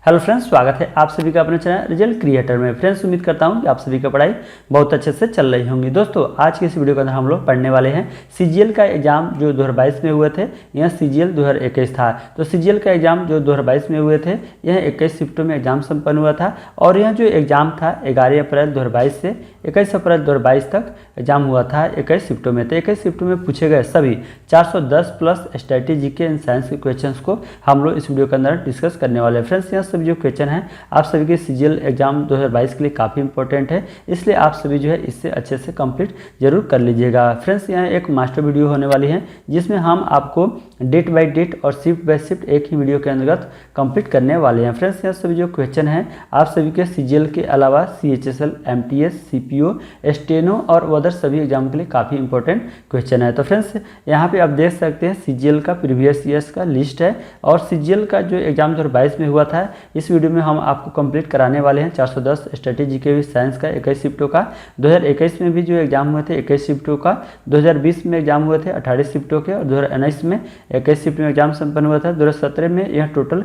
Hello friends, स्वागत है आप सभी का अपने चैनल रिजल्ट क्रिएटर में। फ्रेंड्स, उम्मीद करता हूं कि आप सभी का पढ़ाई बहुत अच्छे से चल रही होंगी। दोस्तों, आज के इस वीडियो के अंदर हम लोग पढ़ने वाले हैं सीजीएल का एग्जाम जो 2022 में हुए थे, यह सीजीएल 2021 था। तो सीजीएल का एग्जाम जो 2022 में हुए थे, यह 21 शिफ्टों में एग्जाम संपन्न हुआ था और यह जो एग्जाम था 11 अप्रैल 2022 से 21 अप्रैल 2022 तक एग्जाम हुआ था 21 शिफ्टों में। तो 21 शिफ्टों में पूछे गए सभी 410 प्लस स्ट्रेटेजी के एंड साइंस के क्वेश्चंस को हम लोग इस वीडियो के अंदर डिस्कस करने वाले हैं। फ्रेंड्स, यह सभी जो क्वेश्चन है आप सभी के सीजीएल एग्जाम 2022 के लिए काफ़ी इंपॉर्टेंट है, इसलिए आप सभी जो है इससे अच्छे से कंप्लीट जरूर कर लीजिएगा। फ्रेंड्स, यह एक मास्टर वीडियो होने वाली है जिसमें हम आपको डेट बाय डेट और शिफ्ट बाय शिफ्ट एक ही वीडियो के अंतर्गत कंप्लीट करने वाले हैं। फ्रेंड्स, यह सभी जो क्वेश्चन है आप सभी के सीजीएल के अलावा सीएचएसएल, एमटीएस, सीपीओ, स्टेनो और अदर सभी एग्जाम के लिए काफ़ी इंपॉर्टेंट क्वेश्चन है। तो फ्रेंड्स, यहाँ पे आप देख सकते हैं सीजीएल का प्रीवियस ईयर्स का लिस्ट है और सीजीएल का जो एग्जाम 2022 में हुआ था इस वीडियो में हम आपको कंप्लीट कराने वाले हैं 410 स्ट्रेटेजी के भी साइंस का 21 शिफ्टों का। 2021 में भी जो एग्जाम हुए थे 21 शिफ्टों का, 2020 में एग्जाम हुए थे 18 शिफ्टों के और 2019 में 21 शिफ्ट में एग्जाम संपन्न हुआ था। 2017 में यह टोटल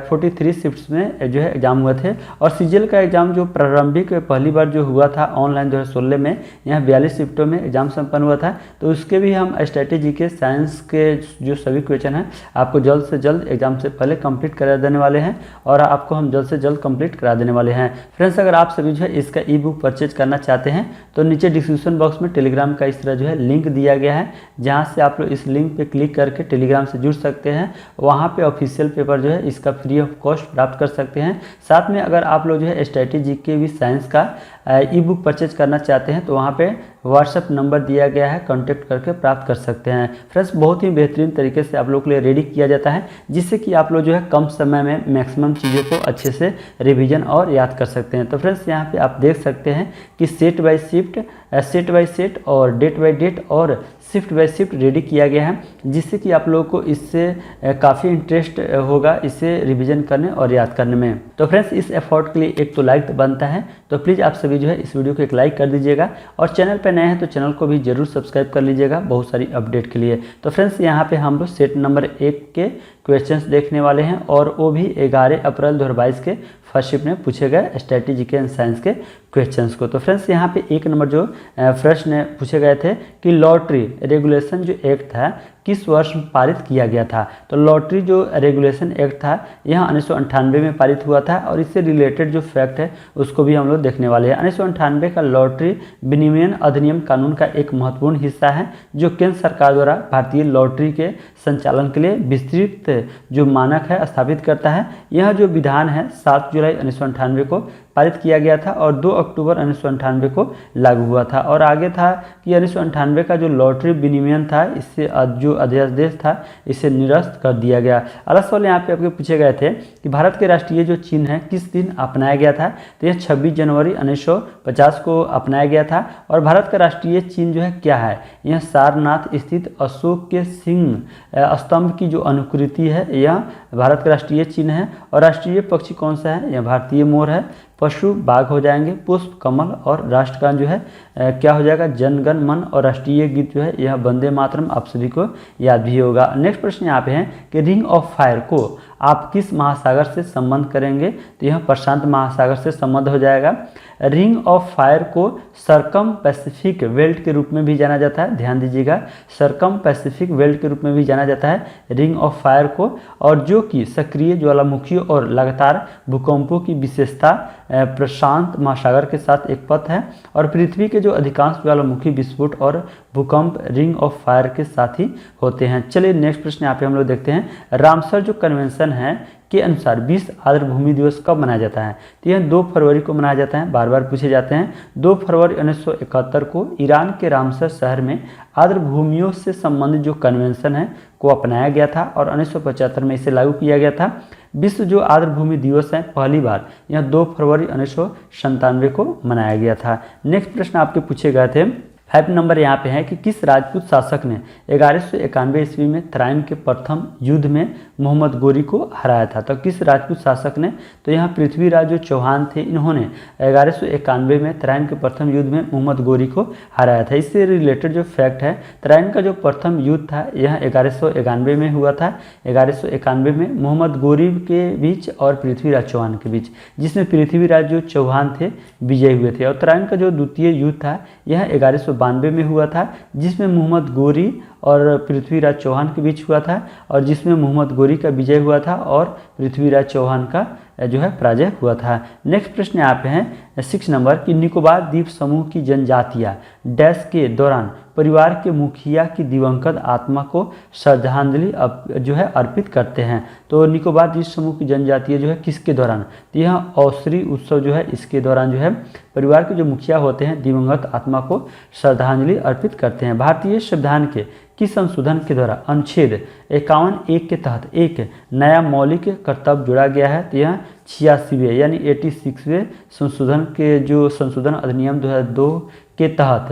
43 शिफ्ट्स में जो है एग्जाम हुए थे और सीजीएल का एग्जाम जो प्रारंभिक पहली बार जो हुआ था ऑनलाइन 2016 में, यहाँ 42 शिफ्टों में एग्जाम संपन्न हुआ था। तो उसके भी हम स्ट्रेटेजी के साइंस के जो सभी क्वेश्चन हैं आपको जल्द से जल्द एग्जाम से पहले कंप्लीट करा देने वाले हैं और आपको हम जल्द से जल्द कंप्लीट करा देने वाले हैं। फ्रेंड्स, अगर आप सभी जो है इसका ई बुक परचेज करना चाहते हैं तो नीचे डिस्क्रिप्शन बॉक्स में टेलीग्राम का इस तरह जो है लिंक दिया गया है, जहां से आप लोग इस लिंक पे क्लिक करके टेलीग्राम से जुड़ सकते हैं। वहां पे ऑफिशियल पेपर जो है इसका फ्री ऑफ कॉस्ट प्राप्त कर सकते हैं। साथ में अगर आप लोग जो है स्ट्रेटेजी के भी साइंस का ई बुक परचेज करना चाहते हैं तो वहाँ पे व्हाट्सएप नंबर दिया गया है, कांटेक्ट करके प्राप्त कर सकते हैं। फ्रेंड्स, बहुत ही बेहतरीन तरीके से आप लोग के लिए रेडी किया जाता है जिससे कि आप लोग जो है कम समय में मैक्सिमम चीज़ों को अच्छे से रिवीजन और याद कर सकते हैं। तो फ्रेंड्स, यहाँ पे आप देख सकते हैं कि set by shift, set by set और डेट बाय डेट और शिफ्ट बाय शिफ्ट रेडी किया गया है, जिससे कि आप लोगों को इससे काफ़ी इंटरेस्ट होगा इसे रिवीजन करने और याद करने में। तो फ्रेंड्स, इस एफर्ट के लिए एक तो लाइक बनता है, तो प्लीज़ आप सभी जो है इस वीडियो को एक लाइक कर दीजिएगा और चैनल पर नए हैं तो चैनल को भी जरूर सब्सक्राइब कर लीजिएगा बहुत सारी अपडेट के लिए। तो फ्रेंड्स, यहाँ पे हम लोग सेट नंबर 1 के क्वेश्चंस देखने वाले हैं और वो भी 11 अप्रैल 2022 के फर्स्ट शिफ्ट में पूछे गए स्ट्रेटेजी के एंड साइंस के क्वेश्चंस को। तो फ्रेंड्स, यहाँ पे एक नंबर जो प्रश्न पूछे गए थे कि लॉटरी रेगुलेशन जो एक्ट था किस वर्ष में पारित किया गया था। तो लॉटरी जो रेगुलेशन एक्ट था यह 1998 में पारित हुआ था और इससे रिलेटेड जो फैक्ट है उसको भी हम लोग देखने वाले हैं। 1998 का लॉटरी विनियमन अधिनियम कानून का एक महत्वपूर्ण हिस्सा है जो केंद्र सरकार द्वारा भारतीय लॉटरी के संचालन के लिए विस्तृत जो मानक है स्थापित करता है। यह जो विधान है 7 जुलाई 1998 को पारित किया गया था और 2 अक्टूबर 1998 को लागू हुआ था। और आगे था कि 1998 का जो लॉटरी विनियमन था इससे जो अध्यादेश था इसे निरस्त कर दिया गया। अलग सवाल यहाँ पे आपके पूछे गए थे कि भारत के राष्ट्रीय जो चिन्ह है किस दिन अपनाया गया था। तो यह 26 जनवरी 1950 को अपनाया गया था और भारत का राष्ट्रीय चिन्ह जो है क्या है, यह सारनाथ स्थित अशोक के सिंह स्तंभ की जो अनुकृति है यह भारत का राष्ट्रीय चिन्ह है। और राष्ट्रीय पक्षी कौन सा है, यह भारतीय मोर है। पशु बाघ हो जाएंगे, पुष्प कमल और राष्ट्रगान जो है क्या हो जाएगा, जनगण मन। और राष्ट्रीय गीत जो है यह वंदे मातरम, आप सभी को याद भी होगा। नेक्स्ट प्रश्न यहाँ पे है कि रिंग ऑफ फायर को आप किस महासागर से संबंध करेंगे। तो यह प्रशांत महासागर से संबंध हो जाएगा। रिंग ऑफ फायर को सर्कम पैसिफिक बेल्ट के रूप में भी जाना जाता है, ध्यान दीजिएगा, सर्कम पैसिफिक बेल्ट के रूप में भी जाना जाता है रिंग ऑफ फायर को, और जो कि सक्रिय ज्वालामुखियों और लगातार भूकंपों की विशेषता प्रशांत महासागर के साथ एक पथ है और पृथ्वी के जो अधिकांश ज्वालामुखी विस्फोट और भूकंप रिंग ऑफ फायर के साथ ही होते हैं। चलिए नेक्स्ट प्रश्न यहाँ पे हम लोग देखते हैं। रामसर जो कन्वेंशन है के अनुसार 20 आर्द्रभूमि दिवस कब मनाया जाता है। तो यह 2 फरवरी को मनाया जाता है, बार बार पूछे जाते हैं। 2 फरवरी 1971 को ईरान के रामसर शहर में आर्द्रभूमियों से संबंधित जो कन्वेंशन है को अपनाया गया था और 1975 में इसे लागू किया गया था। विश्व जो आर्द्रभूमि दिवस है पहली बार यह 2 फरवरी 1997 को मनाया गया था। नेक्स्ट प्रश्न आपके पूछे गए थे 5 नंबर यहाँ पे है कि किस राजपूत शासक ने 1191 ईस्वी में तराइन के प्रथम युद्ध में मोहम्मद गोरी को हराया था। तो किस राजपूत शासक ने, तो यहाँ पृथ्वीराज जो चौहान थे, इन्होंने 1191 में तराइन के प्रथम युद्ध में मोहम्मद गोरी को हराया था। इससे रिलेटेड जो फैक्ट है, तराइन का जो प्रथम युद्ध था यह 1191 में हुआ था। 1191 में मोहम्मद गोरी के बीच और पृथ्वीराज चौहान के बीच, जिसमें पृथ्वीराज जो चौहान थे विजयी हुए थे। और तराइन का जो द्वितीय युद्ध था यह 1192 में हुआ था, जिसमें मोहम्मद गोरी और पृथ्वीराज चौहान के बीच हुआ था, और जिसमें मोहम्मद गोरी का विजय हुआ था और पृथ्वीराज चौहान का जो है पराजय हुआ था। नेक्स्ट प्रश्न यहाँ पे है 6 नंबर कि निकोबार द्वीप समूह की जनजातियाँ डैश के दौरान परिवार के मुखिया की दिवंगत आत्मा को श्रद्धांजलि जो है अर्पित करते हैं। तो निकोबार द्वीप समूह की जनजातियाँ जो है किसके दौरान, तो यह औसरी उत्सव जो है इसके दौरान जो है परिवार के जो मुखिया होते हैं दिवंगत आत्मा को श्रद्धांजलि अर्पित करते हैं। भारतीय संविधान के किस संशोधन के द्वारा अनुच्छेद 51(1) के तहत एक नया मौलिक कर्तव्य जोड़ा गया है, तो यह 86वें यानी 86वें संशोधन के जो संशोधन अधिनियम 2002 के तहत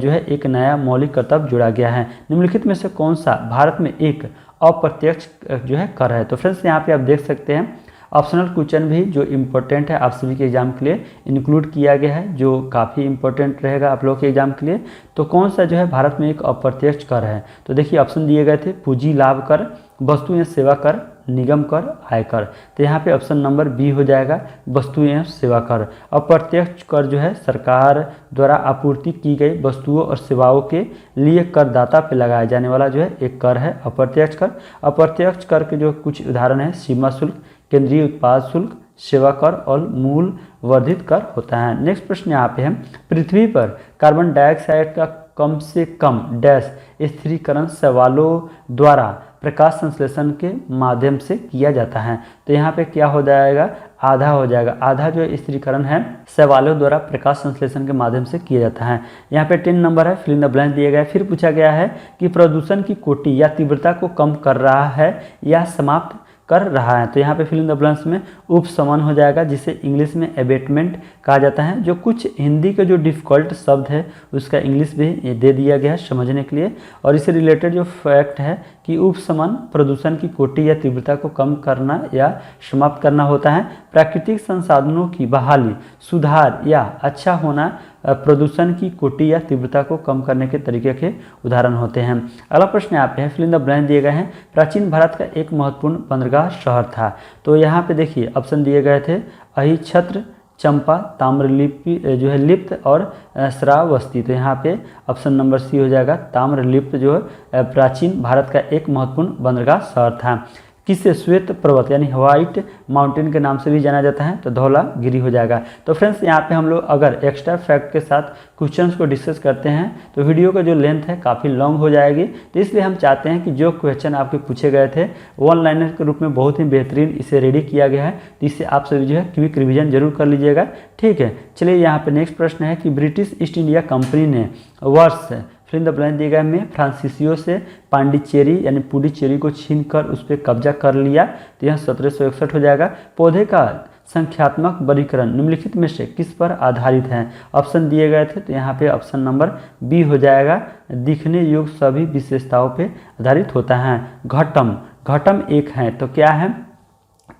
जो है एक नया मौलिक कर्तव्य जोड़ा गया है। निम्नलिखित में से कौन सा भारत में एक अप्रत्यक्ष जो है कर है। तो फ्रेंड्स यहाँ पे आप देख सकते हैं ऑप्शनल क्वेश्चन भी जो इम्पोर्टेंट है आप सभी के एग्जाम के लिए इंक्लूड किया गया है, जो काफ़ी इंपॉर्टेंट रहेगा आप लोग के एग्जाम के लिए। तो कौन सा जो है भारत में एक अप्रत्यक्ष कर है, तो देखिए ऑप्शन दिए गए थे पूंजी लाभ कर, वस्तु एवं सेवा कर, निगम कर, आयकर। तो यहाँ पे ऑप्शन नंबर बी हो जाएगा वस्तु एवं सेवा कर। अप्रत्यक्ष कर जो है सरकार द्वारा आपूर्ति की गई वस्तुओं और सेवाओं के लिए करदाता पे लगाया जाने वाला जो है एक कर है अप्रत्यक्ष कर। अप्रत्यक्ष कर के जो कुछ उदाहरण है सीमा शुल्क, केंद्रीय उत्पाद शुल्क, सेवा कर और मूल वर्धित कर होता है। नेक्स्ट प्रश्न यहाँ पे है पृथ्वी पर कार्बन डाइऑक्साइड का कम से कम डैश स्थिरीकरण सवालों द्वारा प्रकाश संश्लेषण के माध्यम से किया जाता है। तो यहाँ पे क्या हो जाएगा, आधा हो जाएगा। आधा जो स्थिरीकरण है सवालों द्वारा प्रकाश संश्लेषण के माध्यम से किया जाता है। यहाँ पे 10 नंबर है फिल इन द ब्लैंक दिया गया है। फिर पूछा गया है कि प्रदूषण की कोटि या तीव्रता को कम कर रहा है या समाप्त कर रहा है। तो यहाँ पे फिल इन द ब्लैंक्स में उपशमन हो जाएगा, जिसे इंग्लिश में एबेटमेंट कहा जाता है। जो कुछ हिंदी का जो डिफ़िकल्ट शब्द है उसका इंग्लिश भी दे दिया गया है समझने के लिए। और इससे रिलेटेड जो फैक्ट है कि उपशमन प्रदूषण की कोटि या तीव्रता को कम करना या समाप्त करना होता है। प्राकृतिक संसाधनों की बहाली, सुधार या अच्छा होना प्रदूषण की कोटि या तीव्रता को कम करने के तरीके के उदाहरण होते हैं। अगला प्रश्न यहाँ पे है फिल इन द ब्लैंक दिए गए हैं प्राचीन भारत का एक महत्वपूर्ण बंदरगाह शहर था। तो यहाँ पे देखिए ऑप्शन दिए गए थे अहिछत्र, चंपा, ताम्रलिप्ति जो है लिप्त और श्रावस्ती। तो यहाँ पे ऑप्शन नंबर सी हो जाएगा ताम्रलिप्त जो प्राचीन भारत का एक महत्वपूर्ण बंदरगाह शहर था। किसे श्वेत पर्वत यानी व्हाइट माउंटेन के नाम से भी जाना जाता है, तो धौलागिरी हो जाएगा। तो फ्रेंड्स यहाँ पे हम लोग अगर एक्स्ट्रा फैक्ट के साथ क्वेश्चंस को डिस्कस करते हैं तो वीडियो का जो लेंथ है काफ़ी लॉन्ग हो जाएगी। तो इसलिए हम चाहते हैं कि जो क्वेश्चन आपके पूछे गए थे वन लाइनर के रूप में बहुत ही बेहतरीन इसे रेडी किया गया है, तो इससे आप सभी जो है क्विक रिविजन जरूर कर लीजिएगा, ठीक है। चलिए यहाँ पे नेक्स्ट प्रश्न है कि ब्रिटिश ईस्ट इंडिया कंपनी ने वर्ष फिल इन द ब्लैंक दिए गए में फ्रांसीसियों से पांडिचेरी यानी पुडुचेरी को छीनकर उस पर कब्जा कर लिया। तो यह 1761 हो जाएगा। पौधे का संख्यात्मक वर्गीकरण निम्नलिखित में से किस पर आधारित है। ऑप्शन दिए गए थे, तो यहाँ पे ऑप्शन नंबर बी हो जाएगा दिखने योग्य सभी विशेषताओं पे आधारित होता है। घटम, घटम एक है तो क्या है,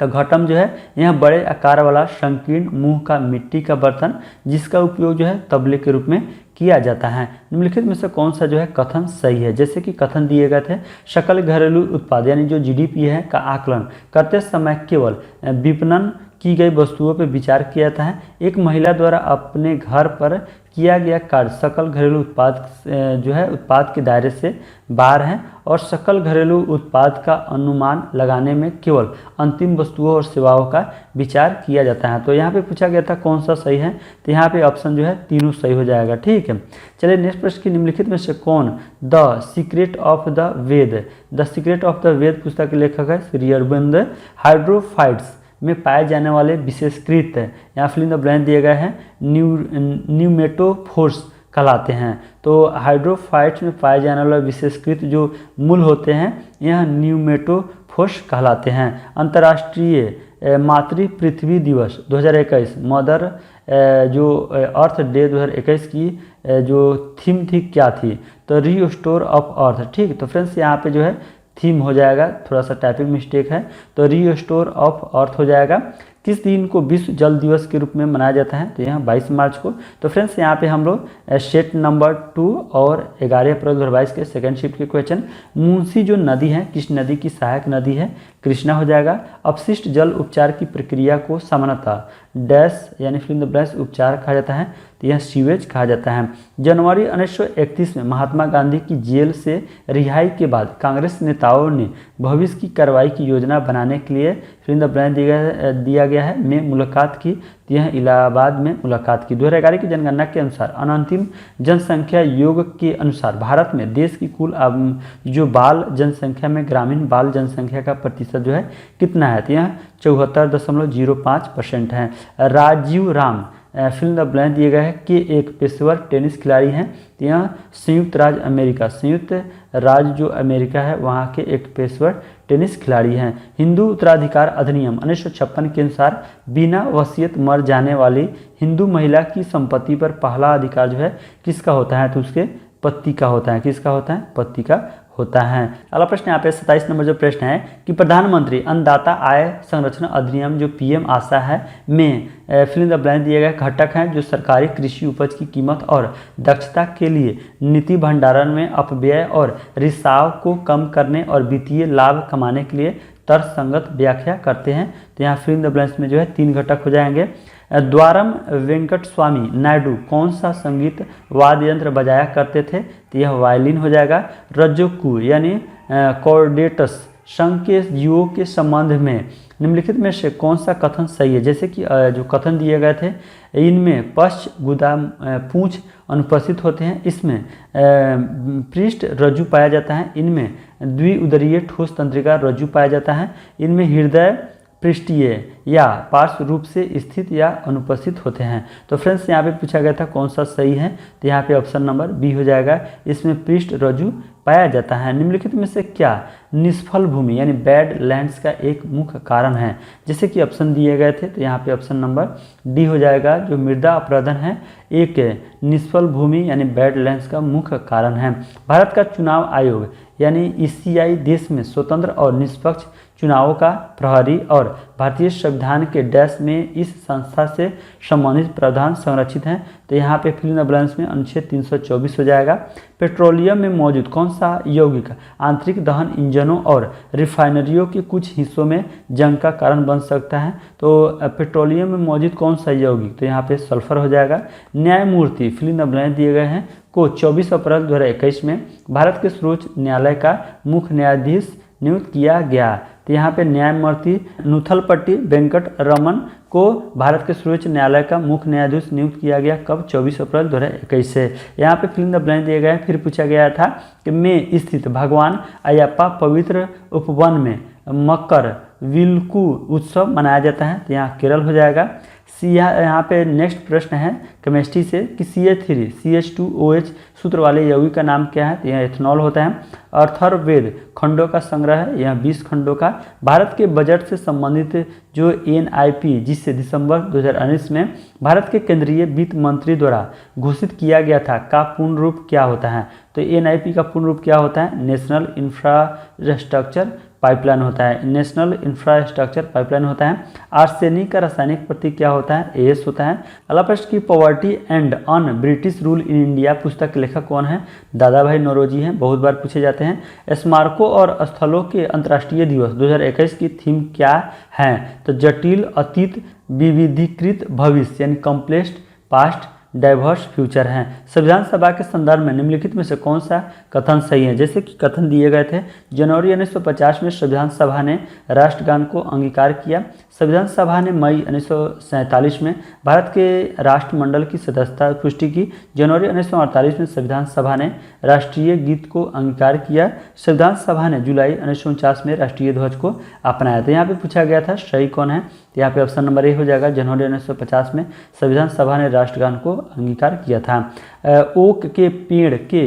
तो घटम जो है यह बड़े आकार वाला संकीर्ण मुंह का मिट्टी का बर्तन जिसका उपयोग जो है तबले के रूप में किया जाता है। निम्नलिखित में से कौन सा जो है कथन सही है। जैसे कि कथन दिए गए थे सकल घरेलू उत्पाद यानी जो जीडीपी है का आकलन करते समय केवल विपणन की गई वस्तुओं पर विचार किया जाता है। एक महिला द्वारा अपने घर पर किया गया कार्य सकल घरेलू उत्पाद जो है उत्पाद के दायरे से बाहर है और सकल घरेलू उत्पाद का अनुमान लगाने में केवल अंतिम वस्तुओं और सेवाओं का विचार किया जाता है। तो यहाँ पे पूछा गया था कौन सा सही है, तो यहाँ पे ऑप्शन जो है तीनों सही हो जाएगा, ठीक है। चलिए नेक्स्ट प्रश्न की निम्नलिखित में से कौन the secret of the Veda, the secret of the Veda पुस्तक के लेखक है श्री अरविंद। हाइड्रोफाइट्स में पाए जाने वाले विशेषकृत यहाँ फिल इन द ब्लैंक दिए गए हैं न्यूमेटोफोर्स कहलाते हैं। तो हाइड्रोफाइट्स में पाए जाने वाले विशेषकृत जो मूल होते हैं यह न्यूमेटोफोर्स कहलाते हैं। अंतर्राष्ट्रीय मातृ पृथ्वी दिवस 2021 मदर जो अर्थ डे 2021 की जो थीम थी क्या थी, तो रीस्टोर ऑफ अर्थ। ठीक, तो फ्रेंड्स यहाँ पे जो है थीम हो जाएगा, थोड़ा सा टाइपिंग मिस्टेक है, तो रीस्टोर ऑफ अर्थ हो जाएगा। किस दिन को विश्व जल दिवस के रूप में मनाया जाता है, तो यहाँ 22 मार्च को। तो फ्रेंड्स यहाँ पे हम लोग सेट नंबर 2 और 11 अप्रैल 2022 के सेकंड शिफ्ट के क्वेश्चन। मुंशी जो नदी है किस नदी की सहायक नदी है, कृष्णा हो जाएगा। अपशिष्ट जल उपचार की प्रक्रिया को सामान्यतः डैश यानी फिल इन द ब्लैंक्स उपचार कहा जाता है, तो यह सीवेज कहा जाता है। जनवरी 1931 में महात्मा गांधी की जेल से रिहाई के बाद कांग्रेस नेताओं ने भविष्य की कार्रवाई की योजना बनाने के लिए फिल इन द ब्लैंक दिया गया है में मुलाकात की, तो यह इलाहाबाद में मुलाकात की। 2011 की जनगणना के अनुसार अनंतिम जनसंख्या योग के अनुसार भारत में देश की कुल जो बाल जनसंख्या में ग्रामीण बाल जनसंख्या का प्रतिशत जो है कितना है, तो यह 74.05% है। Rajiv Ram fill in the blank दिए गए हैं कि एक पेशेवर टेनिस खिलाड़ी हैं, तो यह संयुक्त राज्य जो अमेरिका है वहाँ के एक पेशेवर टेनिस खिलाड़ी हैं। हिंदू उत्तराधिकार अधिनियम 1956 के अनुसार बिना वसीयत मर जाने वाली हिंदू महिला की संपत्ति पर पहला अधिकार जो है किसका होता है, तो उसके पति का होता है। किसका होता है, पति का होता है। अगला प्रश्न यहाँ पे 27 नंबर जो प्रश्न है कि प्रधानमंत्री अन्नदाता आय संरक्षण अधिनियम जो पीएम आशा है में फिल इन द ब्लैंक दिए गए घटक हैं जो सरकारी कृषि उपज की कीमत और दक्षता के लिए नीति भंडारण में अपव्यय और रिसाव को कम करने और वित्तीय लाभ कमाने के लिए तर्कसंगत व्याख्या करते हैं, तो यहाँ फिल इन द ब्लैंक्स में जो है 3 घटक हो जाएंगे। द्वारम वेंकट स्वामी नायडू कौन सा संगीत वाद्य यंत्र बजाया करते थे, तो यह वायलिन हो जाएगा। रज्जुकू यानी कॉर्डेटस संघ के जीवों के संबंध में निम्नलिखित में से कौन सा कथन सही है, जैसे कि जो कथन दिए गए थे इनमें पश्च गुदा पूंछ अनुपस्थित होते हैं, इसमें पृष्ठ रज्जु पाया जाता है, इनमें द्विउदरीय ठोस तंत्रिका रज्जु पाया जाता है, इनमें हृदय पृष्ठीय या पार्श्व रूप से स्थित या अनुपस्थित होते हैं। तो फ्रेंड्स यहाँ पे पूछा गया था कौन सा सही है, तो यहाँ पे ऑप्शन नंबर बी हो जाएगा, इसमें पृष्ठ रज्जु पाया जाता है। निम्नलिखित में से क्या निष्फल भूमि यानी बैड लैंड्स का एक मुख्य कारण है, जैसे कि ऑप्शन दिए गए थे, तो यहाँ पे ऑप्शन नंबर डी हो जाएगा, जो मृदा अपरदन है एक निष्फल भूमि यानी बैड लैंड्स का मुख्य कारण है। भारत का चुनाव आयोग यानी ईसीआई देश में स्वतंत्र और निष्पक्ष चुनावों का प्रहरी और भारतीय संविधान के डैश में इस संस्था से संबंधित प्रावधान संरक्षित हैं, तो यहाँ पे फिल इन द ब्लैंक्स में अनुच्छेद 324 हो जाएगा। पेट्रोलियम में मौजूद कौन सा यौगिक आंतरिक दहन इंजनों और रिफाइनरियों के कुछ हिस्सों में जंग का कारण बन सकता है, तो पेट्रोलियम में मौजूद कौन सा यौगिक, तो यहाँ पे सल्फर हो जाएगा। न्यायमूर्ति फिल इन द ब्लैंक दिए गए हैं को 24 अप्रैल 2021 में भारत के सर्वोच्च न्यायालय का मुख्य न्यायाधीश नियुक्त किया गया, तो यहाँ पे न्यायमूर्ति नुथलपट्टी वेंकट रमन को भारत के सर्वोच्च न्यायालय का मुख्य न्यायाधीश नियुक्त किया गया कब, 24 अप्रैल 2021 से। यहाँ पे फिल इन द ब्लैंक दिए गए। फिर पूछा गया था कि में स्थित भगवान अयप्पा पवित्र उपवन में मकर विलकू उत्सव मनाया जाता है, तो यहाँ केरल हो जाएगा। यहाँ पे नेक्स्ट प्रश्न है केमिस्ट्री से कि CH3 CH2OH सूत्र वाले यौगिक का नाम क्या है, तो यह एथनॉल होता है। अथर्ववेद खंडों का संग्रह है, यह 20 खंडों का। भारत के बजट से संबंधित जो NIP जिसे दिसंबर 2019 में भारत के केंद्रीय वित्त मंत्री द्वारा घोषित किया गया था का पूर्ण रूप क्या होता है, तो NIP का पूर्ण रूप क्या होता है, नेशनल इंफ्रास्ट्रक्चर पाइपलाइन होता है, नेशनल इंफ्रास्ट्रक्चर पाइपलाइन होता है। आर्सेनिक का रासायनिक प्रतीक क्या होता है, AS होता है। अगला प्रश्न की poverty and on British rule in India पुस्तक के लेखक कौन है, दादा भाई नौरोजी हैं, बहुत बार पूछे जाते हैं। स्मारकों और स्थलों के अंतर्राष्ट्रीय दिवस 2021 की थीम क्या है, तो जटिल अतीत विविधीकृत भविष्य यानी कॉम्प्लेक्स पास्ट डाइवर्स फ्यूचर हैं। संविधान सभा के संदर्भ में निम्नलिखित में से कौन सा कथन सही है, जैसे कि कथन दिए गए थे जनवरी 1950 में संविधान सभा ने राष्ट्रगान को अंगीकार किया। संविधान सभा ने मई 1947 में भारत के राष्ट्रमंडल की सदस्यता पुष्टि की। जनवरी 1948 में संविधान सभा ने राष्ट्रीय गीत को अंगीकार किया। संविधान सभा ने जुलाई 1949 में राष्ट्रीय ध्वज को अपनाया। तो यहाँ पे पूछा गया था सही कौन है, तो यहाँ पे ऑप्शन नंबर ए हो जाएगा, जनवरी 1950 में संविधान सभा ने राष्ट्रगान को अंगीकार किया था। ओक के पेड़ के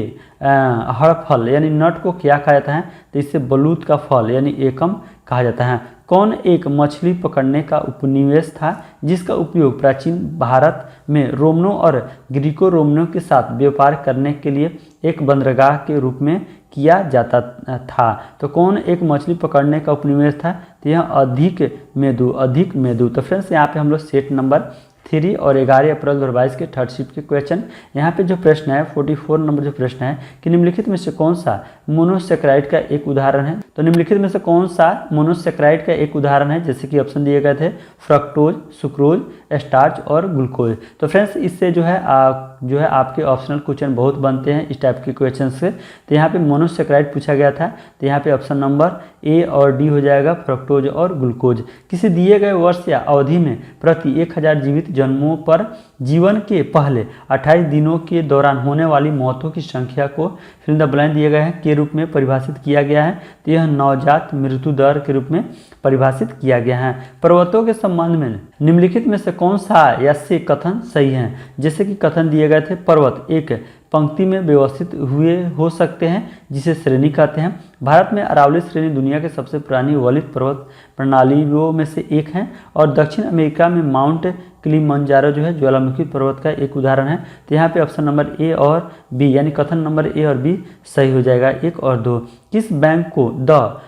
हड़ फल यानी नट को क्या कहा जाता है, तो इससे बलूत का फल यानी एकम कहा जाता है। कौन एक मछली पकड़ने का उपनिवेश था जिसका उपयोग प्राचीन भारत में रोमनों और ग्रीको रोमनों के साथ व्यापार करने के लिए एक बंदरगाह के रूप में किया जाता था? तो कौन एक मछली पकड़ने का उपनिवेश था? तो यह अधिक मेदु। तो फ्रेंड्स यहाँ पे हम लोग सेट नंबर 3 और 11 अप्रैल 2022 के थर्ड शिफ्ट के क्वेश्चन, यहाँ पे जो प्रश्न है 44 नंबर जो प्रश्न है कि निम्नलिखित में से कौन सा मोनोसेक्राइड का एक उदाहरण है? तो निम्नलिखित में से कौन सा मोनोसेक्राइड का एक उदाहरण है? जैसे कि ऑप्शन दिए गए थे फ्रक्टोज, सुक्रोज, स्टार्च और ग्लूकोज। तो फ्रेंड्स इससे जो है आपके ऑप्शनल क्वेश्चन बहुत बनते हैं इस टाइप के क्वेश्चन से। तो यहाँ पे मोनोसेक्राइड पूछा गया था, तो यहाँ पे ऑप्शन नंबर ए और डी हो जाएगा, फ्रक्टोज और ग्लूकोज। किसी दिए गए वर्ष या अवधि में प्रति 1000 जीवित जन्मों पर जीवन के पहले 28 दिनों के दौरान होने वाली मौतों की संख्या को फिल इन द ब्लैंक दिए गए हैं के रूप में परिभाषित किया गया है। तो यह नवजात मृत्यु दर के रूप में परिभाषित किया गया है। पर्वतों के संबंध में निम्नलिखित में से कौन सा या से कथन सही है? जैसे कि कथन दिए गए थे, पर्वत एक पंक्ति में व्यवस्थित हुए हो सकते हैं जिसे श्रेणी कहते हैं। भारत में अरावली श्रेणी दुनिया के सबसे पुरानी वलित पर्वत प्रणालियों में से एक है और दक्षिण अमेरिका में माउंट किलिमंजारो जो है ज्वालामुखी पर्वत का एक उदाहरण है। तो यहाँ पे ऑप्शन नंबर ए और बी यानी कथन नंबर ए और बी सही हो जाएगा, 1 और 2। किस बैंक को the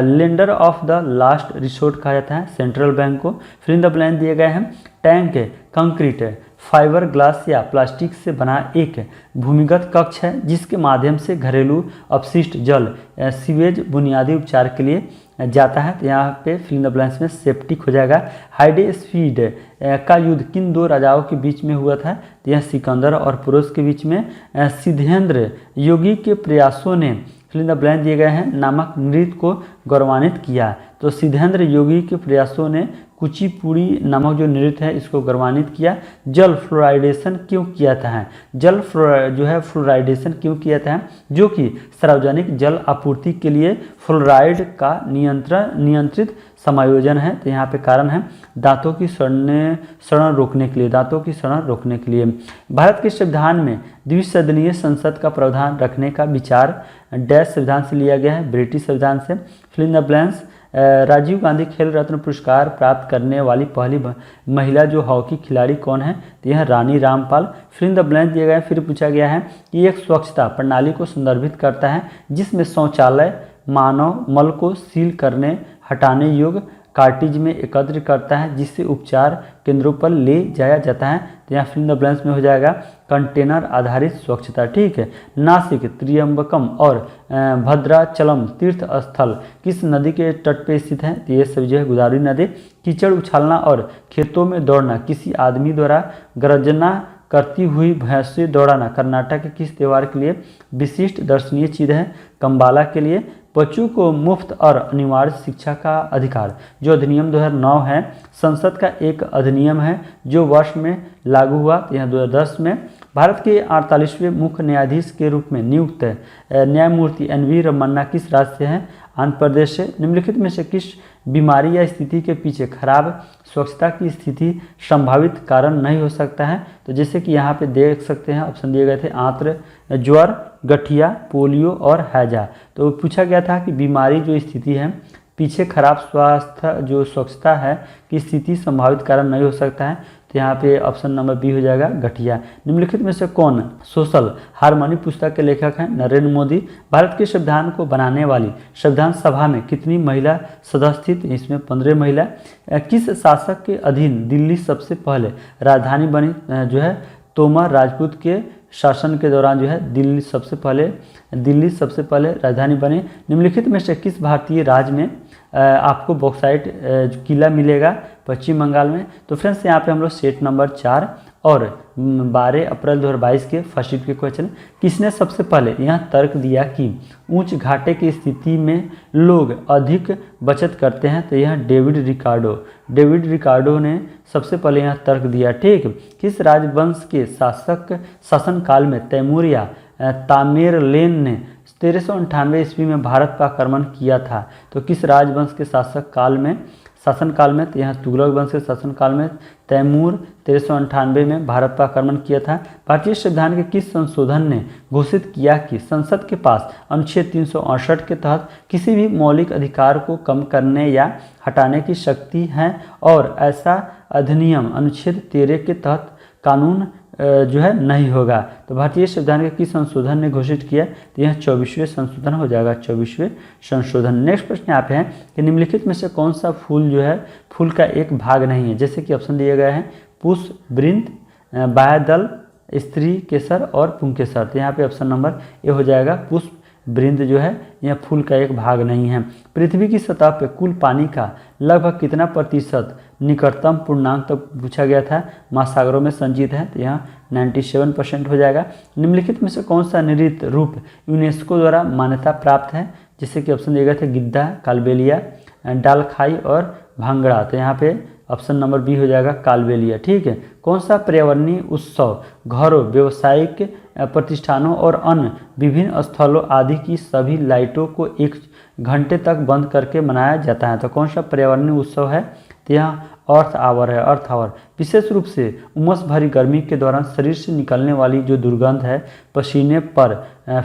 lender of the last resort कहा जाता है? सेंट्रल बैंक को। फिल इन द ब्लैंक दिए गए हैं, टैंक कंक्रीट, फाइबर ग्लास या प्लास्टिक से बना एक भूमिगत कक्ष है जिसके माध्यम से घरेलू अपशिष्ट जल सीवेज बुनियादी उपचार के लिए जाता है। तो यहाँ पे फिल इन द ब्लैंक्स में सेप्टिक हो जाएगा। हाइडेस्फीड का युद्ध किन 2 राजाओं के बीच में हुआ था? तो यह सिकंदर और पुरुष के बीच में। सिद्धेंद्र योगी के प्रयासों ने फिल इन द ब्लैंक दिए गए हैं नामक नृत्य को गौरवान्वित किया। तो सिद्धेंद्र योगी के प्रयासों ने कुचिपुड़ी नामक जो नृत्य है इसको गौरवान्वित किया। जल फ्लोराइडेशन क्यों किया था है? जल फ्लोराइडेशन क्यों किया था? जो कि सार्वजनिक जल आपूर्ति के लिए फ्लोराइड का नियंत्रित समायोजन है। तो यहाँ पे कारण है दांतों की सड़न रोकने के लिए, दांतों की सड़न रोकने के लिए। भारत के संविधान में द्विसदनीय संसद का प्रावधान रखने का विचार डैश संविधान से लिया गया है? ब्रिटिश संविधान से। Fill in the blanks Rajiv Gandhi Khel Ratna पुरस्कार प्राप्त करने वाली पहली महिला जो हॉकी खिलाड़ी कौन है? तो यह Rani Rampal. Fill in the blank दिया गया है। फिर पूछा गया है कि एक स्वच्छता प्रणाली को संदर्भित करता है जिसमें शौचालय मानव मल को सील करने हटाने योग्य कार्टिज में एकत्र करता है जिससे उपचार केंद्रों पर ले जाया जाता है। तो यहाँ फिल इन द ब्लैंक्स में हो जाएगा कंटेनर आधारित स्वच्छता। ठीक है। नासिक, त्रियंबकम और भद्राचलम तीर्थ स्थल किस नदी के तट पे स्थित है? तो ये सभी जो है गोदावरी नदी। कीचड़ उछालना और खेतों में दौड़ना किसी आदमी द्वारा गर्जना करती हुई भैंस से दौड़ाना कर्नाटक के किस त्यौहार के लिए विशिष्ट दर्शनीय चीज है? कंबाला के लिए। बच्चों को मुफ्त और अनिवार्य शिक्षा का अधिकार जो अधिनियम 2009 है संसद का एक अधिनियम है जो वर्ष में लागू हुआ। तो यहाँ 2010 में। भारत के 48वें मुख्य न्यायाधीश के रूप में नियुक्त न्यायमूर्ति NV रमन्ना किस राज्य से हैं? आंध्र प्रदेश से। निम्नलिखित में से किस बीमारी या स्थिति के पीछे खराब स्वच्छता की स्थिति संभावित कारण नहीं हो सकता है? तो जैसे कि यहाँ पे देख सकते हैं ऑप्शन दिए गए थे आंत्र, ज्वर, गठिया, पोलियो और हैजा। तो पूछा गया था कि बीमारी जो स्थिति है पीछे खराब स्वास्थ्य जो स्वच्छता है कि स्थिति संभावित कारण नहीं हो सकता है। तो यहाँ पे ऑप्शन नंबर बी हो जाएगा गठिया। निम्नलिखित में से कौन सोशल हार्मनी पुस्तक के लेखक हैं? नरेंद्र मोदी। भारत के संविधान को बनाने वाली संविधान सभा में कितनी महिला सदस्य थी? इसमें 15 महिला। किस शासक के अधीन दिल्ली सबसे पहले राजधानी बनी? जो है तोमर राजपूत के शासन के दौरान जो है दिल्ली सबसे पहले राजधानी बनी। निम्नलिखित में से किस भारतीय राज्य में आपको बॉक्साइट किला मिलेगा? पश्चिम बंगाल में। तो फ्रेंड्स यहाँ पे हम लोग सेट नंबर 4 और 12 अप्रैल 2022 के फर्स्ट शिफ्ट के क्वेश्चन। किसने सबसे पहले यहाँ तर्क दिया कि ऊंच घाटे की स्थिति में लोग अधिक बचत करते हैं? तो यह डेविड रिकार्डो ने सबसे पहले यहाँ तर्क दिया। ठीक। किस राजवंश के शासनकाल में तैमूर या तामेरलेन ने 1398 ईस्वी में भारत पर आक्रमण किया था? तो किस राजवंश के शासक काल में शासनकाल में? तो यहाँ तुगलक वंश के शासनकाल में। तैमूर 1398 में भारत पर आक्रमण किया था। भारतीय संविधान के किस संशोधन ने घोषित किया कि संसद के पास अनुच्छेद 368 के तहत किसी भी मौलिक अधिकार को कम करने या हटाने की शक्ति है और ऐसा अधिनियम अनुच्छेद 13 के तहत कानून जो है नहीं होगा? तो भारतीय संविधान के किस संशोधन ने घोषित किया? तो यह 24वें संशोधन हो जाएगा, 24वें संशोधन। नेक्स्ट प्रश्न यहाँ पे है कि निम्नलिखित में से कौन सा फूल जो है फूल का एक भाग नहीं है? जैसे कि ऑप्शन दिए गए हैं पुष्प, वृंत, बाह्यदल, स्त्री केसर और पुंकेसर। तो यहाँ पे ऑप्शन नंबर ए हो जाएगा, पुष्प वृंद जो है यह फूल का एक भाग नहीं है। पृथ्वी की सतह पर कुल पानी का लगभग कितना प्रतिशत निकटतम पूर्णांक तक पूछा गया था महासागरों में संचित है? तो यहाँ 97% हो जाएगा। निम्नलिखित में से कौन सा नृत्य रूप यूनेस्को द्वारा मान्यता प्राप्त है? जैसे कि ऑप्शन दिए गए थे गिद्धा, कालबेलिया, डालखाई और भांगड़ा। तो यहाँ पे ऑप्शन नंबर बी हो जाएगा कालबेलिया। ठीक है। कौन सा पर्यावरणीय उत्सव घरों, व्यावसायिक प्रतिष्ठानों और अन्य विभिन्न स्थलों आदि की सभी लाइटों को 1 घंटे तक बंद करके मनाया जाता है? तो कौन सा पर्यावरणीय उत्सव है? तो यहाँ अर्थ आवर है, अर्थ आवर। विशेष रूप से उमस भरी गर्मी के दौरान शरीर से निकलने वाली जो दुर्गंध है पसीने पर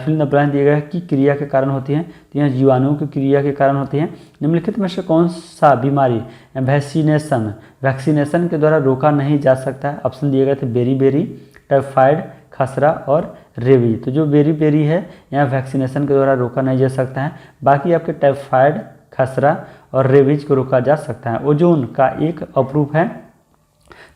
फिल द ब्लैंक दिए गए की क्रिया के कारण होती है? तो यहाँ जीवाणुओं की क्रिया के कारण होती है। निम्नलिखित में से कौन सा बीमारी वैक्सीनेशन के द्वारा रोका नहीं जा सकता है? ऑप्शन दिए गए थे बेरी, टाइफाइड, खसरा और रेबी। तो जो बेरी है यहाँ वैक्सीनेशन के द्वारा रोका नहीं जा सकता है। बाकी आपके टाइफाइड, खसरा और रेबीज को रोका जा सकता है। ओजोन का एक अपरूप है।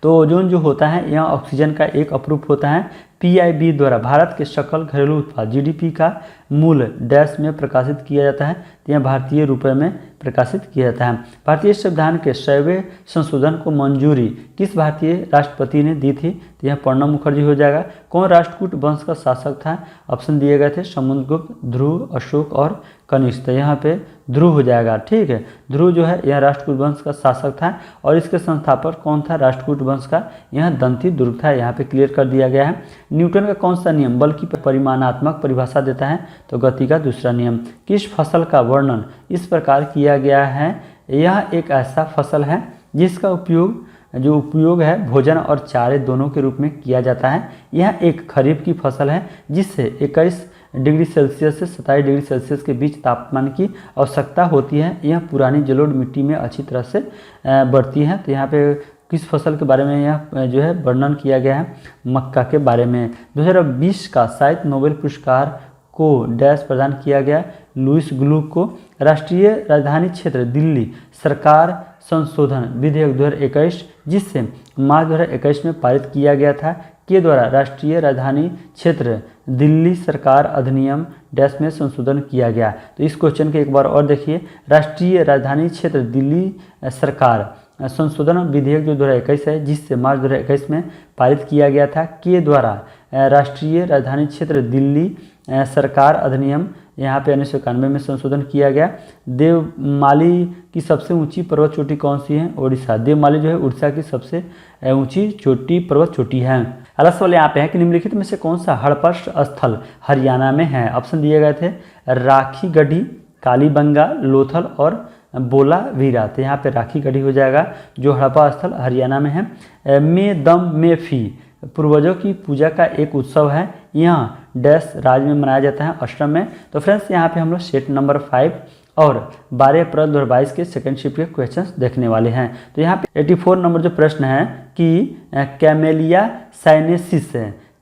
तो ओजोन जो होता है यहाँ ऑक्सीजन का एक अपरूप होता है। PIB द्वारा भारत के सकल घरेलू उत्पाद GDP का मूल डैश में प्रकाशित किया जाता है? तो यह भारतीय रुपये में प्रकाशित किया जाता है। भारतीय संविधान के 100वें संशोधन को मंजूरी किस भारतीय राष्ट्रपति ने दी थी? तो यह प्रणब मुखर्जी हो जाएगा। कौन राष्ट्रकूट वंश का शासक था? ऑप्शन दिए गए थे समुद्रगुप्त, ध्रुव, अशोक और कनिष्क। तो यहाँ पे ध्रुव हो जाएगा। ठीक है। ध्रुव जो है यह राष्ट्रकूट वंश का शासक था और इसके संस्थापक कौन था राष्ट्रकूट वंश का? यह दंती दुर्ग था। यहाँ पे क्लियर कर दिया गया है। न्यूटन का कौन सा नियम बल की परिमाणात्मक परिभाषा देता है? तो गति का दूसरा नियम। किस फसल का वर्णन इस प्रकार किया गया है? यह एक ऐसा फसल है जिसका उपयोग है भोजन और चारे दोनों के रूप में किया जाता है। यह एक खरीफ की फसल है जिससे 21 डिग्री सेल्सियस से 27 डिग्री सेल्सियस के बीच तापमान की आवश्यकता होती है। यह पुरानी जलोढ़ मिट्टी में अच्छी तरह से बढ़ती है। तो यहाँ पे किस फसल के बारे में यह जो है वर्णन किया गया है? मक्का के बारे में। 2020 का साहित्य नोबेल पुरस्कार को डैश प्रदान किया गया लुईस ग्लुक को। राष्ट्रीय राजधानी क्षेत्र दिल्ली सरकार संशोधन विधेयक 2021 जिससे मार्च 2021 में पारित किया गया था के द्वारा राष्ट्रीय राजधानी क्षेत्र दिल्ली सरकार अधिनियम डैश में संशोधन किया गया। तो इस क्वेश्चन के एक बार और देखिए। राष्ट्रीय राजधानी क्षेत्र दिल्ली सरकार संशोधन विधेयक जो 2021 है जिससे मार्च 2021 में पारित किया गया था के द्वारा राष्ट्रीय राजधानी क्षेत्र दिल्ली सरकार अधिनियम यहाँ पे 1991 में संशोधन किया गया। देवमाली की सबसे ऊंची पर्वत चोटी कौन सी है? ओडिशा। देवमाली जो है उड़ीसा की सबसे ऊंची पर्वत चोटी है। अगला सवाल यहाँ पे है कि निम्नलिखित में से कौन सा हड़प्पा स्थल हरियाणा में है? ऑप्शन दिए गए थे राखी गढ़ी, कालीबंगा, लोथल और बोलावीरा। तो यहाँ पे राखी गढ़ी हो जाएगा जो हड़प्पा स्थल हरियाणा में है। में फी पूर्वजों की पूजा का एक उत्सव है। यहाँ डैश राज्य में मनाया जाता है असम में। तो फ्रेंड्स यहाँ पे हम लोग सेट नंबर 5 और 12 अप्रैल 2022 के सेकंड शिफ्ट के क्वेश्चंस देखने वाले हैं। तो यहाँ पे 84 नंबर जो प्रश्न है कि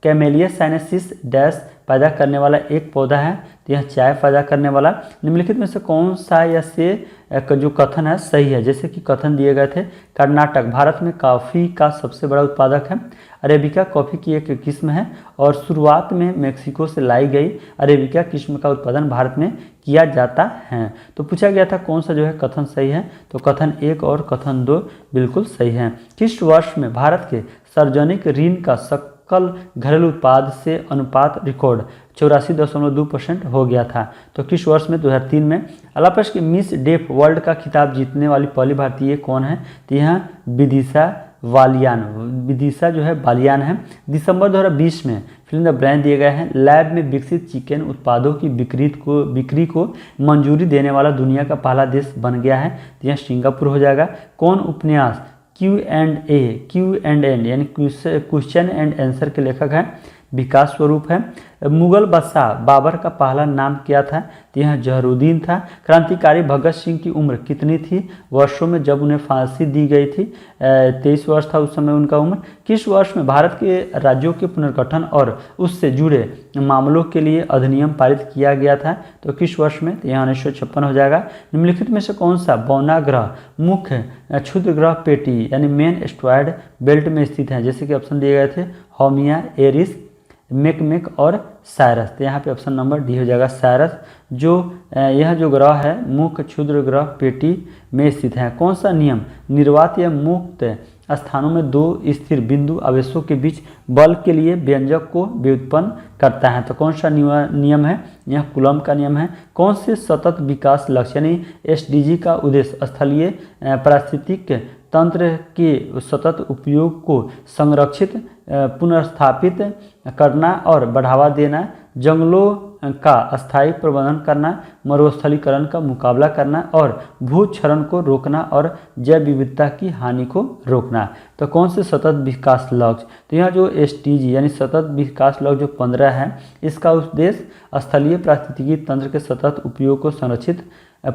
कैमेलिया साइनेसिस डैश पैदा करने वाला एक पौधा है। तो यह चाय पैदा करने वाला। निम्नलिखित में से कौन सा या से जो कथन है सही है? जैसे कि कथन दिए गए थे कर्नाटक भारत में कॉफ़ी का सबसे बड़ा उत्पादक है। अरेबिका कॉफ़ी की एक किस्म है और शुरुआत में मेक्सिको से लाई गई अरेबिका किस्म का उत्पादन भारत में किया जाता है। तो पूछा गया था कौन सा जो है कथन सही है? तो कथन 1 और कथन 2 बिल्कुल सही है। किस वर्ष में भारत के सार्वजनिक ऋण का सकल घरेलू उत्पाद से अनुपात रिकॉर्ड 84.2% हो गया था? तो किस वर्ष में? 2003 में। अगला प्रश्न कि मिस डेफ वर्ल्ड का खिताब जीतने वाली पहली भारतीय कौन है? तो यहाँ विदिशा बालियान, विदिशा जो है बालियान है। दिसंबर 2020 में फिल इन द ब्लैंक दिए गए हैं। लैब में विकसित चिकन उत्पादों की बिक्री को मंजूरी देने वाला दुनिया का पहला देश बन गया है, तो यह सिंगापुर हो जाएगा। कौन उपन्यास Q&A यानी क्वेश्चन एंड आंसर के लेखक हैं? विकास स्वरूप है। मुगल बादशाह बाबर का पहला नाम क्या था? तो यह जहरूद्दीन था। क्रांतिकारी भगत सिंह की उम्र कितनी थी वर्षों में जब उन्हें फांसी दी गई थी? 23 वर्ष था उस समय उनका उम्र। किस वर्ष में भारत के राज्यों के पुनर्गठन और उससे जुड़े मामलों के लिए अधिनियम पारित किया गया था? तो किस वर्ष में? तो यहाँ 1956 हो जाएगा। निम्नलिखित में से कौन सा बौना ग्रह मुख्य क्षुद्र ग्रह पेटी यानी मेन एस्ट्रॉयड बेल्ट में स्थित है? जैसे कि ऑप्शन दिए गए थे हाउमिया, एरिस, मेकमेक और साइरस। तो यहाँ पे ऑप्शन नंबर डी हो जाएगा साइरस। जो यह जो ग्रह है मुख्य क्षुद्र ग्रह पेटी में स्थित है। कौन सा नियम निर्वात या मुक्त स्थानों में दो स्थिर बिंदु आवेशों के बीच बल के लिए व्यंजक को व्युत्पन्न करता है? तो कौन सा नियम है? यह कूलम का नियम है। कौन से सतत विकास लक्ष्य यानी SDG का उद्देश्य स्थलीय पारिस्थितिक तंत्र के सतत उपयोग को संरक्षित पुनर्स्थापित करना और बढ़ावा देना, जंगलों का अस्थायी प्रबंधन करना, मरुस्थलीकरण का मुकाबला करना और भूक्षरण को रोकना और जैव विविधता की हानि को रोकना। तो कौन से सतत विकास लक्ष्य? तो यह जो SDG यानी सतत विकास लक्ष्य जो 15 है, इसका उद्देश्य स्थलीय पारिस्थितिकी तंत्र के सतत उपयोग को संरक्षित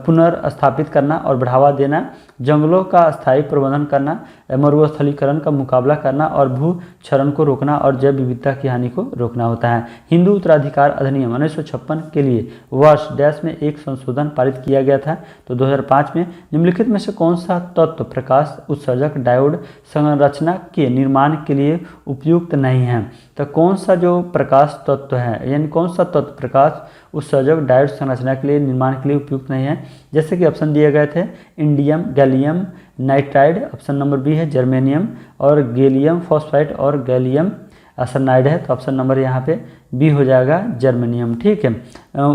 पुनर्स्थापित करना और बढ़ावा देना, जंगलों का अस्थायी प्रबंधन करना, मरुस्थलीकरण का मुकाबला करना और भूक्षरण को रोकना और जैव विविधता की हानि को रोकना होता है। हिंदू उत्तराधिकार अधिनियम 1956 के लिए वर्ष डैश में एक संशोधन पारित किया गया था, तो 2005 में। निम्नलिखित में से कौन सा तत्व प्रकाश उत्सर्जक डायोड संरचना के निर्माण के लिए उपयुक्त नहीं है? तो कौन सा जो प्रकाश तत्व है यानी कौन सा तत्व प्रकाश उत्सर्जक डायोड संरचना के लिए निर्माण के लिए उपयुक्त नहीं है? जैसे कि ऑप्शन दिए गए थे indium, gallium nitride, option number B है जर्मेनियम, और गैलियम फॉस्फाइड और गैलियम आर्सेनाइड है, तो ऑप्शन नंबर यहाँ पे बी हो जाएगा जर्मेनियम। ठीक है।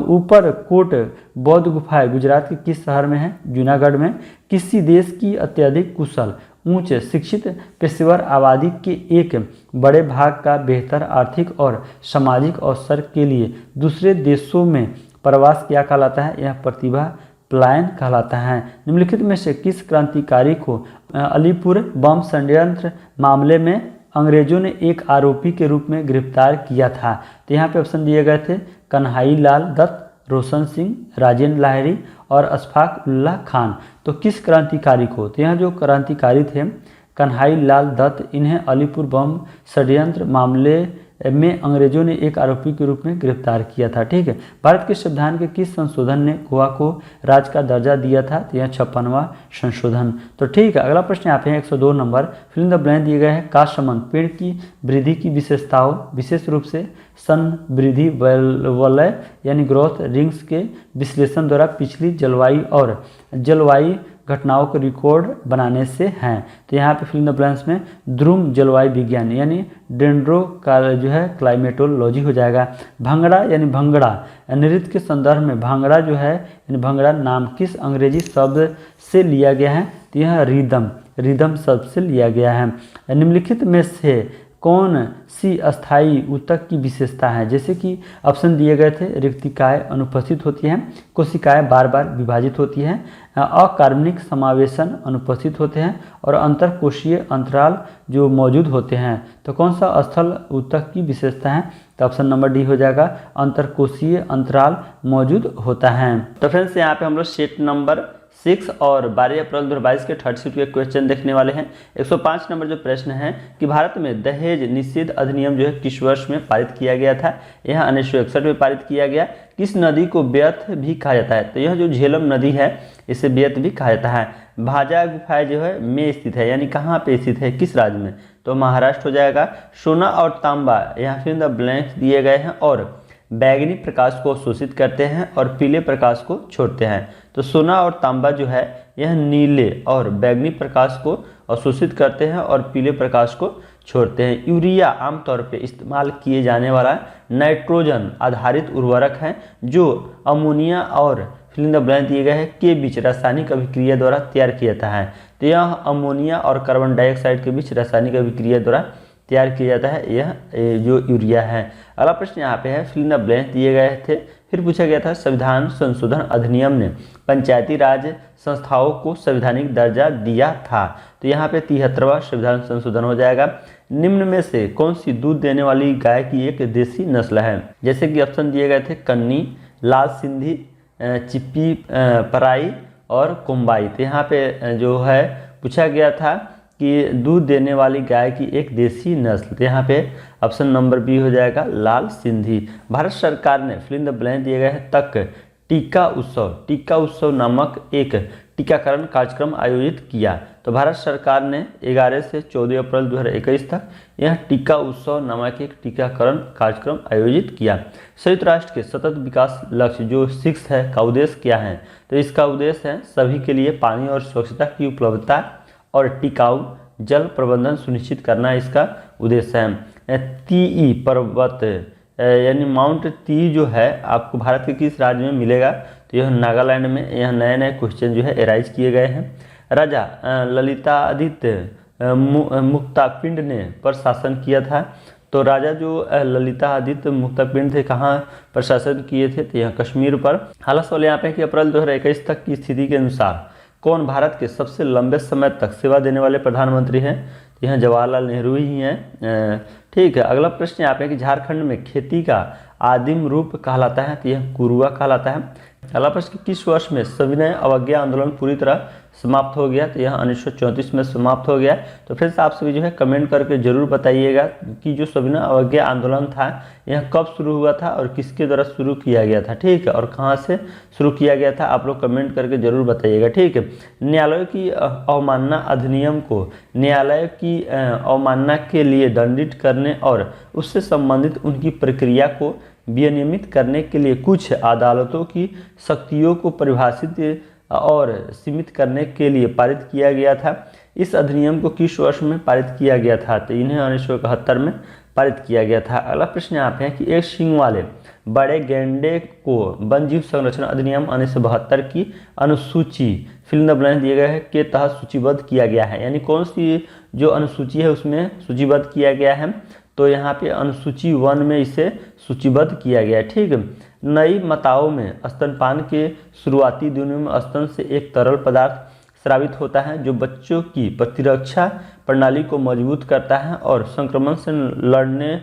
ऊपर कोट बौद्ध गुफाएं गुजरात के किस शहर में है? जूनागढ़ में। किसी देश की अत्यधिक कुशल उच्च शिक्षित पेशेवर आबादी के एक बड़े भाग का बेहतर आर्थिक और सामाजिक अवसर के लिए दूसरे देशों में प्रवास क्या कहलाता है? यह प्रतिभा पलायन कहलाता है। निम्नलिखित में से किस क्रांतिकारी को अलीपुर बम षड्यंत्र मामले में अंग्रेजों ने एक आरोपी के रूप में गिरफ्तार किया था? तो यहाँ पे ऑप्शन दिए गए थे कन्हई लाल दत्त, रोशन सिंह, राजेंद्र लाहिड़ी और अशफाक उल्लाह खान। तो किस क्रांतिकारी को? तो यहाँ जो क्रांतिकारी थे कन्हई लाल दत्त, इन्हें अलीपुर बम षड्यंत्र मामले में अंग्रेजों ने एक आरोपी के रूप में गिरफ्तार किया था। ठीक है। भारत के संविधान के किस संशोधन ने गोवा को राज्य का दर्जा दिया था? तो यह 56वां संशोधन। तो ठीक है, अगला प्रश्न यहाँ पे है 102 number. Fill in the blank दिए गए हैं। काशमन पेड़ की वृद्धि की विशेषताओं विशेष रूप से संवृद्धि वलय यानी ग्रोथ रिंग्स के विश्लेषण द्वारा पिछली जलवायु घटनाओं को रिकॉर्ड बनाने से हैं। तो यहाँ पे फिल इन द ब्लैंक्स में ध्रुव जलवायु विज्ञान यानी डेंड्रो का जो है क्लाइमेटोलॉजी हो जाएगा। भंगड़ा यानी भंगड़ा नृत्य के संदर्भ में भंगड़ा जो है यानी भंगड़ा नाम किस अंग्रेजी शब्द से लिया गया है? तो यह रिदम शब्द से लिया गया है। निम्नलिखित में से कौन सी अस्थायी ऊतक की विशेषता है? जैसे कि ऑप्शन दिए गए थे रिक्तिकाएँ अनुपस्थित होती हैं, कोशिकाएं बार बार विभाजित होती हैं, अकार्बनिक समावेशन अनुपस्थित होते हैं और अंतरकोशीय अंतराल जो मौजूद होते हैं। तो कौन सा स्थल ऊतक की विशेषता है? तो ऑप्शन नंबर डी हो जाएगा अंतरकोशीय अंतराल मौजूद होता है। तो फ्रेंड्स यहाँ पे हम लोग सेट नंबर 6 और 12 अप्रैल 2022 के थर्ड शिफ्ट के क्वेश्चन देखने वाले हैं। 105 नंबर जो प्रश्न है कि भारत में दहेज निषेध अधिनियम जो है किस वर्ष में पारित किया गया था? यह 1961 में पारित किया गया। किस नदी को व्यर्थ भी कहा जाता है? तो यह जो झेलम नदी है इसे व्यर्थ भी कहा जाता है। भाजा गुफाएं जो है में स्थित है यानी कहाँ पे स्थित है, किस राज्य में? तो महाराष्ट्र हो जाएगा। सोना और तांबा यहाँ फिर द ब्लैंक्स दिए गए हैं और बैगनी प्रकाश को अवशोषित करते हैं और पीले प्रकाश को छोड़ते हैं। तो सोना और तांबा जो है यह नीले और बैगनी प्रकाश को अवशोषित करते हैं और पीले प्रकाश को छोड़ते हैं। यूरिया आमतौर पे इस्तेमाल किए जाने वाला नाइट्रोजन आधारित उर्वरक है जो अमोनिया और फिल इन द ब्लैंक दिए गए हैं के बीच रासायनिक अभिक्रिया द्वारा तैयार किया जाता है। तो यह अमोनिया और कार्बन डाइऑक्साइड के बीच रासायनिक अभिक्रिया द्वारा तैयार किया जाता है, यह जो यूरिया है। अगला प्रश्न यहाँ पे है, फिल इन द ब्लैंक दिए गए थे। फिर पूछा गया था, संविधान संशोधन अधिनियम ने पंचायती राज संस्थाओं को संवैधानिक दर्जा दिया था। तो यहाँ पे 73वां संविधान संशोधन हो जाएगा। निम्न में से कौन सी दूध देने वाली गाय की एक देसी नस्ल है? जैसे कि ऑप्शन दिए गए थे, कन्नी, लाल सिंधी, चिप्पी पराई और कोम्बाई। तो यहाँ पे जो है पूछा गया था कि दूध देने वाली गाय की एक देसी नस्ल। तो यहाँ पे ऑप्शन नंबर बी हो जाएगा, लाल सिंधी। भारत सरकार ने फिल इन द ब्लैंक दिए गए हैं तक टीका उत्सव नामक एक टीकाकरण कार्यक्रम आयोजित किया। तो भारत सरकार ने 11 से 14 अप्रैल 2021 तक यह टीका उत्सव नामक एक टीकाकरण कार्यक्रम आयोजित किया। संयुक्त राष्ट्र के सतत विकास लक्ष्य जो 6 है का उद्देश्य क्या है? तो इसका उद्देश्य है सभी के लिए पानी और स्वच्छता की उपलब्धता और टिकाऊ जल प्रबंधन सुनिश्चित करना, इसका उद्देश्य है। तीई पर्वत यानी माउंट ती जो है आपको भारत के किस राज्य में मिलेगा? तो यह नागालैंड में। यह नए नए क्वेश्चन जो है एराइज किए गए हैं। राजा ललितादित्य मुक्तापिंड ने पर शासन किया था। तो राजा जो ललितादित्य मुक्तापिंड थे कहाँ पर शासन किए थे? तो यह कश्मीर पर। हालांकि वाले यहाँ पे कि अप्रैल 2021 तक की स्थिति के अनुसार कौन भारत के सबसे लंबे समय तक सेवा देने वाले प्रधानमंत्री हैं? तो यहाँ जवाहरलाल नेहरू ही हैं। ठीक है, अगला प्रश्न यहाँ पे कि झारखंड में खेती का आदिम रूप कहलाता है? तो यह कुरुआ कहलाता है। अगला प्रश्न, किस वर्ष में सविनय अवज्ञा आंदोलन पूरी तरह समाप्त हो गया? तो यह 1934 में समाप्त हो गया। तो फिर से आप सभी जो है कमेंट करके जरूर बताइएगा कि जो सविनय अवज्ञा आंदोलन था यह कब शुरू हुआ था और किसके द्वारा शुरू किया गया था। ठीक है, और कहाँ से शुरू किया गया था, आप लोग कमेंट करके जरूर बताइएगा। ठीक है, न्यायालय की अवमानना अधिनियम को न्यायालय की अवमानना के लिए दंडित करने और उससे संबंधित उनकी प्रक्रिया को विनियमित करने के लिए कुछ अदालतों की शक्तियों को परिभाषित और सीमित करने के लिए पारित किया गया था। इस अधिनियम को किस वर्ष में पारित किया गया था? तो इन्हें 1971 में पारित किया गया था। अगला प्रश्न यहाँ पे है कि एक सींग वाले बड़े गैंडे को वन्यजीव संरक्षण अधिनियम 1972 की अनुसूची फिल इन द ब्लैंक दिए गए हैं के तहत सूचीबद्ध किया गया है। यानी कौन सी जो अनुसूची है उसमें सूचीबद्ध किया गया है? तो यहाँ पे अनुसूची 1 में इसे सूचीबद्ध किया गया है। ठीक है, नई माताओं में स्तनपान के शुरुआती दिनों में स्तन से एक तरल पदार्थ स्रावित होता है जो बच्चों की प्रतिरक्षा प्रणाली को मजबूत करता है और संक्रमण से लड़ने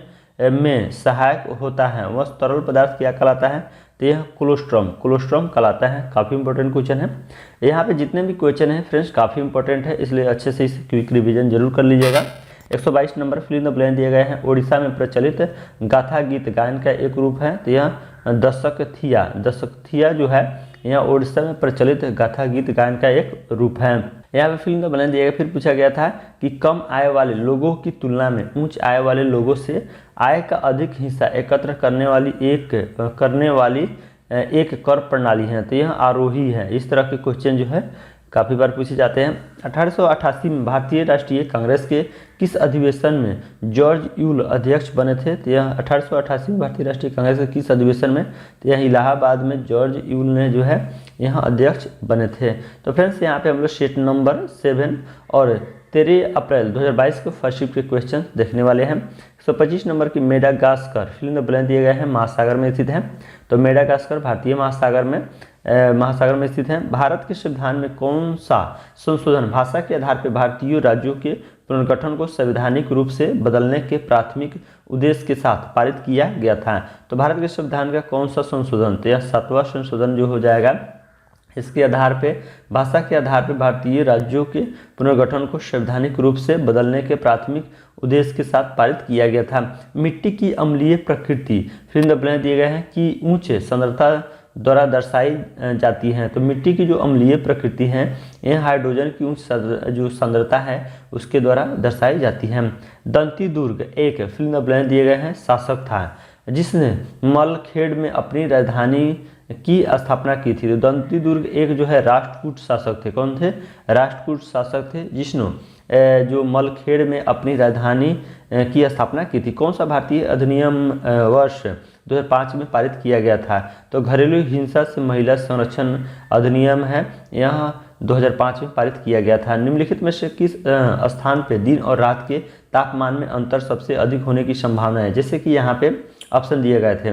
में सहायक होता है। वह तरल पदार्थ क्या कहलाता है? तो यह कोलोस्ट्रम कहलाता है। काफ़ी इंपॉर्टेंट क्वेश्चन है। यहाँ पे जितने भी क्वेश्चन हैं फ्रेंड्स काफ़ी इंपॉर्टेंट है, इसलिए अच्छे से इसे क्विक रिविजन जरूर कर लीजिएगा। 122 number fill in the blank दिए गए हैं। उड़ीसा में प्रचलित गाथा गीत गायन का एक रूप है। तो यह दशकथिया जो है यह उड़ीसा में प्रचलित गाथा गीत गायन का एक रूप है। यहाँ पे फिल इन द ब्लैंक दिया गया। फिर पूछा गया था कि कम आय वाले लोगों की तुलना में उच्च आय वाले लोगों से आय का अधिक हिस्सा एकत्र करने वाली एक कर प्रणाली है। तो यह आरोही है। इस तरह के क्वेश्चन जो है काफ़ी बार पूछे जाते हैं। 1888 में भारतीय राष्ट्रीय कांग्रेस के किस अधिवेशन में जॉर्ज यूल अध्यक्ष बने थे? तो यह 1888 में भारतीय राष्ट्रीय कांग्रेस के किस अधिवेशन में? तो यह इलाहाबाद में जॉर्ज यूल ने जो है यहाँ अध्यक्ष बने थे। तो फ्रेंड्स यहाँ पे हम लोग सेट नंबर 7 और 13 अप्रैल 2022 को फर्स्ट शिफ्ट के क्वेश्चन देखने वाले हैं। 125 नंबर की Madagascar fill in the blank दिए गए हैं महासागर में स्थित है। तो मेडागास्कर भारतीय महासागर में स्थित है। भारत के संविधान में कौन सा संशोधन भाषा के आधार पर भारतीय राज्यों के पुनर्गठन को संवैधानिक रूप से बदलने के प्राथमिक उद्देश्य के साथ पारित किया गया था? तो भारत के संविधान का कौन सा संशोधन? तो यह 7वां संशोधन जो हो जाएगा। इसके आधार पे भाषा के आधार पर भारतीय राज्यों के पुनर्गठन को संवैधानिक रूप से बदलने के प्राथमिक उद्देश्य के साथ पारित किया गया था। मिट्टी की अम्लीय प्रकृति फिल इन द ब्लैंक दिए गए हैं कि उच्च सांद्रता द्वारा दर्शाई जाती हैं। तो मिट्टी की जो अम्लीय प्रकृति है यह हाइड्रोजन की उच्च जो सांद्रता है उसके द्वारा दर्शाई जाती है। दंती दुर्ग एक फिल इन द ब्लैंक दिए गए हैं शासक था जिसने मलखेड़ में अपनी राजधानी की स्थापना की थी। तो दंती दुर्ग एक जो है राष्ट्रकूट शासक थे। कौन थे? राष्ट्रकूट शासक थे जिसने जो मलखेड़ में अपनी राजधानी की स्थापना की थी। कौन सा भारतीय अधिनियम वर्ष 2005 में पारित किया गया था। तो घरेलू हिंसा से महिला संरक्षण अधिनियम है, यहाँ 2005 में पारित किया गया था। निम्नलिखित में से किस स्थान पे दिन और रात के तापमान में अंतर सबसे अधिक होने की संभावना है? जैसे कि यहाँ पे ऑप्शन दिए गए थे,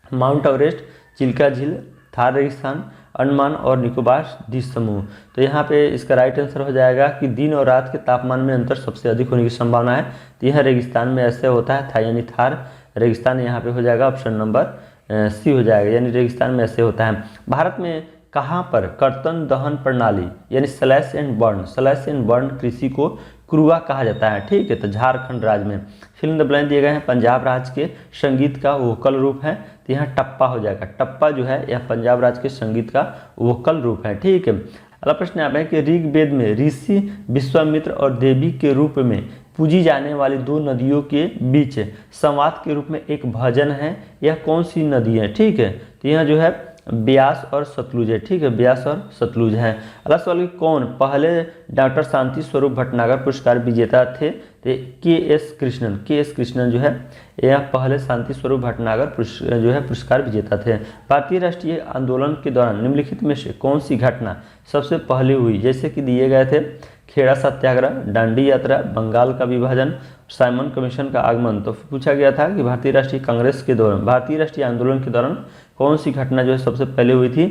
माउंट एवरेस्ट, चिल्का झील, थार रेगिस्तान, अंडमान और निकोबार द्वीप समूह। तो यहाँ पे इसका राइट आंसर हो जाएगा कि दिन और रात के तापमान में अंतर सबसे अधिक होने की संभावना है। तो यह रेगिस्तान में ऐसे होता है, था यानी थार रेगिस्तान यहाँ पे हो जाएगा, ऑप्शन नंबर सी हो जाएगा, यानी रेगिस्तान में ऐसे होता है। भारत में कहाँ पर कर्तन दहन प्रणाली यानी स्लैश एंड बर्न कृषि को क्रुआ कहा जाता है? ठीक है, तो झारखंड राज्य में। फिल्म द ब्लैंक दिए गए हैं, पंजाब राज्य के संगीत का वोकल रूप है, तो यहाँ टप्पा हो जाएगा। टप्पा जो है यह पंजाब राज्य के संगीत का वोकल रूप है। ठीक है, अगला प्रश्न यहाँ पे है कि ऋग्वेद में ऋषि विश्वामित्र और देवी के रूप में पूजी जाने वाली दो नदियों के बीच संवाद के रूप में एक भजन है, यह कौन सी नदी है? ठीक है, तो यह जो है ब्यास और सतलुज है। ठीक है, ब्यास और सतलुज है। अगला सवाल कि कौन पहले डॉक्टर शांति स्वरूप भटनागर पुरस्कार विजेता थे? तो के.एस. कृष्णन जो है यह पहले शांति स्वरूप भटनागर जो है पुरस्कार विजेता थे। भारतीय राष्ट्रीय आंदोलन के दौरान निम्नलिखित में से कौन सी घटना सबसे पहले हुई? जैसे कि दिए गए थे, खेड़ा सत्याग्रह, दांडी यात्रा, बंगाल का विभाजन, साइमन कमीशन का आगमन। तो पूछा गया था कि भारतीय राष्ट्रीय कांग्रेस के दौरान, भारतीय राष्ट्रीय आंदोलन के दौरान कौन सी घटना जो है सबसे पहले हुई थी?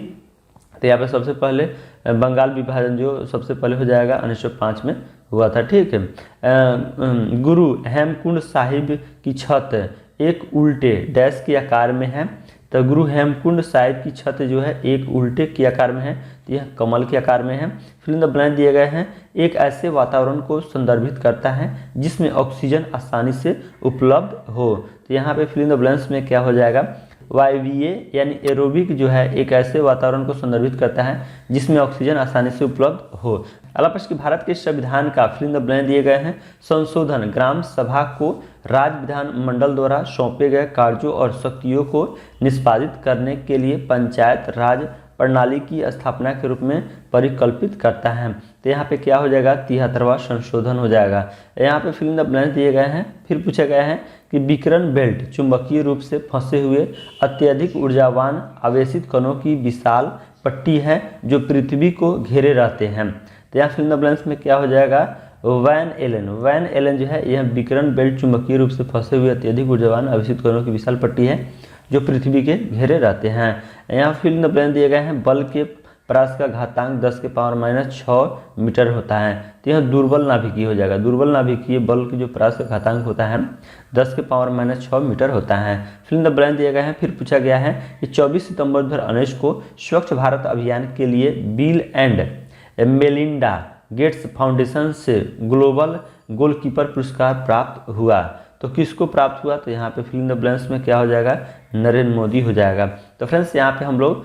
तो यहाँ पे सबसे पहले बंगाल विभाजन जो सबसे पहले हो जाएगा 1905 में हुआ था। ठीक है, गुरु हेमकुंड साहिब की छत एक उल्टे डैश के आकार में है। तो गुरु हेमकुंड साहिब की छत जो है एक उल्टे के आकार में है, तो यह कमल के आकार में है। फिल्म द ब्लैंक दिए गए हैं, एक ऐसे वातावरण को संदर्भित करता है जिसमें ऑक्सीजन आसानी से उपलब्ध हो। तो यहाँ पे फिल्म द ब्लैंक्स में क्या हो जाएगा? वायवीय यानी एरोबिक जो है एक ऐसे वातावरण को संदर्भित करता है जिसमें ऑक्सीजन आसानी से उपलब्ध हो। अगला प्रश्न, भारत के संविधान का फिल्म द ब्लैंक दिए गए हैं संशोधन ग्राम सभा को राज्य विधान मंडल द्वारा सौंपे गए कार्यों और शक्तियों को निष्पादित करने के लिए पंचायत राज प्रणाली की स्थापना के रूप में परिकल्पित करता है। तो यहाँ पे क्या हो जाएगा? 73वां संशोधन हो जाएगा। यहाँ पे फिल्म द ब्लैंक दिए गए हैं। फिर पूछा गया है कि विकिरण बेल्ट चुंबकीय रूप से फंसे हुए अत्यधिक ऊर्जावान आवेशित कणों की विशाल पट्टी है जो पृथ्वी को घेरे रहते हैं। तो यहाँ फिल्म द ब्लैंक्स में क्या हो जाएगा? वैन एलन जो है यह विकिरण बेल्ट चुंबकीय रूप से फंसे हुए अत्यधिक ऊर्जावान आवेशित कणों की विशाल पट्टी है जो पृथ्वी के घेरे रहते हैं। यहाँ फिल्म द ब्लैंक दिए गए हैं, बल के परास का घातांक 10⁻⁻6 मीटर होता है। तो यह दुर्बल नाभिकीय हो जाएगा। दुर्बल नाभिकीय बल के जो परास का घातांक होता है 10⁻⁻6 मीटर होता है। फिल्म द ब्लैंक दिए गए हैं। फिर पूछा गया है कि 24 सितंबर 2019 को स्वच्छ भारत अभियान के लिए bill and Melinda Gates foundation से ग्लोबल गोलकीपर पुरस्कार प्राप्त हुआ। तो किसको प्राप्त हुआ? तो यहाँ पे फिल्म द ब्लैंक्स में क्या हो जाएगा? नरेंद्र मोदी हो जाएगा। तो फ्रेंड्स यहाँ पे हम लोग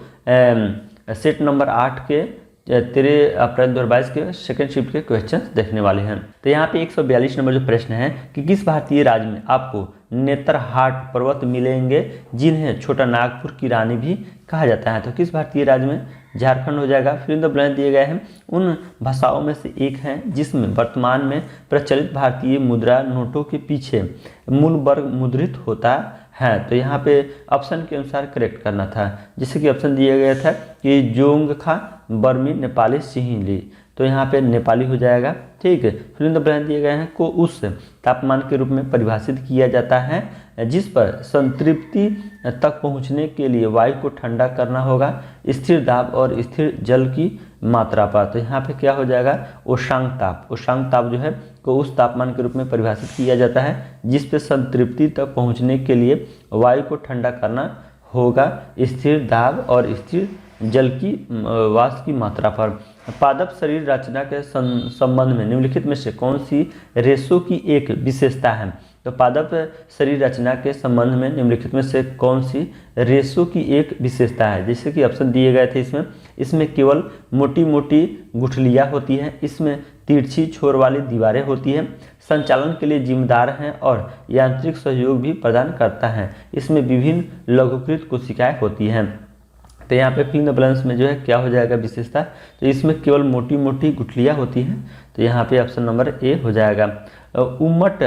सेट नंबर 8 के 13 अप्रैल 2022 के सेकेंड शिफ्ट के क्वेश्चन देखने वाले हैं। तो यहाँ पे 142 नंबर जो प्रश्न है कि किस भारतीय राज्य में आपको नेतरहाट पर्वत मिलेंगे जिन्हें छोटा नागपुर की रानी भी कहा जाता है? तो किस भारतीय राज्य में? झारखंड हो जाएगा। फिल्म द ब्लैंक दिए गए हैं, उन भाषाओं में से एक है जिसमें वर्तमान में प्रचलित भारतीय मुद्रा नोटों के पीछे मूल वर्ग मुद्रित होता है। तो यहाँ पे ऑप्शन के अनुसार करेक्ट करना था। जैसे कि ऑप्शन दिया गया था कि जोंगखा, बर्मी, नेपाली, सिंहली। तो यहाँ पे नेपाली हो जाएगा। ठीक है, फिल्म द ब्लैंक दिए गए हैं को उस तापमान के रूप में परिभाषित किया जाता है जिस पर संतृप्ति तक पहुँचने के लिए वायु को ठंडा करना होगा स्थिर दाब और स्थिर जल की मात्रा पर। तो यहाँ पे क्या हो जाएगा? उष्णांक ताप जो है को उस तापमान के रूप में परिभाषित किया जाता है जिस पे संतृप्ति तक पहुँचने के लिए वायु को ठंडा करना होगा स्थिर दाब और स्थिर जल की वाष्प की मात्रा पर। पादप शरीर रचना के संबंध में निम्नलिखित में से कौन सी रेशो की एक विशेषता है? तो पादप शरीर रचना के संबंध में निम्नलिखित में से कौन सी रेशो की एक विशेषता है? जैसे कि ऑप्शन दिए गए थे इसमें केवल मोटी मोटी गुठलियाँ होती हैं, इसमें तिरछी छोर वाली दीवारें होती हैं, संचालन के लिए जिम्मेदार हैं और यांत्रिक सहयोग भी प्रदान करता है, इसमें विभिन्न लघुकृत कोशिकाएं होती हैं। तो यहाँ पे फिल्म द ब्लैंक्स में जो है क्या हो जाएगा विशेषता? तो इसमें केवल मोटी मोटी गुठलियाँ होती हैं। तो यहाँ पे ऑप्शन नंबर ए हो जाएगा। उमट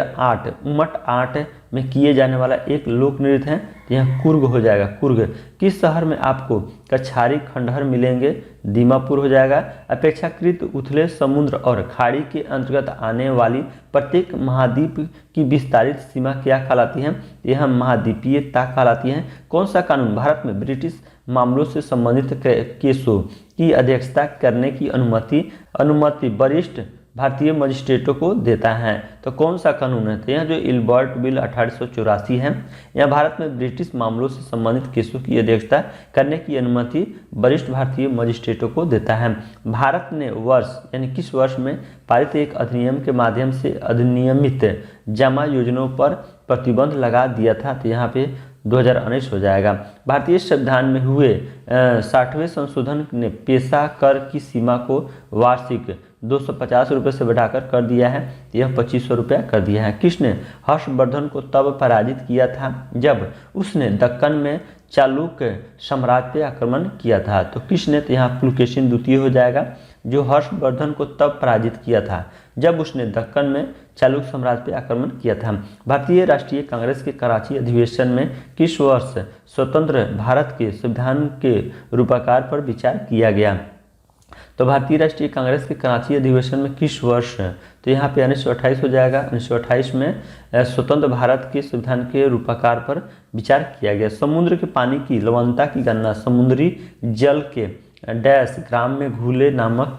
आट में किए जाने वाला एक लोक नृत्य है, तो यहाँ कुर्ग हो जाएगा। कुर्ग किस शहर में आपको कछारी खंडहर मिलेंगे? दीमापुर हो जाएगा। अपेक्षाकृत उथले समुद्र और खाड़ी के अंतर्गत आने वाली प्रत्येक महाद्वीप की विस्तारित सीमा क्या कहलाती है? यह महाद्वीपीयता कहलाती है। कौन सा कानून भारत में ब्रिटिश मामलों से संबंधित केसों की अध्यक्षता करने की अनुमति वरिष्ठ भारतीय मजिस्ट्रेटों को देता है? तो कौन सा कानून है? तो यह जो इल्बर्ट बिल 1884 है, यह भारत में ब्रिटिश मामलों से संबंधित केसों की अध्यक्षता करने की अनुमति वरिष्ठ भारतीय मजिस्ट्रेटों को देता है। भारत ने वर्ष यानी किस वर्ष में पारित एक अधिनियम के माध्यम से अधिनियमित जमा योजनाओं पर प्रतिबंध लगा दिया था? तो यहाँ पे 2019 हो जाएगा। भारतीय संविधान में हुए 60वें संशोधन ने पेशा कर की सीमा को वार्षिक 250 रुपये से बढ़ाकर कर दिया है, यह 2500 रुपया कर दिया है। किसने हर्षवर्धन को तब पराजित किया था जब उसने दक्कन में चालुक्य साम्राज्य पे आक्रमण किया था? तो किसने? तो यहाँ पुलकेशिन द्वितीय हो जाएगा, जो हर्षवर्धन को तब पराजित किया था जब उसने दक्कन में चालुक्य साम्राज्य पे आक्रमण किया था। भारतीय राष्ट्रीय कांग्रेस के कराची अधिवेशन में किस वर्ष स्वतंत्र भारत के संविधान के रूपाकार पर विचार किया गया? तो भारतीय राष्ट्रीय कांग्रेस के कराची अधिवेशन में किस वर्ष? तो यहाँ पे 1928 हो जाएगा। 1928 में स्वतंत्र भारत के संविधान के रूपाकार पर विचार किया गया। समुद्र के पानी की लवणता की गणना समुद्री जल के डैश ग्राम में घुले नमक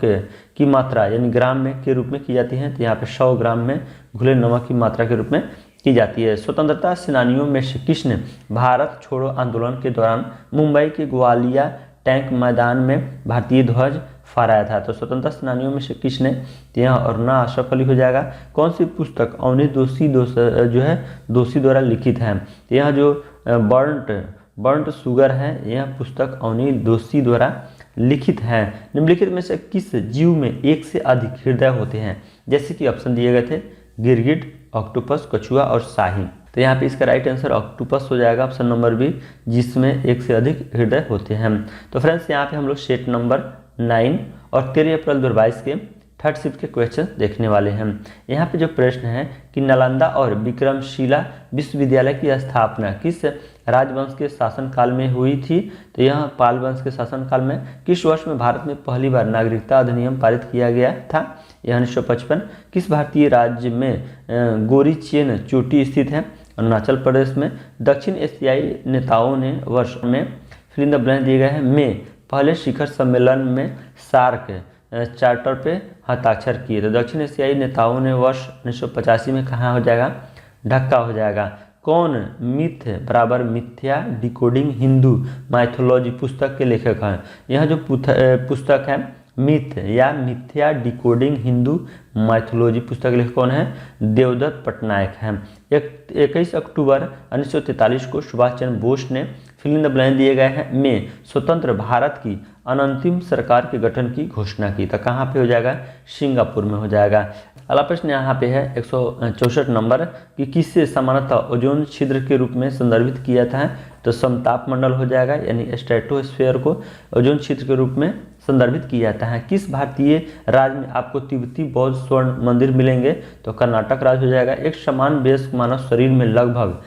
की मात्रा यानी ग्राम में के रूप में की जाती है, तो यहाँ पे 100 ग्राम में घुले नमक की मात्रा के रूप में की जाती है। स्वतंत्रता सेनानियों में से किसने भारत छोड़ो आंदोलन के दौरान मुंबई के ग्वालिया टैंक मैदान में भारतीय ध्वज फहराया था? तो स्वतंत्रता सेनानियों में से किसने? तो यहाँ अरुणा अशरफ अली हो जाएगा। कौन सी पुस्तक अवनी दोषी द्वारा लिखित है? तो यहाँ जो बर्न्ट शुगर है, यह पुस्तक अवनी दोषी द्वारा लिखित है। निम्नलिखित में से किस जीव में एक से अधिक हृदय होते हैं? जैसे कि ऑप्शन दिए गए थे गिरगिट, ऑक्टोपस, कछुआ और शाही। तो यहाँ पे इसका राइट आंसर ऑक्टोपस हो जाएगा, ऑप्शन नंबर बी, जिसमें एक से अधिक हृदय होते हैं। तो फ्रेंड्स यहाँ पे हम लोग सेट नंबर 9 और 13 अप्रैल 2022 के थर्ड शिफ्ट के क्वेश्चन देखने वाले हैं। यहाँ पे जो प्रश्न है कि नालंदा और विक्रमशिला विश्वविद्यालय की स्थापना किस राजवंश के शासनकाल में हुई थी? तो यह पाल वंश के शासनकाल में। किस वर्ष में भारत में पहली बार नागरिकता अधिनियम पारित किया गया था? यह 1955। किस भारतीय राज्य में गोरीचेन चोटी स्थित है? अरुणाचल प्रदेश में। दक्षिण एशियाई नेताओं ने वर्ष में फिल इन द ब्लैंक दिए गए हैं में पहले शिखर सम्मेलन में सार्क चार्टर पे हस्ताक्षर किए। तो दक्षिण एशियाई नेताओं ने वर्ष 1985 में कहाँ हो जाएगा? ढाका हो जाएगा। कौन मिथ बराबर मिथ्या डिकोडिंग हिंदू माइथोलॉजी पुस्तक के लेखक हैं? यह जो पुस्तक है मिथ या मिथ्या डिकोडिंग हिंदू माइथोलॉजी पुस्तक के लेखक कौन है? देवदत्त पटनायक हैं। 21 अक्टूबर 1943 को सुभाष चंद्र बोस ने फिल इन द ब्लैंक दिए गए हैं में स्वतंत्र भारत की अनंतिम सरकार के गठन की घोषणा की। तो कहाँ पे हो जाएगा? सिंगापुर में हो जाएगा। अगला प्रश्न यहाँ पे है 164 नंबर कि किससे सामान्यतः ओजोन छिद्र के रूप में संदर्भित किया जाता है? तो समताप मंडल हो जाएगा, यानी स्ट्रेटोस्फीयर को ओजोन छिद्र के रूप में संदर्भित किया जाता है। किस भारतीय राज्य में आपको तिब्बती बौद्ध स्वर्ण मंदिर मिलेंगे? तो कर्नाटक राज्य हो जाएगा। एक समान वयस्क मानव शरीर में लगभग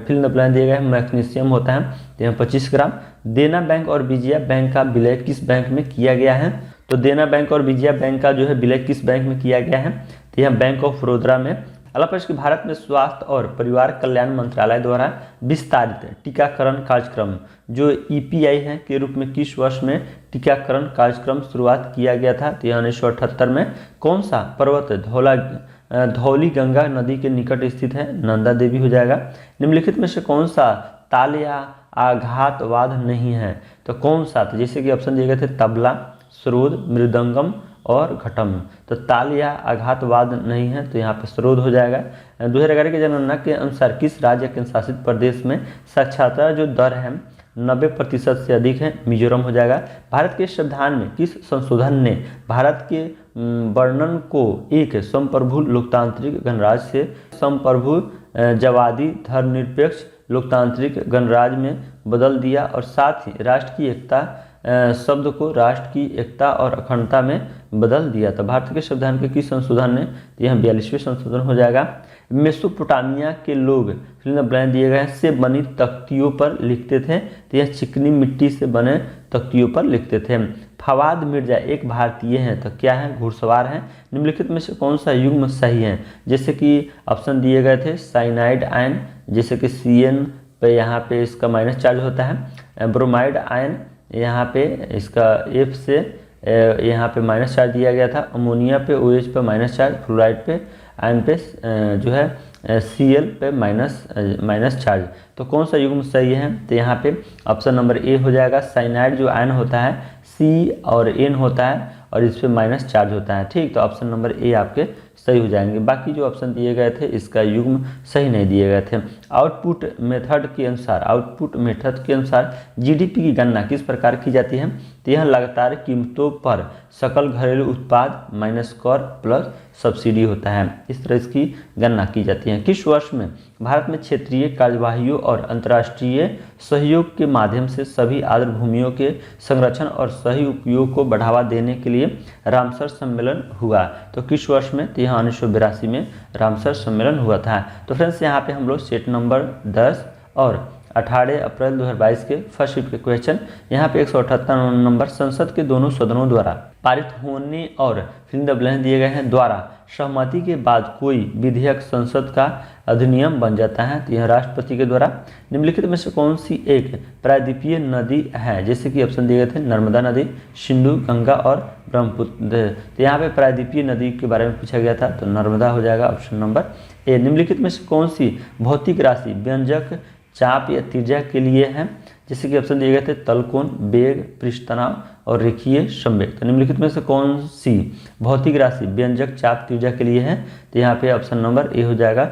फिल इन द ब्लैंक दिए गए मैग्नीशियम होता है, तो यहाँ 25 ग्राम। देना बैंक और विजया बैंक का विलय किस बैंक में किया गया है? तो देना बैंक और विजया बैंक का जो है विलय किस बैंक में किया गया है? तो यह बैंक ऑफ बड़ौदा में। अगला प्रश्न, भारत में स्वास्थ्य और परिवार कल्याण मंत्रालय द्वारा विस्तारित टीकाकरण कार्यक्रम जो EPI है के रूप में किस वर्ष में टीकाकरण कार्यक्रम शुरुआत किया गया था? तो 1978 में। कौन सा पर्वत धौली गंगा नदी के निकट स्थित है? नंदा देवी हो जाएगा। निम्नलिखित में से कौन सा ताल या आघातवाद नहीं है? तो कौन सा? तो जैसे कि ऑप्शन दिए गए थे तबला, सरोद, मृदंगम और घटम। तो ताल या आघातवाद नहीं है, तो यहाँ पे सरोद हो जाएगा। 2011 की जनगणना के अनुसार किस राज्य केंद्र शासित प्रदेश में साक्षरता जो दर है 90% से अधिक है? मिजोरम हो जाएगा। भारत के संविधान में किस संशोधन ने भारत के वर्णन को एक संप्रभु लोकतांत्रिक गणराज्य से संप्रभु जवादी धर्मनिरपेक्ष लोकतांत्रिक गणराज्य में बदल दिया और साथ ही राष्ट्र की एकता शब्द को राष्ट्र की एकता और अखंडता में बदल दिया था। भारत के संविधान के किस संशोधन ने, तो यह 42वें संशोधन हो जाएगा। मेसोपोटामिया के लोग ब्लैंक दिए गए हैं से बनी तख्तियों पर लिखते थे, तो यह चिकनी मिट्टी से बने तख्तियों पर लिखते थे। फवाद मिर्जा एक भारतीय हैं, तो क्या है, घुड़सवार हैं। निम्नलिखित में से कौन सा युग्म सही है, जैसे कि ऑप्शन दिए गए थे साइनाइड आयन, जैसे कि CN पे यहाँ पे इसका माइनस चार्ज होता है, ब्रोमाइड आयन यहाँ पे इसका F से यहाँ पे माइनस चार्ज दिया गया था, अमोनिया पे OH पे माइनस चार्ज, फ्लोराइड पे आयन पे जो है Cl पे माइनस चार्ज। तो कौन सा युग्म सही है, तो यहाँ पे ऑप्शन नंबर ए हो जाएगा। साइनाइड जो आयन होता है C और N होता है और इस पे माइनस चार्ज होता है, ठीक। तो ऑप्शन नंबर ए आपके सही हो जाएंगे। बाकी जो ऑप्शन दिए गए थे इसका युग्म सही नहीं दिए गए थे। आउटपुट मेथड के अनुसार GDP की गणना किस प्रकार की जाती है, तो यह लगातार कीमतों पर सकल घरेलू उत्पाद माइनस कर प्लस सब्सिडी होता है, इस तरह इसकी गणना की जाती है। किस वर्ष में भारत में क्षेत्रीय कार्यवाहियों और अंतर्राष्ट्रीय सहयोग के माध्यम से सभी आर्द्र भूमियों के संरक्षण और सही उपयोग को बढ़ावा देने के लिए रामसर सम्मेलन हुआ, तो किस वर्ष में, तो यह 1982 में रामसर सम्मेलन हुआ था। तो फ्रेंड्स यहाँ पे हम लोग सेट नंबर 10 और 18 अप्रैल 2022 के फर्स्ट शिफ्ट के क्वेश्चन यहाँ पे 178 नंबर संसद के दोनों सदनों द्वारा पारित होने और ब्लैंक दिए गए हैं द्वारा सहमति के बाद कोई विधेयक संसद का अधिनियम बन जाता है, तो यह राष्ट्रपति के द्वारा। निम्नलिखित में से कौन सी एक प्रायद्वीपीय नदी है, जैसे कि ऑप्शन दिए गए थे नर्मदा नदी, सिंधु, गंगा और ब्रह्मपुत्र। तो यहाँ पे प्रायद्वीपीय नदी के बारे में पूछा गया था, तो नर्मदा हो जाएगा ऑप्शन नंबर ए। निम्नलिखित में से कौन सी भौतिक राशि व्यंजक चाप या त्रिज्या के लिए है, जैसे कि ऑप्शन दिए गए थे तलकोण, बेग, पृष्ठ तनाव और रेखीय संवेग। तो निम्नलिखित में से कौन सी भौतिक राशि व्यंजक चाप त्रिज्या के लिए है, तो यहाँ पे ऑप्शन नंबर ए हो जाएगा,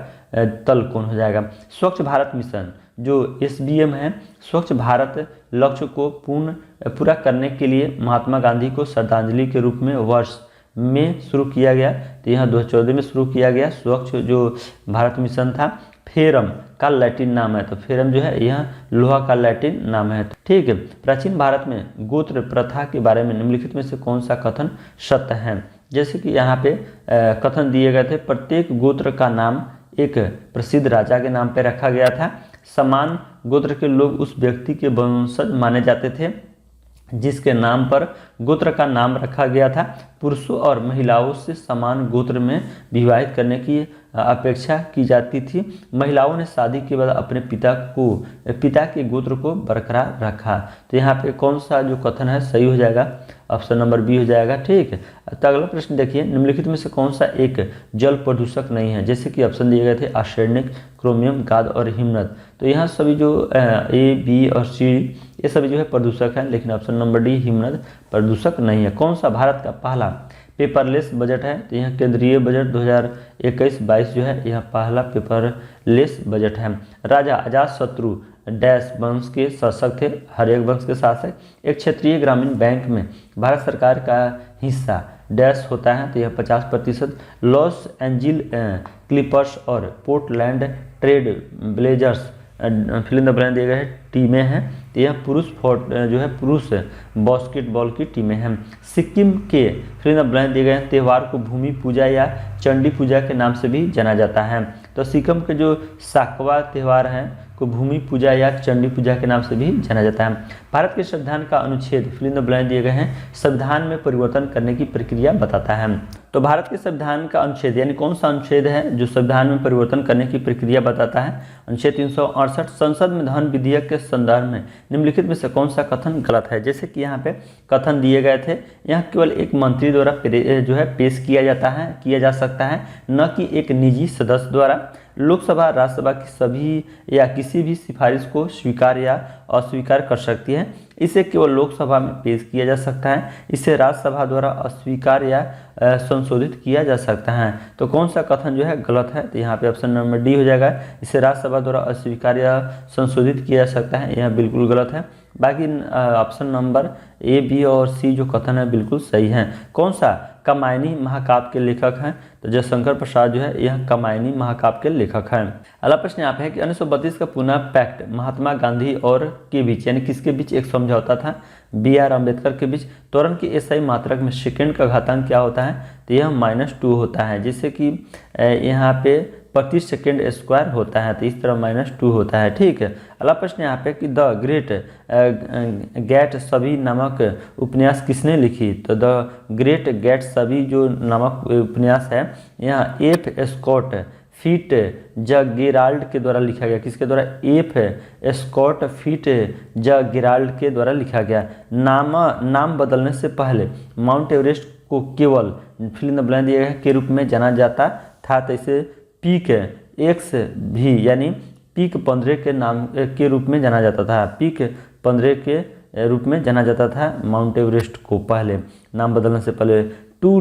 तलकोण हो जाएगा। स्वच्छ भारत मिशन जो SBM है, स्वच्छ भारत लक्ष्य को पूरा करने के लिए महात्मा गांधी को श्रद्धांजलि के रूप में वर्ष में शुरू किया गया, तो यहाँ 2014 में शुरू किया गया। स्वच्छ जो भारत मिशन था, फेरम का लैटिन नाम है, तो फेरम जो है यह लोहा का लैटिन नाम है, ठीक है। प्राचीन भारत में गोत्र प्रथा के बारे में निम्नलिखित में से कौन सा कथन सत्य है, जैसे कि यहाँ पे कथन दिए गए थे प्रत्येक गोत्र का नाम एक प्रसिद्ध राजा के नाम पे रखा गया था, समान गोत्र के लोग उस व्यक्ति के वंशज माने जाते थे जिसके नाम पर गोत्र का नाम रखा गया था, पुरुषों और महिलाओं से समान गोत्र में विवाहित करने की अपेक्षा की जाती थी, महिलाओं ने शादी के बाद अपने पिता के गोत्र को बरकरार रखा। तो यहाँ पे कौन सा जो कथन है सही हो जाएगा, ऑप्शन नंबर बी हो जाएगा, ठीक है। तो अगला प्रश्न देखिए, निम्नलिखित में से कौन सा एक जल प्रदूषक नहीं है, जैसे कि ऑप्शन दिए गए थे आर्सेनिक, क्रोमियम, गाद और हिमनद। तो यहाँ सभी जो A, B और C ये सभी जो है प्रदूषक हैं, लेकिन ऑप्शन नंबर डी हिमनद प्रदूषक नहीं है। कौन सा भारत का पहला पेपरलेस बजट है, तो यह केंद्रीय बजट 2021-22 जो है यह पहला पेपरलेस बजट है। राजा अजातशत्रु डैश वंश के शासक थे, हर एक वंश के शासक। एक क्षेत्रीय ग्रामीण बैंक में भारत सरकार का हिस्सा डैश होता है, तो यह 50%। लॉस एंजिल क्लिपर्स और Portland Trail Blazers fill in the blank दिए गए टीमें हैं, तो यह पुरुष बास्केटबॉल की टीमें हैं। सिक्किम के फिल इन द ब्लैंक दिए गए त्यौहार को भूमि पूजा या चंडी पूजा के नाम से भी जाना जाता है, तो सिक्किम के जो साकवा त्यौहार हैं को भूमि पूजा या चंडी पूजा के नाम से भी जाना जाता है। भारत के संविधान का अनुच्छेद फिल इन द ब्लैंक दिए गए हैं संविधान में परिवर्तन करने की प्रक्रिया बताता है। तो भारत के संविधान का अनुच्छेद यानी कौन सा अनुच्छेद है जो संविधान में परिवर्तन करने की प्रक्रिया बताता है, अनुच्छेद 368। संसद में धन विधेयक के संदर्भ में निम्नलिखित में से कौन सा कथन गलत है, जैसे कि यहाँ पे कथन दिए गए थे, यह केवल एक मंत्री द्वारा जो है पेश किया जा सकता है, न कि एक निजी सदस्य द्वारा। लोकसभा राज्यसभा की सभी या किसी भी सिफारिश को स्वीकार या अस्वीकार कर सकती है, इसे केवल लोकसभा में पेश किया जा सकता है, इसे राज्यसभा द्वारा अस्वीकार या संशोधित किया जा सकता है। तो कौन सा कथन जो है गलत है, तो यहाँ पे ऑप्शन नंबर डी हो जाएगा, इसे राज्यसभा द्वारा अस्वीकार या संशोधित किया जा सकता है, यह बिल्कुल गलत है। बाकी ऑप्शन नंबर ए, बी और सी जो कथन है बिल्कुल सही है। कौन सा कामायनी महाकाव्य के लेखक हैं? तो जयशंकर प्रसाद जो है यह कामायनी महाकाव्य के लेखक हैं। अगला प्रश्न यहाँ पे है कि 1932 का पुणे पैक्ट महात्मा गांधी और के बीच यानी किसके बीच एक समझौता था? BR अम्बेडकर के बीच। त्वरण की एसआई मात्रक में सेकेंड का घातांक क्या होता है? तो यह -2 होता है, जिससे कि यहाँ पे प्रति सेकेंड स्क्वायर होता है, तो इस तरह -2 होता है। ठीक है। अगला प्रश्न यहाँ पे कि द ग्रेट गैट्सबी नामक उपन्यास किसने लिखी? तो द ग्रेट गैट्सबी जो नामक उपन्यास है यहाँ F. स्कॉट फीट जगेराल्ड के द्वारा लिखा गया। किसके द्वारा? F. स्कॉट फीट जगेराल्ड के द्वारा लिखा गया। नाम बदलने से पहले माउंट एवरेस्ट को केवल फिल इन द ब्लैंक दिए गए के रूप में जाना जाता था, तो इसे पीक एक्स भी यानी पीक 15 के नाम के रूप में जाना जाता था। पीक 15 के रूप में जाना जाता था माउंट एवरेस्ट को पहले, नाम बदलने से पहले। टू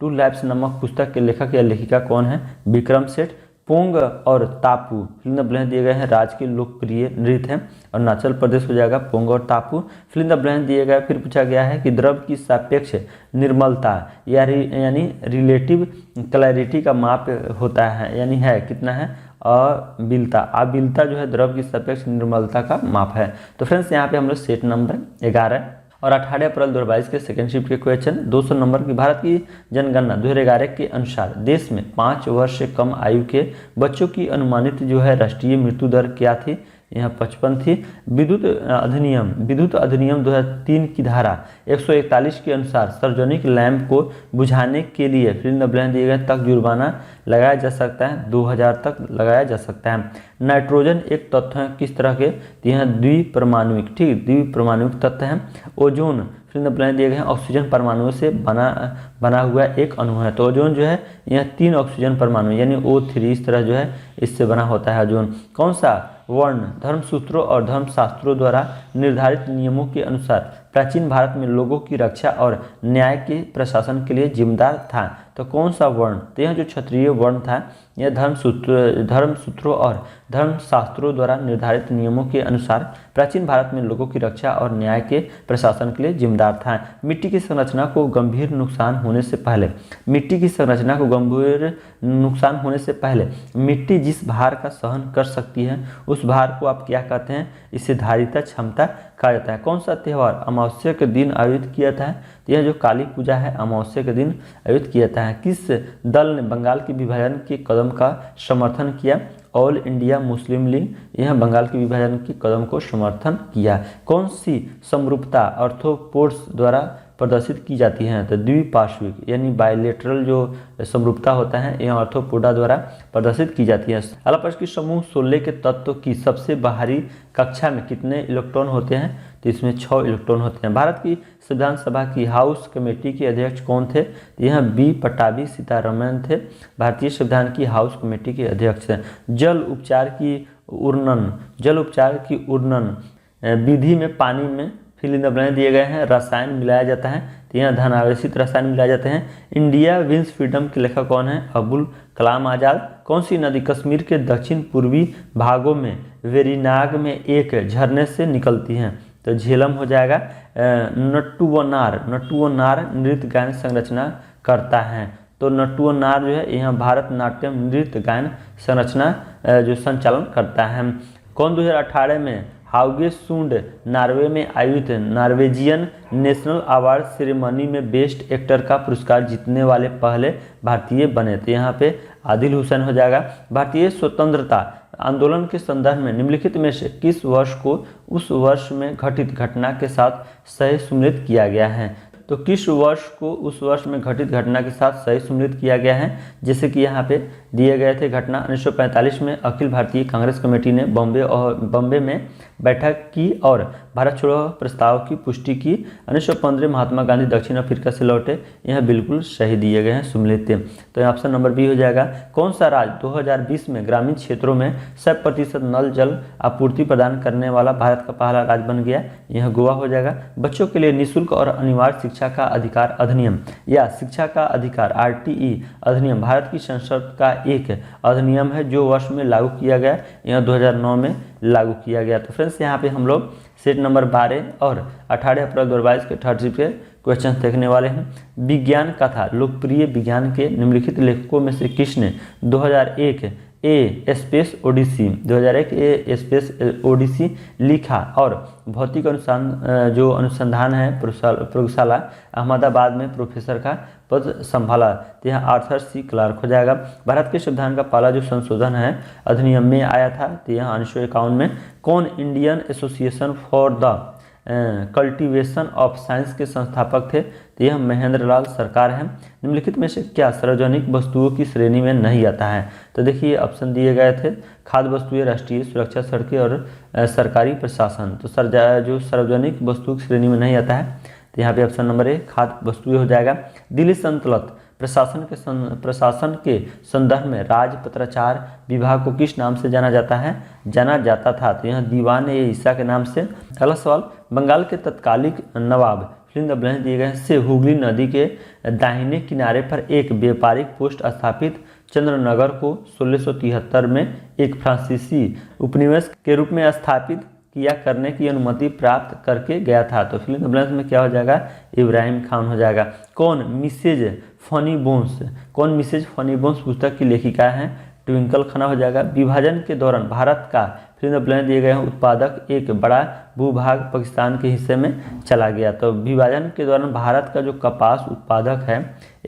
लाइव्स नामक पुस्तक के लेखक या लेखिका कौन है? विक्रम सेठ। पोंग और तापू फिल इन द ब्लैंक दिए गए हैं राज्य के लोकप्रिय नृत्य हैं, अरुणाचल प्रदेश हो जाएगा पोंग और तापू। फिल इन द ब्लैंक दिए गए। फिर पूछा गया है कि द्रव की सापेक्ष निर्मलता यानी रिलेटिव क्लैरिटी का माप होता है, यानी है कितना है? आबिलता जो है द्रव की सापेक्ष निर्मलता का माप है। तो फ्रेंड्स यहाँ पे हम लोग सेट नंबर 11 और 18 अप्रैल 2022 के सेकंड शिफ्ट के क्वेश्चन 200 नंबर की। भारत की जनगणना 2011 के अनुसार देश में 5 वर्ष से कम आयु के बच्चों की अनुमानित जो है राष्ट्रीय मृत्यु दर क्या थी? यहाँ 55 थी। विद्युत अधिनियम 2003 की धारा 141 के अनुसार सार्वजनिक लैंप को बुझाने के लिए फिल इन द ब्लैंक दिए गए तक जुर्माना लगाया जा सकता है, 2000 तक लगाया जा सकता है। नाइट्रोजन एक तत्व है किस तरह के? तो यहाँ द्विपरमाणुविक, ठीक, द्विपरमाणुविक तत्व है। ओजोन फिर इन द ब्लैंक दिए गए हैं ऑक्सीजन परमाणुओं से बना हुआ एक अणु है, तो ओजोन जो है यह 3 ऑक्सीजन परमाणु यानी O3 इस तरह जो है इससे बना होता है ओजोन। कौन सा वर्ण धर्मसूत्रों और धर्मशास्त्रों द्वारा निर्धारित नियमों के अनुसार प्राचीन भारत में लोगों की रक्षा और न्याय के प्रशासन के लिए जिम्मेदार था? तो कौन सा वर्ण? तो यह जो क्षत्रिय वर्ण था यह धर्मसूत्रों और धर्मशास्त्रों द्वारा निर्धारित नियमों के अनुसार प्राचीन भारत में लोगों की रक्षा और न्याय के प्रशासन के लिए जिम्मेदार था। मिट्टी की संरचना को गंभीर नुकसान होने से पहले मिट्टी जिस भार का सहन कर सकती है उस भार को आप क्या कहते हैं? इसे धारिता क्षमता कहा जाता है। कौन सा त्यौहार अमावस्या के दिन आयोजित किया जाता है? तो यह जो काली पूजा है अमावस्या के दिन आयोजित किया जाता है। किस दल ने बंगाल के विभाजन के कदम का समर्थन किया? ऑल इंडिया मुस्लिम लीग, यह बंगाल के विभाजन के कदम को समर्थन किया। कौन सी समरूपता ऑर्थोपोड्स द्वारा प्रदर्शित की जाती हैं? तो द्विपार्श्विक यानी बायलेटरल जो समरूपता होता है यह ऑर्थोपोडा द्वारा प्रदर्शित की जाती है। अगला प्रश्न की समूह 16 के तत्व की सबसे बाहरी कक्षा में कितने इलेक्ट्रॉन होते हैं? तो इसमें 6 इलेक्ट्रॉन होते हैं। भारत की संविधान सभा की हाउस कमेटी के अध्यक्ष कौन थे? तो यह बी पट्टाभी सीतारमण थे, भारतीय संविधान की हाउस कमेटी के अध्यक्ष थे। जल उपचार की उन्नयन विधि में पानी में फिल इन द ब्लैंक दिए गए हैं रसायन मिलाया जाता है, तो यहाँ धनावेशित रसायन मिलाए जाते हैं। इंडिया विंस फ्रीडम के लेखक कौन है? अबुल कलाम आज़ाद। कौन सी नदी कश्मीर के दक्षिण पूर्वी भागों में वेरीनाग में एक झरने से निकलती हैं? तो झेलम हो जाएगा। नट्टुवनार नृत्य गायन संरचना करता है, तो नट्टुवनार जो है यहाँ भारतनाट्यम नृत्य गायन संरचना जो संचालन करता है। कौन 2018 में हाउगे सुंड नॉर्वे में आयोजित नॉर्वेजियन नेशनल अवार्ड सेरेमनी में बेस्ट एक्टर का पुरस्कार जीतने वाले पहले भारतीय बने? तो यहाँ पे आदिल हुसैन हो जाएगा। भारतीय स्वतंत्रता आंदोलन के संदर्भ में निम्नलिखित में से किस वर्ष को उस वर्ष में घटित घटना के साथ सह सुमेलित किया गया है? तो किस वर्ष को उस वर्ष में घटित घटना के साथ सही सुमेलित किया गया है? जैसे कि यहाँ पे दिए गए थे घटना 1945 में अखिल भारतीय कांग्रेस कमेटी ने बॉम्बे में बैठक की और भारत छोड़ो प्रस्ताव की पुष्टि की। 1915 महात्मा गांधी दक्षिण अफ्रीका से लौटे, यह बिल्कुल सही दिए गए हैं सुमेलित। तो ऑप्शन नंबर बी हो जाएगा। कौन सा राज्य 2020 में ग्रामीण क्षेत्रों में 100% नल जल आपूर्ति प्रदान करने वाला भारत का पहला राज्य बन गया? यह गोवा हो जाएगा। बच्चों के लिए निःशुल्क और अनिवार्य शिक्षा का अधिकार अधिनियम या शिक्षा का अधिकार RTE अधिनियम भारत की संसद का एक अधिनियम है जो वर्ष में लागू किया गया, यह 2009 में लागू किया गया। तो फ्रेंड्स यहाँ पे हम लोग सेट नंबर 12 और 18 अप्रैल 2022 के थर्ड शिफ्ट के क्वेश्चन देखने वाले हैं। विज्ञान कथा लोकप्रिय विज्ञान के निम्नलिखित लेखकों में से किसने 2001 ए स्पेस ओडिसी 2001 ए स्पेस ओडिसी लिखा और भौतिक अनुसंधान है प्रयोगशाला अहमदाबाद में प्रोफेसर का पद संभाला। तो यहाँ आर्थर सी क्लार्क हो जाएगा। भारत के संविधान का पहला जो संशोधन है अधिनियम में आया था, तो यहाँ 1951 में कौन Indian association for the cultivation of science के संस्थापक थे, तो यह महेंद्र लाल सरकार है। निम्नलिखित में से क्या सार्वजनिक वस्तुओं की श्रेणी में नहीं आता है, तो देखिए ऑप्शन दिए गए थे खाद्य वस्तुएं, राष्ट्रीय सुरक्षा, सड़कें और सरकारी प्रशासन। तो जो सार्वजनिक वस्तुओं की श्रेणी में नहीं आता है, तो यहाँ पे ऑप्शन नंबर ए खाद्य वस्तुएं हो जाएगा। दिल्ली सल्तनत प्रशासन के संदर्भ में राजपत्राचार विभाग को किस नाम से जाना जाता था, तो यहाँ दीवान ए ईसा के नाम से। अगला सवाल, बंगाल के तत्कालिक नवाब फिल्म द ब्लैंक दिए गए से हुगली नदी के दाहिने किनारे पर एक व्यापारिक पोस्ट स्थापित चंद्रनगर को 1673 में एक फ्रांसीसी उपनिवेश के रूप में स्थापित किया करने की अनुमति प्राप्त करके गया था। तो फिल्म द ब्लैंक में क्या हो जाएगा, इब्राहिम खान हो जाएगा। कौन मिसेज फनी बोन्स पुस्तक की लेखिका है, ट्विंकल खन्ना हो जाएगा। विभाजन के दौरान भारत का फिल्म द ब्लैंक दिए गए हैं उत्पादक एक बड़ा भूभाग पाकिस्तान के हिस्से में चला गया। तो विभाजन के दौरान भारत का जो कपास उत्पादक है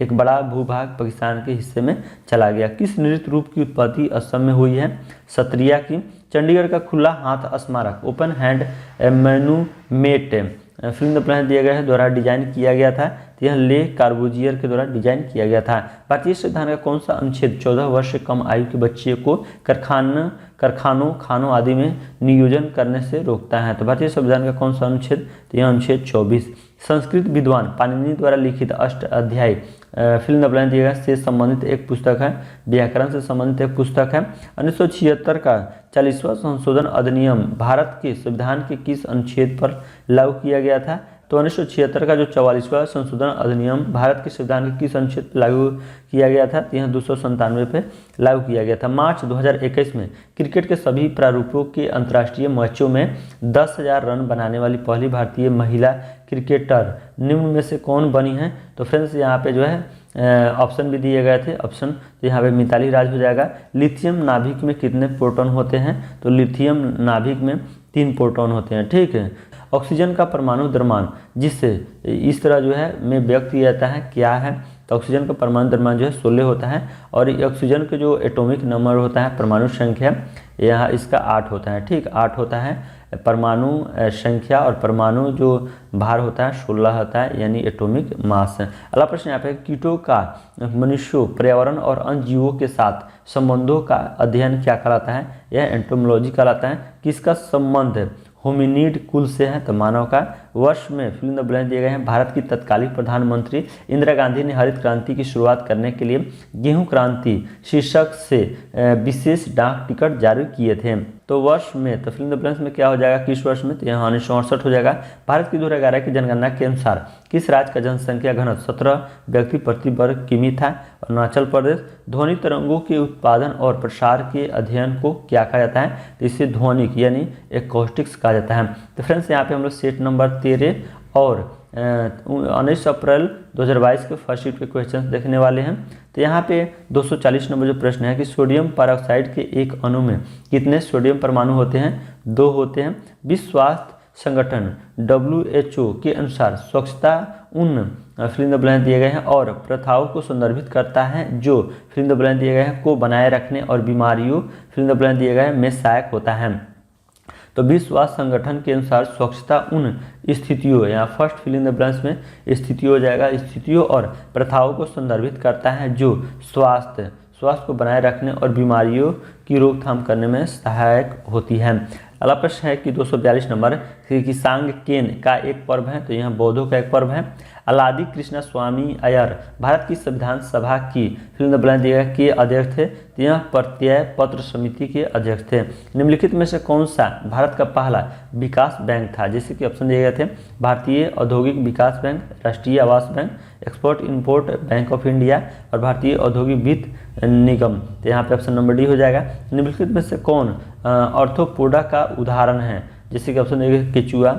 एक बड़ा भूभाग पाकिस्तान के हिस्से में चला गया। किस नृत्य रूप की उत्पत्ति असम में हुई है, सत्रिया की। चंडीगढ़ का खुला हाथ स्मारक open hand monument film the blank दिए गए हैं द्वारा डिजाइन किया गया था, तो यह ले कार्बूजियर के द्वारा डिजाइन किया गया था। भारतीय संविधान का कौन सा अनुच्छेद 14 वर्ष से कम आयु के बच्चे को कारखानों खानों आदि में नियोजन करने से रोकता है, तो भारतीय संविधान का कौन सा अनुच्छेद, तो यह अनुच्छेद 24। संस्कृत विद्वान पाणिनि द्वारा लिखित अष्ट अध्याय फिल्म द ब्लैंक दिए गए से संबंधित एक पुस्तक है, व्याकरण से संबंधित एक पुस्तक है। 1976 का 40वां संशोधन अधिनियम भारत के संविधान के किस अनुच्छेद पर लागू किया गया था, तो 1976 का जो 44वां संशोधन अधिनियम भारत के संविधान के किस अनुच्छेद पर लागू किया गया था, तो यह 297 पे लागू किया गया था। मार्च 2021 में क्रिकेट के सभी प्रारूपों के अंतर्राष्ट्रीय मैचों में 10,000 रन बनाने वाली पहली भारतीय महिला क्रिकेटर निम्न में से कौन बनी है, तो फ्रेंड्स यहाँ पे जो है ऑप्शन भी दिए गए थे। ऑप्शन तो यहाँ पे मिताली राज हो जाएगा। लिथियम नाभिक में कितने प्रोटॉन होते हैं, तो लिथियम नाभिक में 3 प्रोटॉन होते हैं, ठीक है। ऑक्सीजन का परमाणु द्रव्यमान जिससे इस तरह जो है में व्यक्त किया जाता है क्या है, तो ऑक्सीजन का परमाणु द्रव्यमान जो है 16 होता है और ऑक्सीजन का जो एटॉमिक नंबर होता है परमाणु संख्या यहाँ इसका 8 होता है, ठीक 8 होता है परमाणु संख्या और परमाणु जो भार होता है 16 होता है, यानी एटॉमिक मास है। अगला प्रश्न यहाँ पे कीटों का मनुष्यों पर्यावरण और अन्य जीवों के साथ संबंधों का अध्ययन क्या कहलाता है, यह एंटोमोलॉजी कहलाता है। किसका संबंध होमिनिड कुल से है, तो मानव का। वर्ष में फिल्म द ब्लैंक दिए गए हैं भारत की तत्कालीन प्रधानमंत्री इंदिरा गांधी ने हरित क्रांति की शुरुआत करने के लिए गेहूं क्रांति शीर्षक से विशेष डाक टिकट जारी किए थे। तो वर्ष में तो फिल्म द ब्लैंक में क्या हो जाएगा, किस वर्ष में, तो यहाँ 1968 हो जाएगा। भारत की 2011 की जनगणना के अनुसार किस राज्य का जनसंख्या घनत्व 17 व्यक्ति प्रति वर्ग किमी था, अरुणाचल प्रदेश। ध्वनि तरंगों के उत्पादन और प्रसार के अध्ययन को क्या कहा जाता है, तो इसे ध्वनिक यानी एकॉस्टिक्स कहा जाता है। तो फ्रेंड्स यहाँ पे हम लोग सेट नंबर 13 और 19 अप्रैल 2022 के फर्स्ट शिफ्ट के क्वेश्चन देखने वाले हैं। तो यहाँ पे 240 नंबर जो प्रश्न है कि सोडियम परऑक्साइड के एक अणु में कितने सोडियम परमाणु होते हैं, 2 होते हैं। विश्व स्वास्थ्य संगठन WHO के अनुसार स्वच्छता उन फिल्म द ब्लैंक दिए गए हैं और प्रथाओं को संदर्भित करता है जो फिल्म द ब्लैंक दिए गए हैं को बनाए रखने और बीमारियों फिल्म द ब्लैंक दिए गए हैं में सहायक होता है। तो विश्व स्वास्थ्य संगठन के अनुसार स्वच्छता उन स्थितियों, यहाँ फर्स्ट फिल्म द ब्लैंक्स में स्थितियों हो जाएगा, स्थितियों और प्रथाओं को संदर्भित करता है जो स्वास्थ्य को बनाए रखने और बीमारियों की रोकथाम करने में सहायक होती है। अगला प्रश्न है कि 242 नंबर कि सांगकेन का एक पर्व है, तो यहाँ बौद्धों का एक पर्व है। अलादी कृष्णा स्वामी अय्यर भारत की संविधान सभा की फिल्म द ब्लैंक दिए गए के अध्यक्ष थे, तो यहाँ प्रत्यय पत्र समिति के अध्यक्ष थे। निम्नलिखित में से कौन सा भारत का पहला विकास बैंक था, जैसे कि ऑप्शन दिए गए थे भारतीय औद्योगिक विकास बैंक, राष्ट्रीय आवास bank export import bank of India और भारतीय औद्योगिक वित्त निगम। तो यहाँ पे ऑप्शन नंबर डी हो जाएगा। निम्नलिखित में से कौन ऑर्थोपोडा का उदाहरण है? जैसे कि ऑप्शन देगा केचुआ,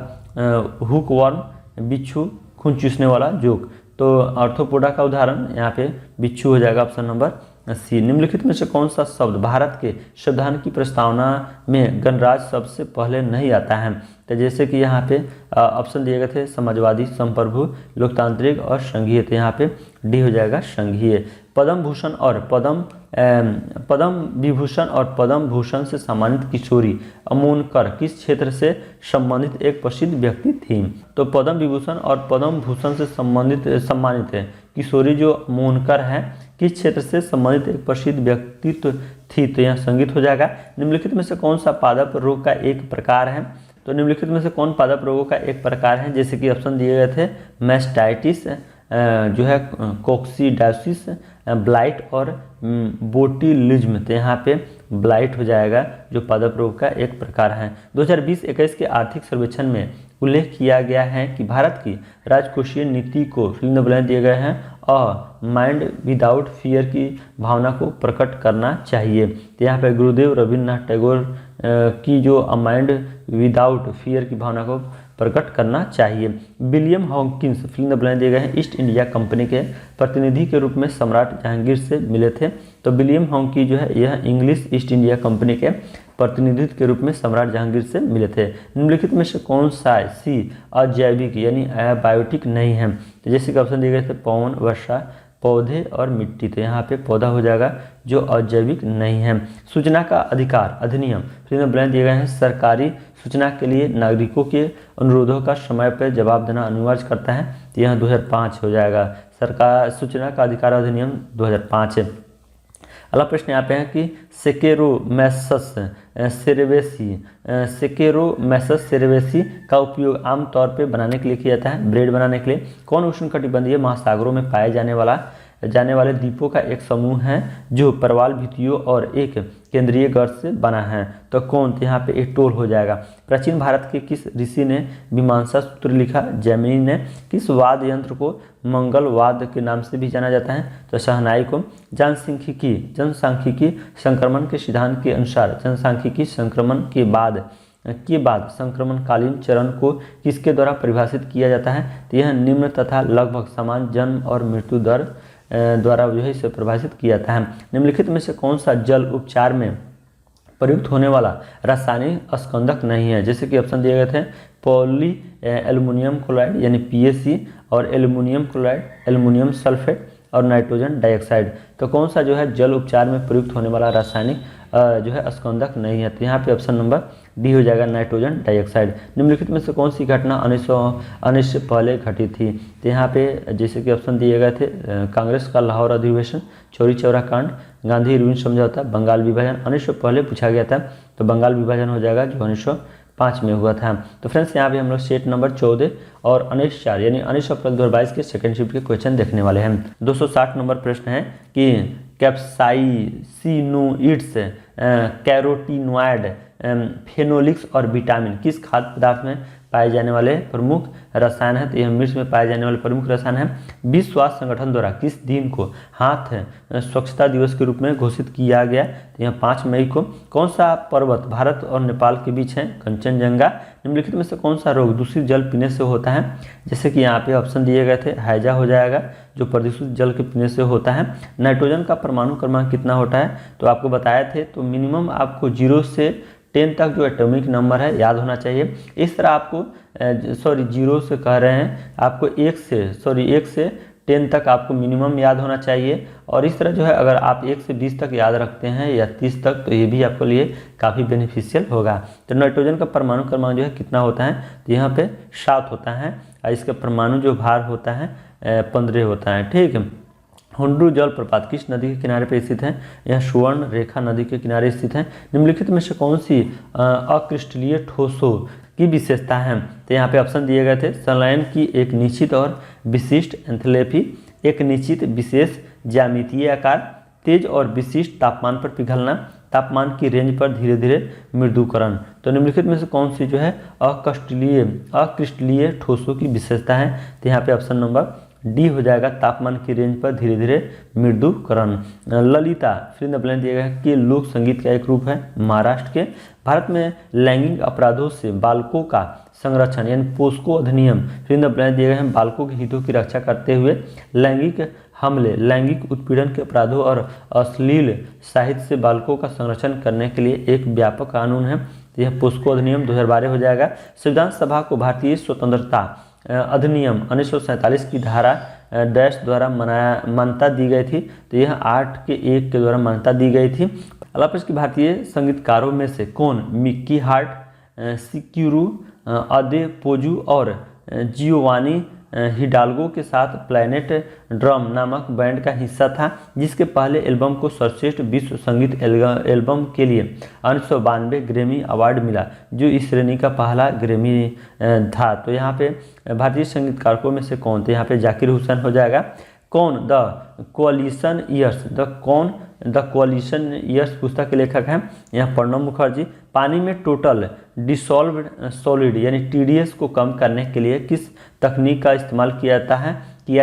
हुक वर्म, बिच्छू, खून चूसने वाला जोक। तो ऑर्थोपोडा का उदाहरण यहाँ पे बिच्छू हो जाएगा, ऑप्शन नंबर सी। निम्नलिखित में से कौन सा शब्द भारत के संविधान की प्रस्तावना में गणराज सबसे पहले नहीं आता है? तो जैसे कि यहाँ पे ऑप्शन दिए गए थे समाजवादी, संप्रभु, लोकतांत्रिक और संघीय। तो यहाँ पे डी हो जाएगा संघीय। पद्म भूषण और पद्म विभूषण और पद्म भूषण से सम्मानित किशोरी अमोनकर किस क्षेत्र से संबंधित एक प्रसिद्ध व्यक्ति थी? तो पद्म विभूषण और पद्म भूषण से सम्मानित है किशोरी जो अमोनकर है किस क्षेत्र से संबंधित एक प्रसिद्ध व्यक्तित्व थी? तो यहाँ संगीत हो जाएगा। निम्नलिखित में से कौन सा पादप रोग का एक प्रकार है? तो निम्नलिखित में से कौन पादप रोगों का एक प्रकार है? जैसे कि ऑप्शन दिए गए थे मैस्टाइटिस जो है, कोक्सीडायोसिस, ब्लाइट और बोटिलिज्म। तो यहाँ पे ब्लाइट हो जाएगा जो पादप रोग का एक प्रकार है। 2020-21 के आर्थिक सर्वेक्षण में उल्लेख किया गया है कि भारत की राजकोषीय नीति को फिल्म ब्लैंक दिए गए हैं और माइंड विदाउट फियर की भावना को प्रकट करना चाहिए। तो यहाँ पे गुरुदेव रविन्द्रनाथ टैगोर की जो माइंड विदाउट फियर की भावना को प्रकट करना चाहिए। विलियम हॉकिंस फिल्म ब्लैंक दिए गए हैं ईस्ट इंडिया कंपनी के प्रतिनिधि के रूप में सम्राट जहांगीर से मिले थे। तो विलियम हॉकी जो है यह इंग्लिश ईस्ट इंडिया कंपनी के प्रतिनिधित्व के रूप में सम्राट जहांगीर से मिले थे। निम्नलिखित में से कौन सा सी अजैविक यानी बायोटिक नहीं है? तो जैसे कि ऑप्शन दिए गए थे पवन, वर्षा, पौधे और मिट्टी। तो यहाँ पे पौधा हो जाएगा जो अजैविक नहीं है। सूचना का अधिकार अधिनियम फिल्म ब्लैंक दिए गए हैं सरकारी सूचना के लिए नागरिकों के अनुरोधों का समय पर जवाब देना अनिवार्य करता है। तो यहाँ 2005 हो जाएगा। सरकार सूचना का अधिकार अधिनियम 2005 है। अगला प्रश्न यहाँ पे है कि सेकेरोमैसस सेरेवेसी का उपयोग आमतौर पे बनाने के लिए किया जाता है ब्रेड बनाने के लिए। कौन उष्णकटिबंधीय महासागरों में पाए जाने वाले द्वीपों का एक समूह है जो प्रवाल भित्तियों और एक केंद्रीय गर्त से बना है? तो कौन? यहाँ पे एटोल हो जाएगा। प्राचीन भारत के किस ऋषि ने मीमांसा सूत्र लिखा? जैमिनी ने। किस वाद्य यंत्र को मंगल वाद्य के नाम से भी जाना जाता है? तो शहनाई को। जनसांख्यिकी संक्रमण के सिद्धांत के अनुसार जनसांख्यिकी संक्रमण के बाद संक्रमणकालीन चरण को किसके द्वारा परिभाषित किया जाता है? तो यह निम्न तथा लगभग समान जन्म और मृत्यु दर द्वारा जो है इसे परिभाषित किया जाता है। निम्नलिखित में से कौन सा जल उपचार में प्रयुक्त होने वाला रासायनिक स्कंदक नहीं है? जैसे कि ऑप्शन दिए गए थे पॉली एल्युमिनियम क्लोराइड यानी PaC और एल्युमिनियम क्लोराइड, एल्युमिनियम सल्फेट और नाइट्रोजन डाइऑक्साइड। तो कौन सा जो है जल उपचार में प्रयुक्त होने वाला रासायनिक जो है स्कंदक नहीं है? तो यहाँ पे ऑप्शन नंबर डी हो जाएगा नाइट्रोजन डाइऑक्साइड। निम्नलिखित में से कौन सी घटना 1919 से पहले घटी थी? तो यहाँ पे जैसे कि ऑप्शन दिए गए थे कांग्रेस का लाहौर अधिवेशन, चौरी चौरा कांड, गांधी इरविन समझौता, बंगाल विभाजन। 1900 से पहले पूछा गया था तो बंगाल विभाजन हो जाएगा जो 1905 में हुआ था। तो फ्रेंड्स यहाँ पे हम लोग सेट नंबर 14 और 19/4 यानी 19 अप्रैल 2022 के सेकंड शिफ्ट के क्वेश्चन देखने वाले हैं। 260 नंबर प्रश्न है कि कैप्साइसिनोइड्स, कैरोटीनॉइड, फेनोलिक्स और विटामिन किस खाद्य पदार्थ में पाए जाने वाले प्रमुख रसायन है? तो यह मिर्च में पाए जाने वाले प्रमुख रसायन है। विश्व स्वास्थ्य संगठन द्वारा किस दिन को हाथ स्वच्छता दिवस के रूप में घोषित किया गया? तो यह 5 मई को। कौन सा पर्वत भारत और नेपाल के बीच है? कंचनजंगा। निम्नलिखित में से कौन सा रोग दूषित जल पीने से होता है? जैसे कि यहाँ पे ऑप्शन दिए गए थे हैजा हो जाएगा जो प्रदूषित जल के पीने से होता है। नाइट्रोजन का परमाणु क्रमांक कितना होता है? तो आपको बताए थे तो मिनिमम आपको 0 से 10 तक जो एटॉमिक नंबर है याद होना चाहिए। इस तरह आपको 0 से कह रहे हैं आपको 1 से 10 तक आपको मिनिमम याद होना चाहिए। और इस तरह जो है अगर आप 1 से 20 तक याद रखते हैं या 30 तक तो ये भी आपके लिए काफ़ी बेनिफिशियल होगा। तो नाइट्रोजन का परमाणु क्रमांक जो है कितना होता है? तो यहाँ पे 7 होता है और इसका परमाणु जो भार होता है 15 होता है। ठीक है। हुंड्रू जलप्रपात किस नदी के किनारे पर स्थित है? यह सुवर्ण रेखा नदी के किनारे स्थित है। निम्नलिखित में से कौन सी अक्रिस्टलीय ठोसों की विशेषता है? तो यहाँ पे ऑप्शन दिए गए थे संलयन की एक निश्चित और विशिष्ट एंथैल्पी, एक निश्चित विशेष ज्यामितीय आकार, तेज और विशिष्ट तापमान पर पिघलना, तापमान की रेंज पर धीरे धीरे मृदुकरण। तो निम्नलिखित में से कौन सी जो है अक्रिस्टलीय ठोसों की विशेषता है? तो यहाँ पे ऑप्शन नंबर डी हो जाएगा तापमान की रेंज पर धीरे धीरे मृदुकरण। ललिता फिर द ब्लैंक दिया गया है कि लोक संगीत का एक रूप है महाराष्ट्र के। भारत में लैंगिक अपराधों से बालकों का संरक्षण यानी पोस्को अधिनियम फिर द ब्लैंक दिए गए हैं बालकों के हितों की रक्षा करते हुए लैंगिक हमले, लैंगिक उत्पीड़न के अपराधों और अश्लील साहित्य से बालकों का संरक्षण करने के लिए एक व्यापक कानून है। तो यह पोस्को अधिनियम 2012 हो जाएगा। संविधान सभा को भारतीय स्वतंत्रता अधिनियम 1947 की धारा डैश द्वारा मान्यता दी गई थी। तो यह 8 के 1 के द्वारा मान्यता दी गई थी। अलापस की भारतीय संगीतकारों में से कौन मिक्की हार्ट, सिक्यूरू अदेपोजू और जियोवानी हिडाल्गो के साथ प्लैनेट ड्रम नामक बैंड का हिस्सा था, जिसके पहले एल्बम को सर्वश्रेष्ठ विश्व संगीत एल्बम के लिए 1992 ग्रैमी अवार्ड मिला, जो इस श्रेणी का पहला ग्रैमी था। तो यहाँ पे भारतीय संगीतकारों में से कौन थे, यहाँ पे जाकिर हुसैन हो जाएगा। कौन the coalition years the coalition years पुस्तक के लेखक हैं, यहाँ प्रणब मुखर्जी। पानी में टोटल डिसॉल्व्ड सॉलिड यानी TDS को कम करने के लिए किस तकनीक का इस्तेमाल किया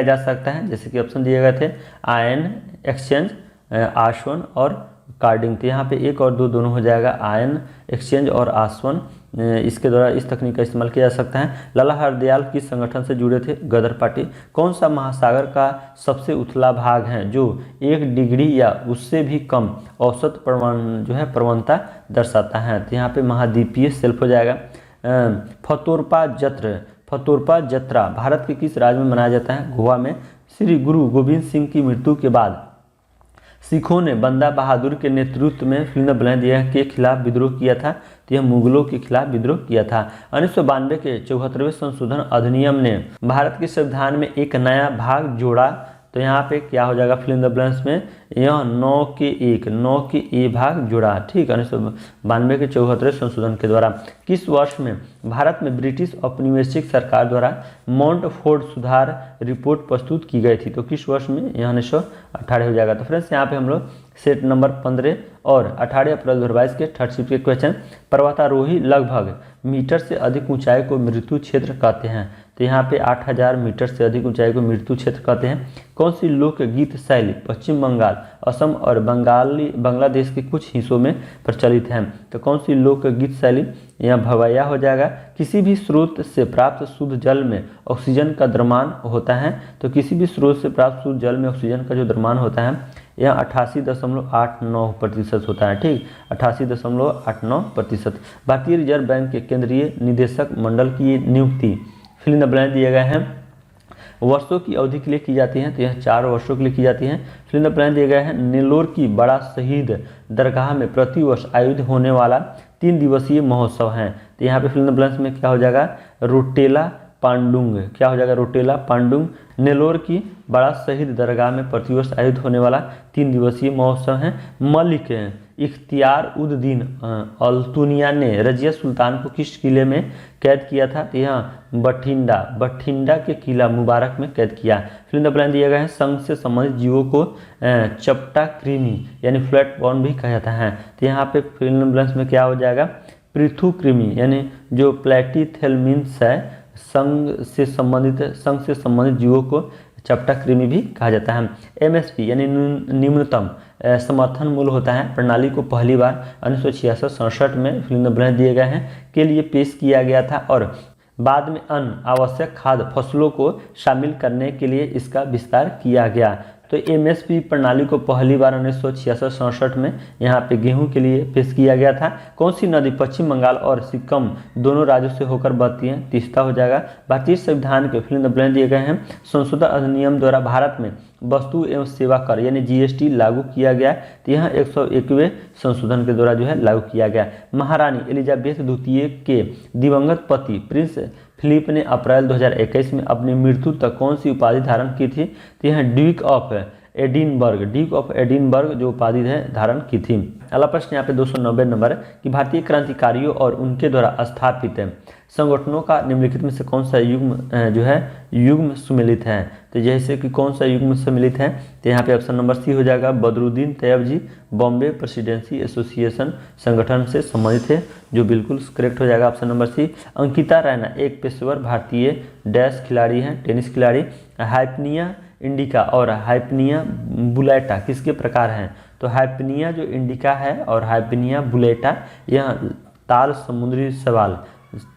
जा सकता है, जैसे कि ऑप्शन दिए गए थे आयन एक्सचेंज, आसवन और कार्डिंग। तो यहाँ पे 1 और 2 दोनों हो जाएगा, आयन एक्सचेंज और आसवन। इसके द्वारा इस तकनीक का इस्तेमाल किया जा सकता है। लाला हरदयाल किस संगठन से जुड़े थे, गदर पार्टी। कौन सा महासागर का सबसे उथला भाग है जो 1 डिग्री या उससे भी कम औसत प्रवणता दर्शाता है। तो यहाँ पे महाद्वीपीय शेल्फ हो जाएगा। फतोरपा जत्रा भारत के किस राज्य में मनाया जाता है, गोवा में। श्री गुरु गोविंद सिंह की मृत्यु के बाद सिखों ने बंदा बहादुर के नेतृत्व में फिल्म ब्लैंदिया के खिलाफ विद्रोह किया था। तो यह मुगलों के खिलाफ विद्रोह किया था। 1992 के 74वें संशोधन अधिनियम ने भारत के संविधान में एक नया भाग जोड़ा। तो यहाँ पे क्या हो जाएगा फिल इन द ब्लैंक्स में, यह 9 के ए भाग जुड़ा। ठीक है, 1992 के 74वें संशोधन के द्वारा। किस वर्ष में भारत में ब्रिटिश औपनिवेशिक सरकार द्वारा मॉन्टफोर्ड सुधार रिपोर्ट प्रस्तुत की गई थी? तो किस वर्ष में, यह 1918 हो जाएगा। तो फ्रेंड्स यहाँ पे हम लोग सेट नंबर 15 और 18 अप्रैल 2022 के थर्ड शिफ्ट के क्वेश्चन। पर्वतारोही लगभग मीटर से अधिक ऊंचाई को मृत्यु क्षेत्र कहते हैं। तो यहाँ पे 8000 मीटर से अधिक ऊंचाई को मृत्यु क्षेत्र कहते हैं। कौन सी लोकगीत शैली पश्चिम बंगाल, असम और बांग्लादेश के कुछ हिस्सों में प्रचलित है? तो कौन सी लोकगीत शैली, यहाँ भवैया हो जाएगा। किसी भी स्रोत से प्राप्त शुद्ध जल में ऑक्सीजन का द्रव्यमान होता है। तो किसी भी स्रोत से प्राप्त शुद्ध जल में ऑक्सीजन का जो द्रव्यमान होता है यह 88.89% होता है। ठीक, 88.89%। भारतीय रिजर्व बैंक के केंद्रीय निदेशक मंडल की नियुक्ति फिल इन द ब्लैंक दिए गए हैं वर्षों की अवधि के लिए की जाती है। तो यह 4 वर्षों के लिए की जाती है। फिल इन द ब्लैंक दिए गए हैं नेल्लोर की बड़ा शहीद दरगाह में प्रतिवर्ष आयोजित होने वाला 3 दिवसीय महोत्सव है। तो यहाँ पे फिल इन द ब्लैंक में क्या हो जाएगा, रोटेला पांडुंग। क्या हो जाएगा, रोटेला पांडुंग। नेल्लोर की बड़ा शहीद दरगाह में प्रतिवर्ष आयोजित होने वाला 3 दिवसीय महोत्सव है। मलिक इख्तियार उद दीन अल्तुनिया ने रजिया सुल्तान को किस किले में कैद किया था? तो यहाँ बठिंडा के किला मुबारक में कैद किया। फिर इन द ब्लैंक दिया गया है संघ से संबंधित जीवों को चपटा कृमि यानी फ्लैट बॉर्न भी कहा जाता है। तो यहाँ पे फिर इन द ब्लैंक में क्या हो जाएगा, पृथु कृमि यानी जो प्लेटिथेल्मिन्स है संघ से संबंधित जीवों को चपटा कृमि भी कहा जाता है। MSP यानी न्यूनतम समर्थन मूल्य होता है प्रणाली को पहली बार 1966-67 में फिल इन द ब्लैंक दिए गए हैं के लिए पेश किया गया था और बाद में अन्य आवश्यक खाद्य फसलों को शामिल करने के लिए इसका विस्तार किया गया। तो MSP प्रणाली को पहली बार 1966-67 में यहाँ पे गेहूं के लिए पेश किया गया था। कौन सी नदी पश्चिम बंगाल और सिक्किम दोनों राज्यों से होकर बहती है? तीस्ता हो जाएगा। भारतीय संविधान के फिल इन द ब्लैंक दिए गए हैं संशोधन अधिनियम द्वारा भारत में वस्तु एवं सेवा कर यानी GST लागू किया गया। तो यहाँ 101वें संशोधन के द्वारा जो है लागू किया गया। महारानी एलिजाबेथ द्वितीय के दिवंगत पति प्रिंस फिलिप ने अप्रैल 2021 में अपनी मृत्यु तक कौन सी उपाधि धारण की थी? तो यहाँ ड्यूक ऑफ एडिनबर्ग जो उपाधि है धारण की थी। अगला प्रश्न यहाँ पे 290 नंबर कि भारतीय क्रांतिकारियों और उनके द्वारा स्थापित संगठनों का निम्नलिखित में से कौन सा युग्म सुमेलित है? तो जैसे कि कौन सा युग्म सम्मिलित है? तो यहाँ पे ऑप्शन नंबर सी हो जाएगा, Badruddin Tyab ji Bombay Presidency Association संगठन से संबंधित है, जो बिल्कुल करेक्ट हो जाएगा option number C. Ankita Raina एक पेशेवर भारतीय डैश खिलाड़ी हैं, टेनिस खिलाड़ी। हाइपनिया इंडिका और हाइपनिया बुलेटा किसके प्रकार हैं? तो हाइपनिया जो इंडिका है और हाइपनिया बुलेटा यह ताल समुद्री शैवाल,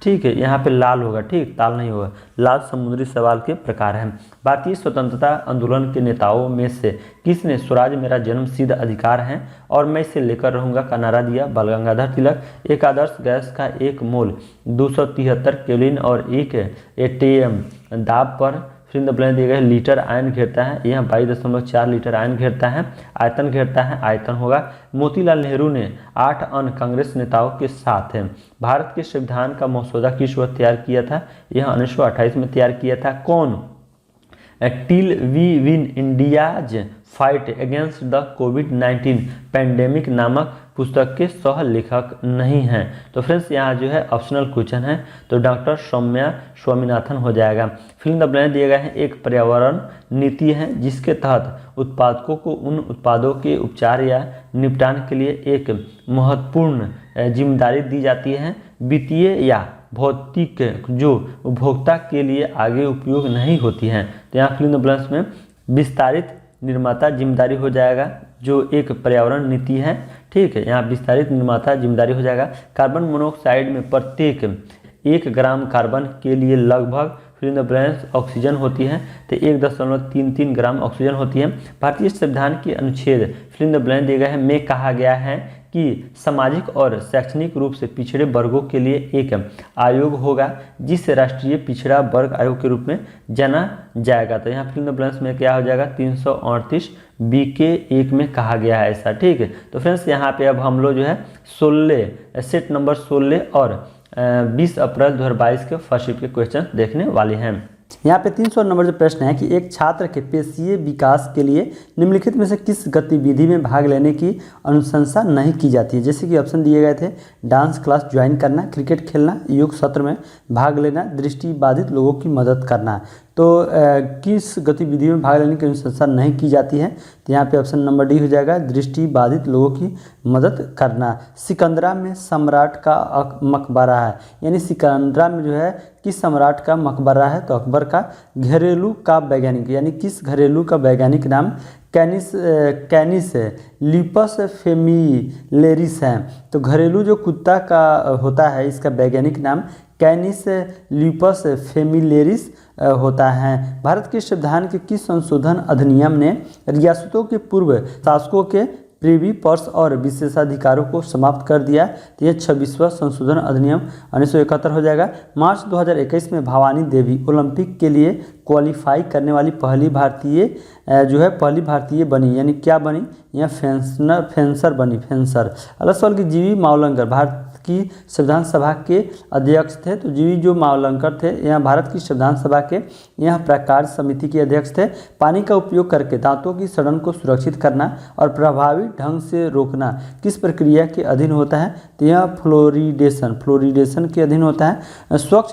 ठीक है, यहाँ पे लाल होगा, ठीक, ताल नहीं होगा, लाल समुद्री शैवाल के प्रकार हैं। भारतीय स्वतंत्रता आंदोलन के नेताओं में से किसने स्वराज मेरा जन्मसिद्ध अधिकार है और मैं इसे लेकर रहूँगा का नारा दिया? बाल गंगाधर तिलक। एक आदर्श गैस का एक मोल 273 केल्विन और 1 एटीएम दाब पर फिर द ब्लैंक दिए गए लीटर आयन घेरता है, यह 22.4 लीटर आयन घेरता है। आयतन घेरता है, आयतन होगा। मोतीलाल नेहरू ने 8 अन्य कांग्रेस नेताओं के साथ भारत के संविधान का मसौदा किस वर्ष तैयार किया था? यह 1928 में तैयार किया था। कौन? Till we win India's fight against the कोविड-19 पैंडेमिक नामक पुस्तक के सह लेखक नहीं हैं? तो फ्रेंड्स यहाँ जो है ऑप्शनल क्वेश्चन है, तो डॉक्टर सौम्या स्वामीनाथन हो जाएगा। फिल्म द ब्लैंक दिए गए हैं एक पर्यावरण नीति है जिसके तहत उत्पादकों को उन उत्पादों के उपचार या निपटान के लिए एक महत्वपूर्ण जिम्मेदारी दी जाती है, वित्तीय या भौतिक, जो उपभोक्ता के लिए आगे उपयोग नहीं होती हैं। तो यहाँ फिल्म द ब्लैंक्स में विस्तारित निर्माता जिम्मेदारी हो जाएगा, जो एक पर्यावरण नीति है, ठीक है, यहाँ विस्तारित निर्माता जिम्मेदारी हो जाएगा। कार्बन मोनोऑक्साइड में प्रत्येक 1 ग्राम कार्बन के लिए लगभग फिर द ब्लैंक्स ऑक्सीजन होती है, तो 1.33 ग्राम ऑक्सीजन होती है। भारतीय संविधान के अनुच्छेद फिर द ब्लैंक दिए गए हैं में कहा गया है कि सामाजिक और शैक्षणिक रूप से पिछड़े वर्गों के लिए एक आयोग होगा जिसे राष्ट्रीय पिछड़ा वर्ग आयोग के रूप में जाना जाएगा। तो यहाँ फिल्म द ब्लैंक्स में क्या हो जाएगा? 338 बी के 1 में कहा गया है ऐसा, ठीक है। तो फ्रेंड्स यहाँ पे अब हम लोग जो है 16 सेट नंबर 16 और 20 अप्रैल 2022 के फर्स्ट शिफ्ट के क्वेश्चन देखने वाले हैं। यहाँ पे 300 नंबर जो प्रश्न है कि एक छात्र के पेशीय विकास के लिए निम्नलिखित में से किस गतिविधि में भाग लेने की अनुशंसा नहीं की जाती है? जैसे कि ऑप्शन दिए गए थे, डांस क्लास ज्वाइन करना, क्रिकेट खेलना, योग सत्र में भाग लेना, दृष्टिबाधित लोगों की मदद करना। तो किस गतिविधि में भाग लेने की अनुशंसा नहीं की जाती है? तो यहाँ पे ऑप्शन नंबर डी हो जाएगा, दृष्टिबाधित लोगों की मदद करना। सिकंदरा में सम्राट का मकबरा है, यानी सिकंदरा में जो है किस सम्राट का मकबरा है? तो अकबर का। घरेलू का वैज्ञानिक, यानी किस घरेलू का वैज्ञानिक नाम कैनिस ल्यूपस फेमिलेरिस है? तो घरेलू जो कुत्ता का होता है इसका वैज्ञानिक नाम कैनिस ल्यूपस फेमिलेरिस होता है। भारत के संविधान के किस संशोधन अधिनियम ने रियासतों के पूर्व शासकों के प्रीवी पर्स और विशेषाधिकारों को समाप्त कर दिया? तो यह 26वां संशोधन अधिनियम 1971 हो जाएगा। मार्च 2021 में भवानी देवी ओलंपिक के लिए क्वालिफाई करने वाली पहली भारतीय बनी, यानी क्या बनी? यह फेंसर बनी, फेंसर। अगला सवाल कि जीवी मावलंकर भारत की संविधान सभा के अध्यक्ष थे। तो जीवी जो मावलंकर थे यह भारत की संविधान सभा के यह प्राकार समिति के अध्यक्ष थे। पानी का उपयोग करके दांतों की सड़न को सुरक्षित करना और प्रभावी ढंग से रोकना किस प्रक्रिया के अधीन होता है? तो यह फ्लोरिडेशन के अधीन होता है। स्वच्छ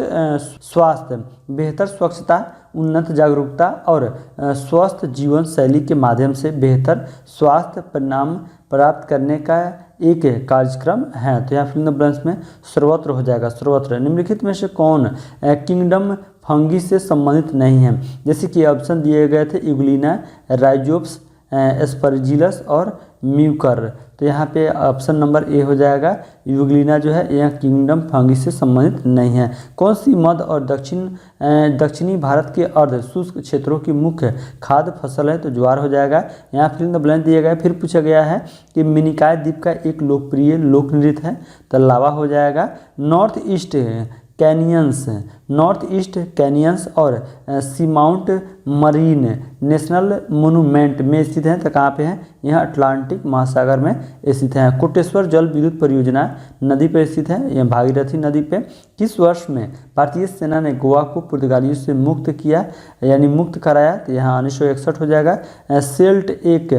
स्वास्थ्य, बेहतर स्वच्छता, उन्नत जागरूकता और स्वस्थ जीवन शैली के माध्यम से बेहतर स्वास्थ्य परिणाम प्राप्त करने का एक कार्यक्रम है। तो यहाँ फिल्म ब्लैंक्स में सर्वत्र हो जाएगा, सर्वत्र। निम्नलिखित में से कौन किंगडम फंगी से संबंधित नहीं है? जैसे कि ऑप्शन दिए गए थे यूग्लिना, राइजोप्स, एस्परजिलस और म्यूकर। तो यहाँ पे ऑप्शन नंबर ए हो जाएगा, यूग्लिना जो है यह किंगडम फंगी से संबंधित नहीं है। कौन सी मध्य और दक्षिणी भारत के अर्ध शुष्क क्षेत्रों की मुख्य खाद्य फसल है? तो ज्वार हो जाएगा। यहाँ फिल्म द ब्लैंक दिया गया। फिर पूछा गया है कि मिनिकॉय द्वीप का एक लोकप्रिय लोक नृत्य है, तो लावा हो जाएगा। नॉर्थ ईस्ट कैनियंस और सीमाउंट मरीन नेशनल मोनूमेंट में स्थित हैं, तो कहाँ पे है? यह अटलांटिक महासागर में स्थित है। कोटेश्वर जल विद्युत परियोजना नदी पर स्थित है, यह भागीरथी नदी पे। किस वर्ष में भारतीय सेना ने गोवा को पुर्तगालियों से मुक्त किया, यानी मुक्त कराया? तो यहाँ 1961 हो जाएगा। सेल्ट एक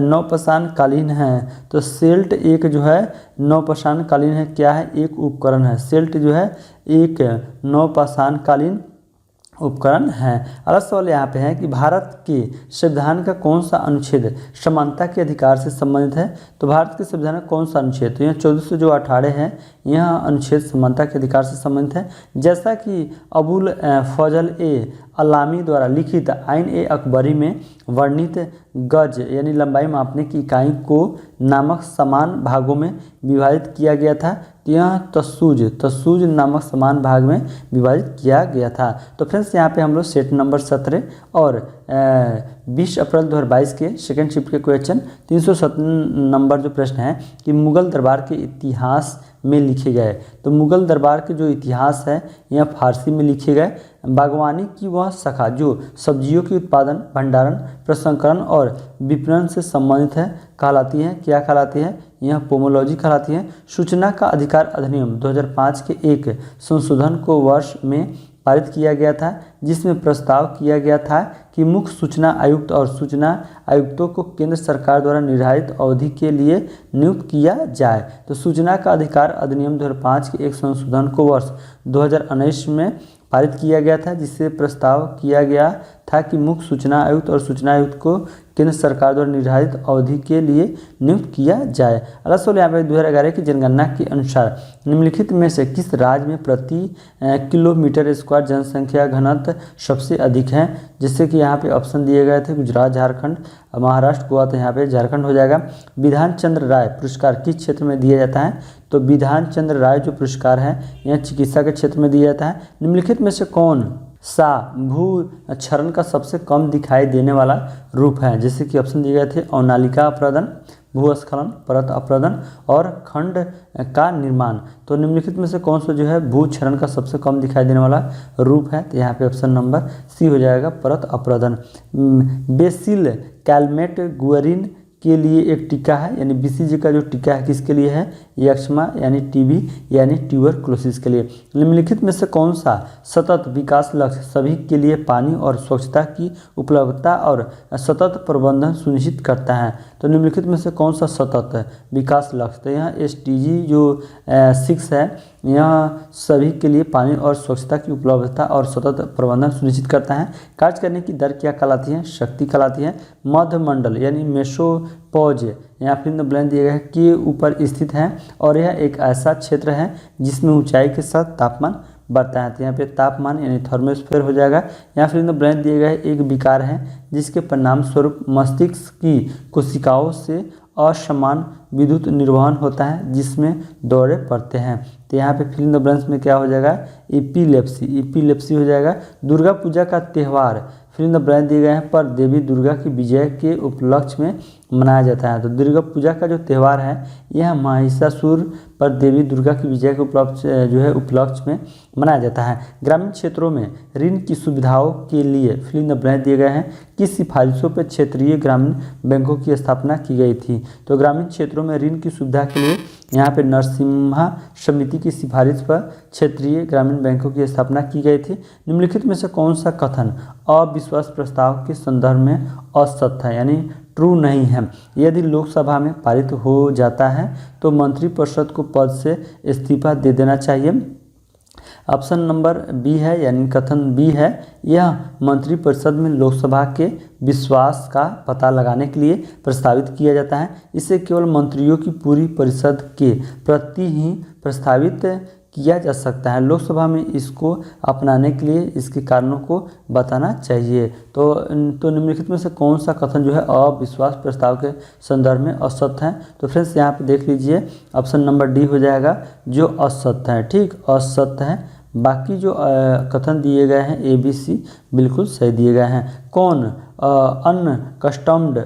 नौपाषाण कालीन है, तो सेल्ट एक जो है नौपाषाण कालीन है, क्या है? एक उपकरण है। सेल्ट जो है एक नौपाषाण कालीन उपकरण हैं। अगला सवाल यहाँ पे है कि भारत के संविधान का कौन सा अनुच्छेद समानता के अधिकार से संबंधित है। तो भारत के संविधान का कौन सा अनुच्छेद, तो यहाँ 1418 है, यह अनुच्छेद समानता के अधिकार से संबंधित है। जैसा कि अबुल फजल ए अलामी द्वारा लिखित आइन ए अकबरी में वर्णित गज यानी लंबाई मापने की इकाई को नामक समान भागों में विभाजित किया गया था, तो यह तसूज नामक समान भाग में विभाजित किया गया था। तो फ्रेंड्स यहाँ पे हम लोग सेट नंबर 17 और 20 अप्रैल 2022 के सेकेंड शिफ्ट के क्वेश्चन 307 नंबर जो प्रश्न है कि मुगल दरबार के इतिहास में लिखे गए। तो मुगल दरबार के जो इतिहास है यह फारसी में लिखे गए। बागवानी की वह शाखा जो सब्जियों के उत्पादन, भंडारण, प्रसंस्करण और विपणन से संबंधित है कहलाती है, क्या कहलाती है, यह पोमोलॉजी कहलाती है। सूचना का अधिकार अधिनियम 2005 के एक संशोधन को वर्ष में पारित किया गया था, जिसमें प्रस्ताव किया गया था कि मुख्य सूचना आयुक्त और सूचना आयुक्तों को केंद्र सरकार द्वारा निर्धारित अवधि के लिए नियुक्त किया जाए। तो सूचना का अधिकार अधिनियम 2005 के एक संशोधन को वर्ष 2019 में पारित किया गया था, जिससे प्रस्ताव किया गया था कि मुख्य सूचना आयुक्त और सूचना आयुक्त को केंद्र सरकार द्वारा निर्धारित अवधि के लिए नियुक्त किया जाए। अगला सवाल यहाँ पे 2011 की जनगणना के अनुसार निम्नलिखित में से किस राज्य में प्रति किलोमीटर स्क्वायर जनसंख्या घनत्व सबसे अधिक है। जैसे कि यहाँ पे ऑप्शन दिए गए थे गुजरात, झारखंड, महाराष्ट्र, गोवा, तो यहाँ पे झारखंड हो जाएगा। विधान चंद्र राय पुरस्कार किस क्षेत्र में दिया जाता है। तो विधान चंद्र राय जो पुरस्कार है यह चिकित्सा के क्षेत्र में दिया जाता है। निम्नलिखित में से कौन सा भू क्षरण का सबसे कम दिखाई देने वाला रूप है। जैसे कि ऑप्शन दिए गए थे अवनालिका अपरदन, भूस्खलन, परत अपरदन और खंड का निर्माण। तो निम्नलिखित में से कौन सा जो है भू क्षरण का सबसे कम दिखाई देने वाला रूप है। तो यहाँ पे ऑप्शन नंबर सी हो जाएगा, परत अपरदन। बेसिल कैलमेट गुएरिन के लिए एक टीका है, यानी BCG का जो टीका है किसके लिए है, यक्ष्मा यानी TB यानी ट्यूबरकुलोसिस के लिए। निम्नलिखित में से कौन सा सतत विकास लक्ष्य सभी के लिए पानी और स्वच्छता की उपलब्धता और सतत प्रबंधन सुनिश्चित करता है। तो निम्नलिखित में से कौन सा सतत विकास लक्ष्य, तो यहाँ SDG जो 6 है यह सभी के लिए पानी और स्वच्छता की उपलब्धता और सतत प्रबंधन सुनिश्चित करता है। कार्य करने की दर क्या कहलाती है, शक्ति कहलाती है। मध्य मंडल यानी मेसोपॉज यहाँ फिर ब्लैंक दिए गए हैं के ऊपर स्थित है और यह एक ऐसा क्षेत्र है जिसमें ऊंचाई के साथ तापमान बढ़ता है। तो यहाँ पे तापमान यानी थर्मोस्फीयर हो जाएगा। यहाँ फिर ब्लैंक दिए गए एक विकार है जिसके परिणाम स्वरूप मस्तिष्क की कोशिकाओं से असमान विद्युत निर्वहन होता है जिसमें दौरे पड़ते हैं। तो यहाँ पे फिल इन द ब्लैंक्स में क्या हो जाएगा, एपिलेप्सी हो जाएगा। दुर्गा पूजा का त्यौहार फिल इन द ब्लैंक दिए गए हैं पर देवी दुर्गा की विजय के उपलक्ष्य में मनाया जाता है। तो दुर्गा पूजा का जो त्यौहार है यह महिषासुर पर देवी दुर्गा की विजय के उपलक्ष्य में मनाया जाता है। ग्रामीण क्षेत्रों में ऋण की सुविधाओं के लिए फिल इन द ब्लैंक दिए गए हैं किस सिफारिशों पर क्षेत्रीय ग्रामीण बैंकों की स्थापना की गई थी। तो ग्रामीण क्षेत्रों में ऋण की सुविधा के लिए यहाँ पे नरसिम्हा समिति की सिफारिश पर क्षेत्रीय ग्रामीण बैंकों की स्थापना की गई थी। निम्नलिखित में से कौन सा कथन अविश्वास प्रस्ताव के संदर्भ में असत्य है यानी ट्रू नहीं है। यदि लोकसभा में पारित हो जाता है तो मंत्रिपरिषद को पद से इस्तीफा दे देना चाहिए। ऑप्शन नंबर बी है यानी कथन बी है, यह मंत्रिपरिषद में लोकसभा के विश्वास का पता लगाने के लिए प्रस्तावित किया जाता है। इसे केवल मंत्रियों की पूरी परिषद के प्रति ही प्रस्तावित किया जा सकता है। लोकसभा में इसको अपनाने के लिए इसके कारणों को बताना चाहिए। तो निम्नलिखित में से कौन सा कथन जो है अविश्वास प्रस्ताव के संदर्भ में असत्य है। तो फ्रेंड्स यहाँ पे देख लीजिए ऑप्शन नंबर डी हो जाएगा जो असत्य है, ठीक, असत्य है। बाकी जो कथन दिए गए हैं ABC बिल्कुल सही दिए गए हैं। कौन अनकस्टम्ड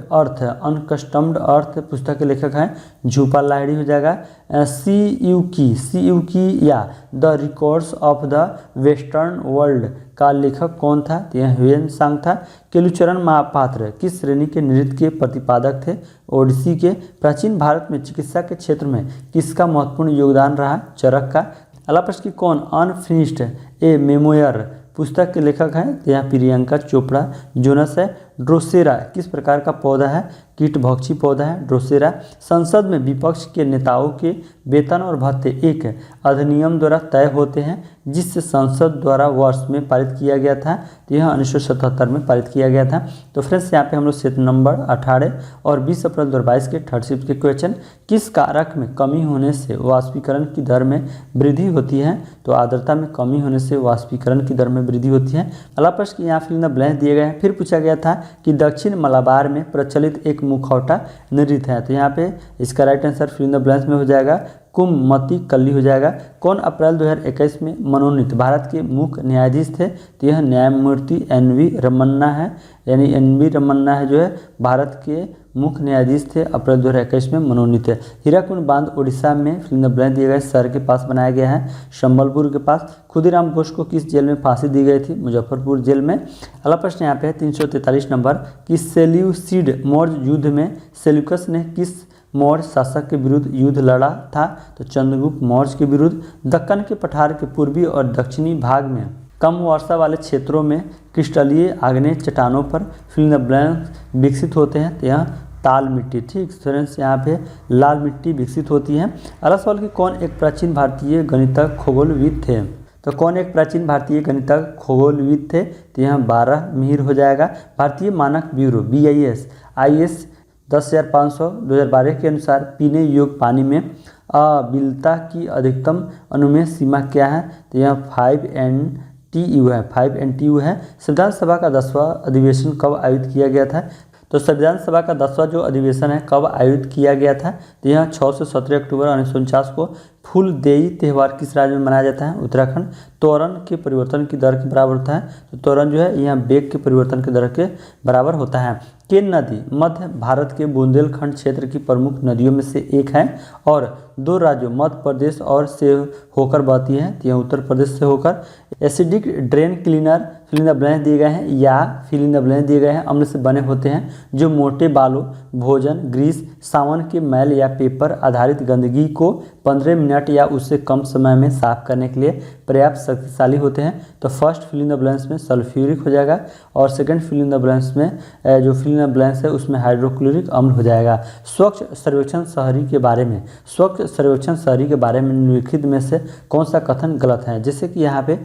अर्थ पुस्तक के लेखक हैं झूपा लाहिड़ी हो जाएगा। CUकी या the records of the western world का लेखक कौन था, तो यह ह्वेन सांग था। केलुचरण महापात्र किस श्रेणी के नृत्य के प्रतिपादक थे, ओडिसी के। प्राचीन भारत में चिकित्सा के क्षेत्र में किसका महत्वपूर्ण योगदान रहा, चरक का। अगला प्रश्न की कौन अनफिनिश्ड ए मेमोयर पुस्तक के लेखक हैं, तो यहाँ प्रियंका चोपड़ा जोनस है। ड्रोसेरा किस प्रकार का पौधा है? कीटभक्षी पौधा है ड्रोसेरा। संसद में विपक्ष के नेताओं के वेतन और भत्ते एक अधिनियम द्वारा तय होते हैं, जिससे संसद द्वारा वर्ष में पारित किया गया था। तो यह 1977 में पारित किया गया था। तो फ्रेंड्स यहाँ पे हम लोग सेट नंबर 18 और 20 अप्रैल 2022 के थर्ड शिफ्ट के क्वेश्चन, किस कारक में कमी होने से वाष्पीकरण की दर में वृद्धि होती है? तो आर्द्रता में कमी होने से वाष्पीकरण की दर में वृद्धि होती है। अगला प्रश्न यहाँ फिल इन द ब्लैंक दिए गए हैं। फिर पूछा गया था कि दक्षिण मलाबार में प्रचलित एक मुखौटा नृत्य है। तो यहाँ पे इसका right answer fill in the blank में हो जाएगा कुममती कल्ली हो जाएगा। कौन अप्रैल 2021 में मनोनीत भारत के मुख्य न्यायाधीश थे? तो यह न्यायमूर्ति एन.वी. रमन्ना है, यानी एन.वी. रमन्ना है जो है भारत के मुख्य न्यायाधीश थे, अप्रैल 2021 में मनोनीत है। हीराकुंड बांध उड़ीसा में फिल इन द ब्लैंक दिए गए शहर के पास बनाया गया है, संबलपुर के पास। खुदीराम बोस को किस जेल में फांसी दी गई थी? मुजफ्फरपुर जेल में। अगला प्रश्न यहाँ पे है 343 नंबर कि सेल्यूसिड मौर्य युद्ध में सेल्यूकस ने किस मौर्य शासक के विरुद्ध युद्ध लड़ा था? तो चंद्रगुप्त मौर्य के विरुद्ध। दक्कन के पठार के पूर्वी और दक्षिणी भाग में कम वर्षा वाले क्षेत्रों में क्रिस्टलीय आग्नेय चट्टानों पर फिल इन द ब्लैंक विकसित होते हैं। तो यहाँ ताल मिट्टी, ठीक फ्रेंड्स, यहाँ पे लाल मिट्टी विकसित होती है। अगला सवाल कि कौन एक प्राचीन भारतीय गणितज्ञ खगोलविद थे? तो कौन एक प्राचीन भारतीय गणितज्ञ खगोलविद थे? तो यहाँ 12 मिहिर हो जाएगा। भारतीय मानक ब्यूरो BIS IS 10,500 2012 के अनुसार पीने योग्य पानी में अम्लता की अधिकतम अनुमेय सीमा क्या है? तो यह 5 NTU है, 5 NTU है। संविधान सभा का 10वां अधिवेशन कब आयोजित किया गया था? तो संविधान सभा का 10वां जो अधिवेशन है कब आयोजित किया गया था? तो यह 6 से 17 अक्टूबर 1949 को। फूलदेई त्यौहार किस राज्य में मनाया जाता है? उत्तराखंड। त्वरण के परिवर्तन की दर के बराबर होता है? तो त्वरण जो है यहाँ वेग के परिवर्तन की दर के बराबर होता है। केन नदी मध्य भारत के बुंदेलखंड क्षेत्र की प्रमुख नदियों में से एक है और 2 राज्यों मध्य प्रदेश और से होकर बहती है। तो यह उत्तर प्रदेश से होकर। Acidic drain cleaner fill in the blank दिए गए हैं या फिल इन द ब्लैंक दिए गए हैं अम्ल से बने होते हैं जो मोटे बालों, भोजन, ग्रीस, सावन के मैल या पेपर आधारित गंदगी को 15 मिनट या उससे कम समय में साफ करने के लिए पर्याप्त शक्तिशाली होते हैं। तो first fill in the blanks में सल्फ्यूरिक हो जाएगा और second fill in the blanks में जो फिल इन द ब्लैंक्स है उसमें हाइड्रोक्लोरिक अम्ल हो जाएगा। स्वच्छ सर्वेक्षण शहरी के बारे में, स्वच्छ सर्वेक्षण शहरी के बारे में निम्नलिखित में से कौन सा कथन गलत है? जैसे कि यहाँ पे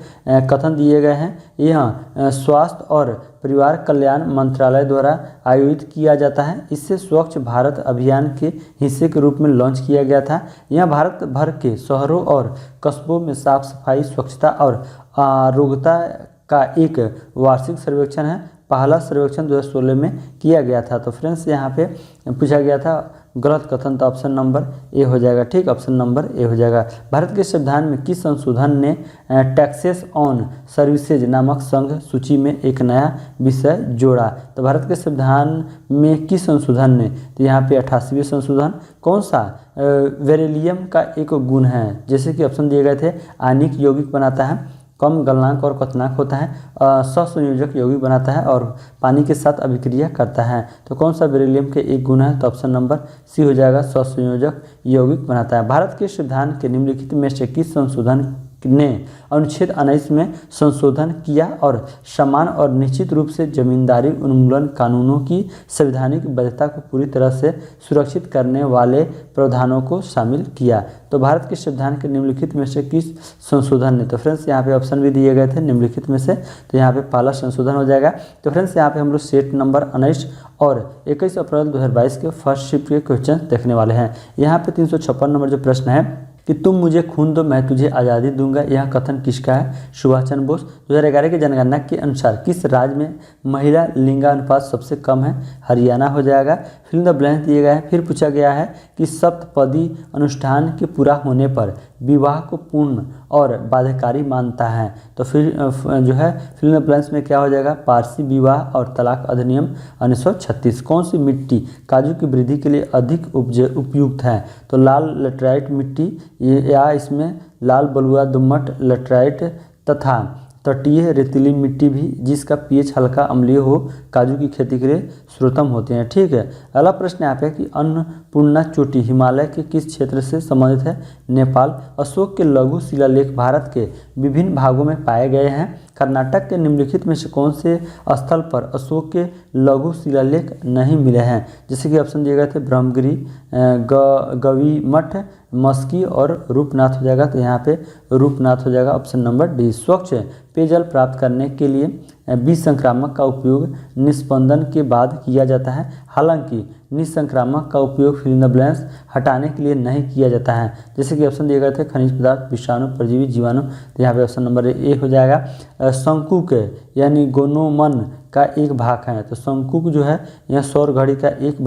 कथन दिए गए हैं, यह स्वास्थ्य और परिवार कल्याण मंत्रालय द्वारा आयोजित किया जाता है। इससे स्वच्छ भारत अभियान के हिस्से के रूप में लॉन्च किया गया था। यह भारत भर के शहरों और कस्बों में साफ सफाई, स्वच्छता और आरोग्यता का एक वार्षिक सर्वेक्षण है। पहला सर्वेक्षण 2016 में किया गया था। तो फ्रेंड्स यहाँ पे पूछा गया था गलत कथन, तो ऑप्शन नंबर ए हो जाएगा, ठीक, ऑप्शन नंबर ए हो जाएगा। भारत के संविधान में किस संशोधन ने टैक्सेस ऑन सर्विसेज नामक संघ सूची में एक नया विषय जोड़ा? तो भारत के संविधान में किस संशोधन ने? तो यहाँ पे 88वें संशोधन। कौन सा बेरिलियम का एक गुण है? जैसे कि ऑप्शन दिए गए थे, आनिक यौगिक बनाता है, कम गलनांक और क्वथनांक होता है, सहसंयोजक यौगिक बनाता है और पानी के साथ अभिक्रिया करता है। तो कौन सा बेरिलियम के एक गुण है? तो ऑप्शन नंबर सी हो जाएगा, सहसंयोजक यौगिक बनाता है। भारत के संविधान के निम्नलिखित में से किस संशोधन ने अनुच्छेद 19 में संशोधन किया और समान और निश्चित रूप से जमींदारी उन्मूलन कानूनों की संवैधानिक वैधता को पूरी तरह से सुरक्षित करने वाले प्रावधानों को शामिल किया? तो भारत के संविधान के निम्नलिखित में से किस संशोधन ने? तो फ्रेंड्स यहाँ पे ऑप्शन भी दिए गए थे निम्नलिखित में से, तो यहाँ पे पहला संशोधन हो जाएगा। तो फ्रेंड्स यहाँ पे हम लोग सेट नंबर 19 और 21 अप्रैल 2022 के फर्स्ट शिफ्ट के क्वेश्चन देखने वाले हैं। यहाँ पे 356 नंबर जो प्रश्न है कि तुम मुझे खून दो मैं तुझे आज़ादी दूंगा, यह कथन किसका है? सुभाष चंद्र बोस। 2011 की जनगणना के अनुसार किस राज्य में महिला लिंगानुपात सबसे कम है? हरियाणा हो जाएगा। फिल इन द ब्लैंक दिए गए हैं। फिर पूछा गया है कि सप्तपदी अनुष्ठान के पूरा होने पर विवाह को पूर्ण और बाध्यकारी मानता है? तो फिर जो है फिल इन द ब्लैंक्स में क्या हो जाएगा? पारसी विवाह और तलाक अधिनियम 1936। कौन सी मिट्टी काजू की वृद्धि के लिए अधिक उपयुक्त है? तो लाल लेटराइट मिट्टी या इसमें लाल बलुआ दोमट लेटराइट तथा तटीय रेतीली मिट्टी भी जिसका पीएच हल्का अम्लीय हो काजू की खेती के लिए सर्वोत्तम होते हैं, ठीक है। अगला प्रश्न यहाँ पे कि अन्नपूर्णा चोटी हिमालय के किस क्षेत्र से संबंधित है? नेपाल। अशोक के लघु शिलालेख भारत के विभिन्न भागों में पाए गए हैं। कर्नाटक के निम्नलिखित में से कौन से स्थल पर अशोक के लघु शिलालेख नहीं मिले हैं? जैसे कि ऑप्शन दिए गए थे ब्रह्मगिरी, गवीमठ, मस्की और रूपनाथ हो जाएगा। तो यहाँ पे रूपनाथ हो जाएगा ऑप्शन नंबर डी। स्वच्छ पेयजल प्राप्त करने के लिए बीज संक्रामक का उपयोग निस्पंदन के बाद किया जाता है, हालांकि निसंक्रामक का उपयोग फिल इन द ब्लैंक्स हटाने के लिए नहीं किया जाता है। जैसे कि ऑप्शन दिए गए थे खनिज पदार्थ, विषाणु, परजीवी, जीवाणु। तो यहाँ पे ऑप्शन नंबर ए हो जाएगा। शंकु के यानी गोनोमन का एक भाग है। तो शंकु जो है यह सौर घड़ी का एक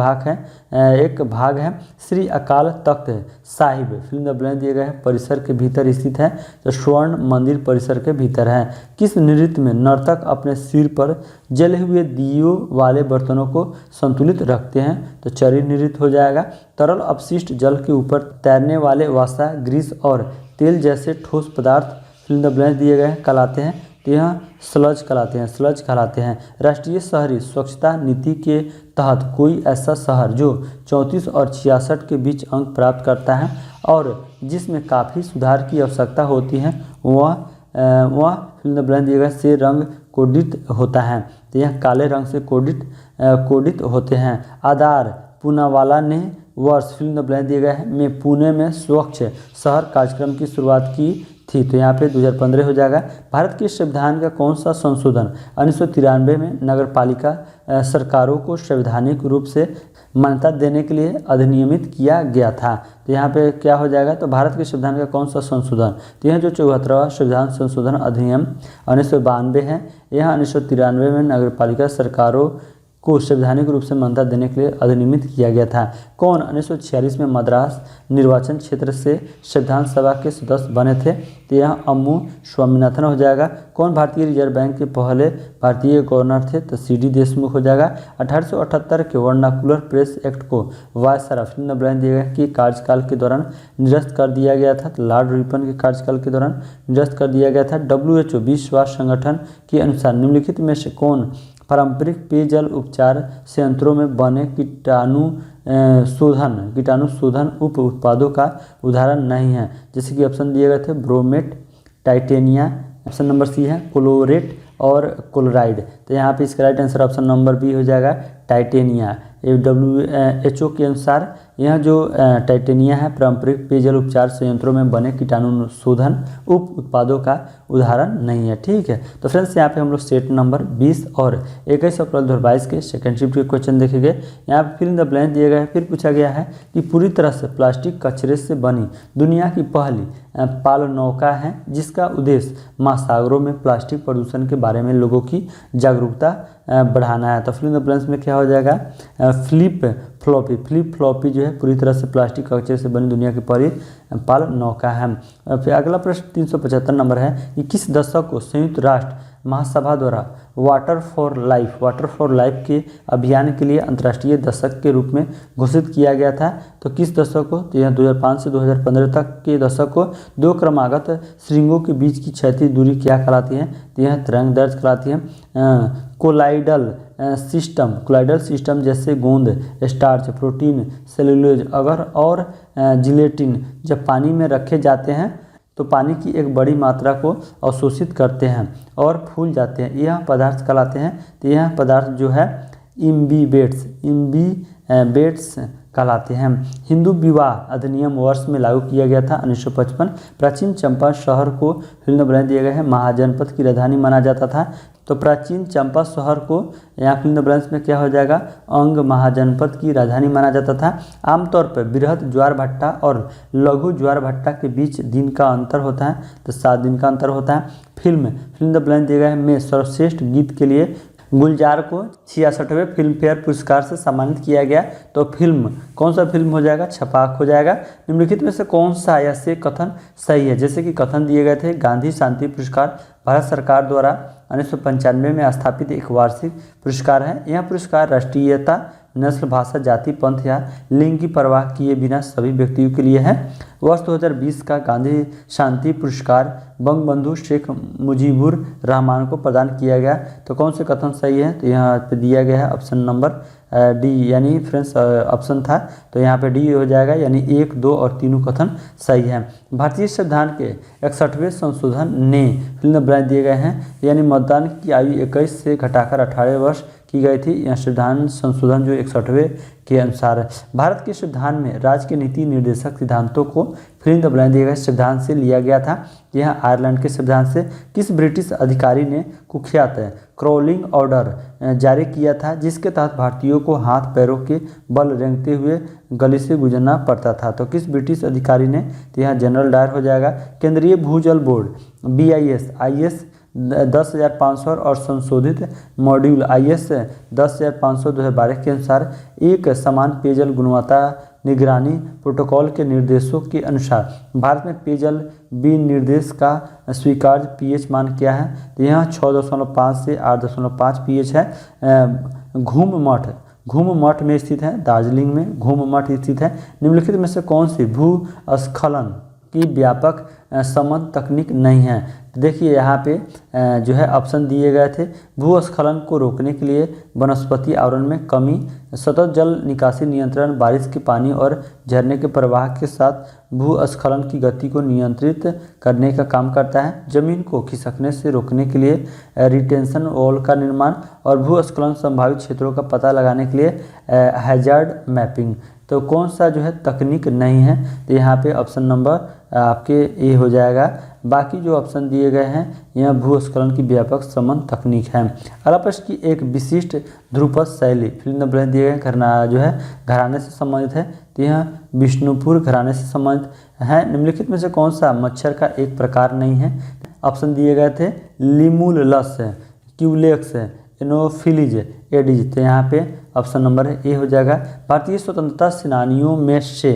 भाग है। Shri Akal Takht Sahib fill in the blank दिए गए हैं परिसर के भीतर स्थित है। तो स्वर्ण मंदिर परिसर के भीतर है। किस नृत्य में नर्तक अपने सिर पर जले हुए दियों वाले बर्तनों को संतुलित रखते हैं? तो चरी नृत्य हो जाएगा। तरल अपशिष्ट जल के ऊपर तैरने वाले वसा, ग्रीस और तेल जैसे ठोस पदार्थ फिल इन द ब्लैंक दिए गए हैं कहलाते हैं। तो यहाँ स्लज कहलाते हैं। राष्ट्रीय शहरी स्वच्छता नीति के तहत कोई ऐसा शहर जो 34 और 66 के बीच अंक प्राप्त करता है और जिसमें काफ़ी सुधार की आवश्यकता होती है, वह फिल इन द ब्लैंक दिए गए से रंग कोडित होता है। तो यह काले रंग से कोडित होते हैं। आधार पूनावाला ने वर्ष फिल इन द ब्लैंक दिए गए हैं में पुणे में स्वच्छ शहर कार्यक्रम की शुरुआत की थी। तो यहाँ पे 2015 हो जाएगा। भारत के संविधान का कौन सा संशोधन 1993 में नगरपालिका सरकारों को संवैधानिक रूप से मान्यता देने के लिए अधिनियमित किया गया था? तो यहाँ पे क्या हो जाएगा? तो भारत के संविधान का कौन सा संशोधन? तो यह जो 74वां संविधान संशोधन अधिनियम 1992 है। यह 1993 में नगरपालिका सरकारों को संवैधानिक रूप से मान्यता देने के लिए अधिनियमित किया गया था। कौन 1946 में मद्रास निर्वाचन क्षेत्र से संविधान सभा के सदस्य बने थे? तो यह अम्मू स्वामीनाथन हो जाएगा। कौन भारतीय रिजर्व बैंक के पहले भारतीय गवर्नर थे? तो सी डी देशमुख हो जाएगा। 1878 के वर्नाकुलर प्रेस एक्ट को viceroy fill in the blank दिए गए कि कार्यकाल के दौरान निरस्त कर दिया गया था। तो लॉर्ड रिपन के कार्यकाल के दौरान निरस्त कर दिया गया था। WHO विश्व स्वास्थ्य संगठन के अनुसार निम्नलिखित में से कौन पारंपरिक पेयजल उपचार संयंत्रों में बने कीटाणु शोधन उप उत्पादों का उदाहरण नहीं है? जैसे कि ऑप्शन दिए गए थे bromate, titania, option number C है क्लोरेट और क्लोराइड। तो यहाँ पे इसका right answer option number B हो जाएगा टाइटेनिया। WHO के अनुसार यह जो टाइटेनिया है पारंपरिक पेयजल उपचार संयंत्रों में बने कीटाणु शोधन उप उत्पादों का उदाहरण नहीं है। ठीक है, तो फ्रेंड्स यहाँ पे हम लोग सेट नंबर 20 और 21 अप्रैल 2022 के सेकंड शिफ्ट के क्वेश्चन देखेंगे। यहाँ पे फिल इन द ब्लैंक दिए गए हैं। फिर पूछा गया है कि पूरी तरह से प्लास्टिक कचरे से बनी दुनिया की पहली पाल नौका है जिसका उद्देश्य महासागरों में प्लास्टिक प्रदूषण के बारे में लोगों की जागरूकता बढ़ाना है। तो फिल इन द ब्लैंक्स में क्या हो जाएगा? फ्लिप फ्लॉपी जो है पूरी तरह से प्लास्टिक कचरे से बनी दुनिया की पहली पाल नौका है। फिर अगला प्रश्न 375 नंबर है कि किस दशक को संयुक्त राष्ट्र महासभा द्वारा वाटर फॉर लाइफ के अभियान के लिए अंतर्राष्ट्रीय दशक के रूप में घोषित किया गया था? तो किस दशक को? तो यह 2005 से 2015 तक के दशक को। दो क्रमागत श्रृंगों के बीच की क्षैतिज दूरी क्या कहलाती है? तो यह तरंगदैर्घ्य कहलाती है। कोलाइडल सिस्टम जैसे गोंद, स्टार्च, प्रोटीन, सेलुलोज अगर और जिलेटिन जब पानी में रखे जाते हैं तो पानी की एक बड़ी मात्रा को अवशोषित करते हैं और फूल जाते हैं। यह पदार्थ कहलाते हैं। तो यह पदार्थ जो है इम्बीबेट्स कहलाते हैं। हिंदू विवाह अधिनियम वर्ष में लागू किया गया था 1955। प्राचीन चंपा शहर को फिल इन द ब्लैंक दिए गए हैं महाजनपद की राजधानी माना जाता था। तो प्राचीन चंपा शहर को यहाँ फिल इन द ब्लैंक्स में क्या हो जाएगा? अंग महाजनपद की राजधानी माना जाता था। आमतौर पर बृहद ज्वार भट्टा और लघु ज्वार भट्टा के बीच दिन का अंतर होता है। तो 7 दिन का अंतर होता है। फिल इन द ब्लैंक दिए गए में सर्वश्रेष्ठ गीत के लिए गुलजार को 66वें फिल्म फेयर पुरस्कार से सम्मानित किया गया। तो फिल्म कौन सा फिल्म हो जाएगा? छपाक हो जाएगा। निम्नलिखित में से कौन सा ऐसे कथन सही है? जैसे कि कथन दिए गए थे गांधी शांति पुरस्कार भारत सरकार द्वारा 1995 में स्थापित एक वार्षिक पुरस्कार है। यह पुरस्कार राष्ट्रीयता, नस्ल, भाषा, जाति, पंथ या लिंग की परवाह किए बिना सभी व्यक्तियों के लिए है। वर्ष 2020 का गांधी शांति पुरस्कार बंगबंधु शेख मुजीबुर रहमान को प्रदान किया गया। तो कौन से कथन सही है? तो यहाँ पे दिया गया है ऑप्शन नंबर डी, यानी फ्रेंड्स ऑप्शन था, तो यहाँ पे डी हो जाएगा, यानी 1, 2 और तीनों कथन सही है। भारतीय संविधान के 61वें संशोधन ने फिल इन द ब्लैंक दिए गए हैं, यानी मतदान की आयु 21 से घटाकर 18 वर्ष की गई थी। यह संविधान संशोधन जो 61वें के अनुसार है। भारत के संविधान में राज्य के नीति निर्देशक सिद्धांतों को फिल इन द ब्लैंक दिए गए संविधान से लिया गया था। यह आयरलैंड के संविधान से किस ब्रिटिश अधिकारी ने कुख्यात क्रॉलिंग ऑर्डर जारी किया था, जिसके तहत भारतीयों को हाथ पैरों के बल रेंगते हुए गली से गुजरना पड़ता था? तो किस ब्रिटिश अधिकारी ने? तो यहाँ जनरल डायर हो जाएगा। केंद्रीय भूजल बोर्ड BIS IS 10,500 और संशोधित मॉड्यूल IS 10,500 2012 के अनुसार एक समान पेयजल गुणवत्ता निगरानी प्रोटोकॉल के निर्देशों के अनुसार भारत में पेयजल विनिर्देश का स्वीकार्य pH मान क्या है? तो यहाँ 6.5 से 8.5 pH है। घूम मठ में स्थित है, दार्जिलिंग में घूम मठ स्थित है। निम्नलिखित में से कौन सी भूस्खलन की व्यापक समन तकनीक नहीं है? देखिए यहाँ पे जो है ऑप्शन दिए गए थे। भूस्खलन को रोकने के लिए वनस्पति आवरण में कमी, सतत जल निकासी नियंत्रण, बारिश के पानी और झरने के प्रवाह के साथ भूस्खलन की गति को नियंत्रित करने का काम करता है। जमीन को खिसकने से रोकने के लिए रिटेंशन वॉल का निर्माण और भूस्खलन संभावित क्षेत्रों का पता लगाने के लिए हैजार्ड मैपिंग। तो कौन सा जो है तकनीक नहीं है? तो यहाँ पे ऑप्शन नंबर आपके ए हो जाएगा। बाकी जो ऑप्शन दिए गए हैं यह भूस्खलन की व्यापक समन तकनीक है। अगला प्रश्न की एक विशिष्ट ध्रुपद शैली फिल इन द ब्लैंक दिए गए जो है घराने से संबंधित है। तो यह विष्णुपुर घराने से संबंधित है। निम्नलिखित में से कौन सा मच्छर का एक प्रकार नहीं है? ऑप्शन दिए गए थे लिमुलस, क्यूलेक्स, एनोफिलीज, एडिज। तो यहाँ पे ऑप्शन नंबर ए हो जाएगा। भारतीय स्वतंत्रता सेनानियों में से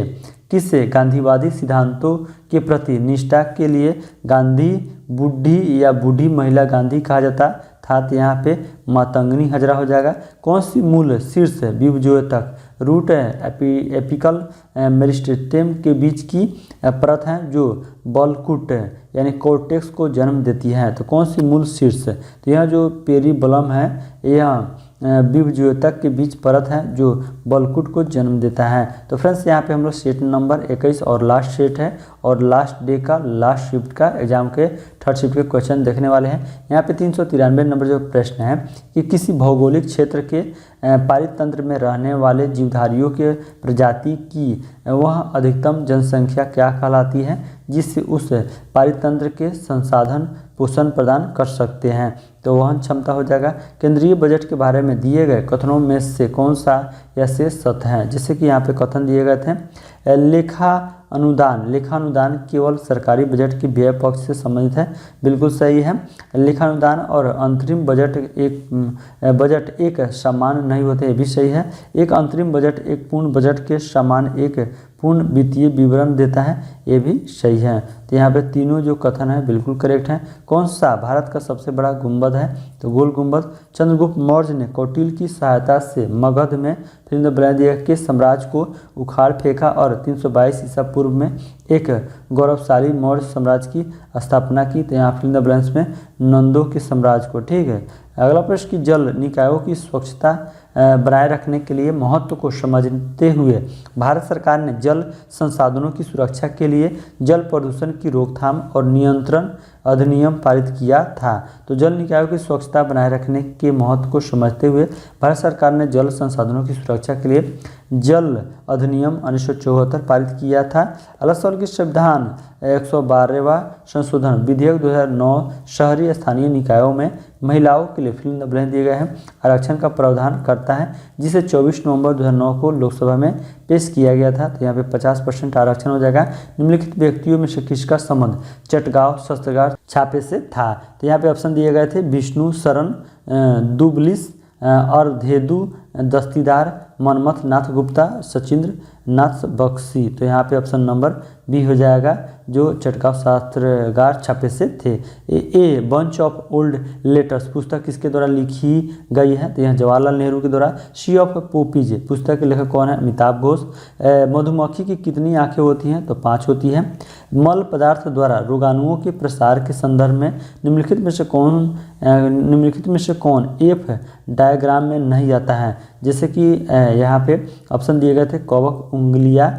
किसे गांधीवादी सिद्धांतों के प्रति निष्ठा के लिए गांधी बूढ़ी या बूढ़ी महिला गांधी कहा जाता था? तो यहाँ पे मातंगनी हजरा हो जाएगा। कौन सी मूल शीर्ष विभज्योतक रूट एपिकल मेरिस्टेम के बीच की परत है जो बलकुट यानी कोर्टेक्स को जन्म देती है? तो कौन सी मूल शीर्ष? तो यह जो पेरिबलम है यह विभज्योतक के बीच परत है जो बलकुट को जन्म देता है। तो फ्रेंड्स यहाँ पे हम लोग सेट नंबर 21 और लास्ट सेट है और लास्ट डे का लास्ट शिफ्ट का एग्जाम के थर्ड शिफ्ट के क्वेश्चन देखने वाले हैं। यहाँ पे 393 नंबर जो प्रश्न है कि किसी भौगोलिक क्षेत्र के पारित तंत्र में रहने वाले जीवधारियों के प्रजाति की वह अधिकतम जनसंख्या क्या कहलाती है जिससे उस पारित तंत्र के संसाधन पोषण प्रदान कर सकते हैं? तो वहन क्षमता हो जाएगा। केंद्रीय बजट के बारे में दिए गए कथनों में से कौन सा या से सत्य है? जैसे कि यहाँ पे कथन दिए गए थे लेखा अनुदान केवल सरकारी बजट के व्यय पक्ष से संबंधित है, बिल्कुल सही है। लेखानुदान और अंतरिम बजट एक समान नहीं होते, ये भी सही है। एक अंतरिम बजट एक पूर्ण बजट के समान एक पूर्ण वित्तीय विवरण देता है, ये भी सही है। तो यहाँ पे तीनों जो कथन है बिल्कुल करेक्ट है। कौन सा भारत का सबसे बड़ा गुंबद है? तो गोल गुंबद। चंद्रगुप्त मौर्य ने कौटिल्य की सहायता से मगध में फिल इन द ब्लैंक के साम्राज्य को उखाड़ फेंका और 322 ईसा पूर्व में एक गौरवशाली मौर्य साम्राज्य की स्थापना की। तो यहाँ फिल इन द ब्लैंक्स में नंदों के साम्राज्य को। ठीक है। अगला प्रश्न की जल निकायों की स्वच्छता बनाए रखने के लिए महत्व को समझते हुए भारत सरकार ने जल संसाधनों की सुरक्षा के लिए जल प्रदूषण की रोकथाम और नियंत्रण अधिनियम पारित किया था। तो जल निकायों की स्वच्छता बनाए रखने के महत्व को समझते हुए भारत सरकार ने जल संसाधनों की सुरक्षा के लिए जल अधिनियम 1974 पारित किया था। अगला सवाल की संविधान 112वां संशोधन विधेयक 2009 शहरी स्थानीय निकायों में महिलाओं के लिए फिल इन द ब्लैंक दिए गए हैं आरक्षण का प्रावधान करता है, जिसे 24 नवंबर 2009 को लोकसभा में पेश किया गया था। तो यहाँ पे 50% आरक्षण हो जाएगा। निम्नलिखित व्यक्तियों में से किसका संबंध चटगांव शस्त्रागार छापे से था? तो यहाँ पे ऑप्शन दिए गए थे विष्णु शरण दुबलिस और धेदु दस्तीदार, मनमथ नाथ गुप्ता, सचिंद्र नाथ बख्शी। तो यहाँ पे ऑप्शन नंबर बी हो जाएगा जो चटगांव शस्त्रागार छापे से थे। A bunch of old letters पुस्तक किसके द्वारा लिखी गई है? तो यहाँ जवाहरलाल नेहरू के द्वारा। सी ऑफ पोपीज पुस्तक के लेखक कौन है? अमिताभ घोष। मधुमक्खी की कितनी आंखें होती हैं? तो 5 होती हैं। मल पदार्थ द्वारा रोगाणुओं के प्रसार के संदर्भ में निम्नलिखित में से कौन एफ डायग्राम में नहीं आता है। जैसे कि यहाँ पे ऑप्शन दिए गए थे कवक, उंगलियाँ,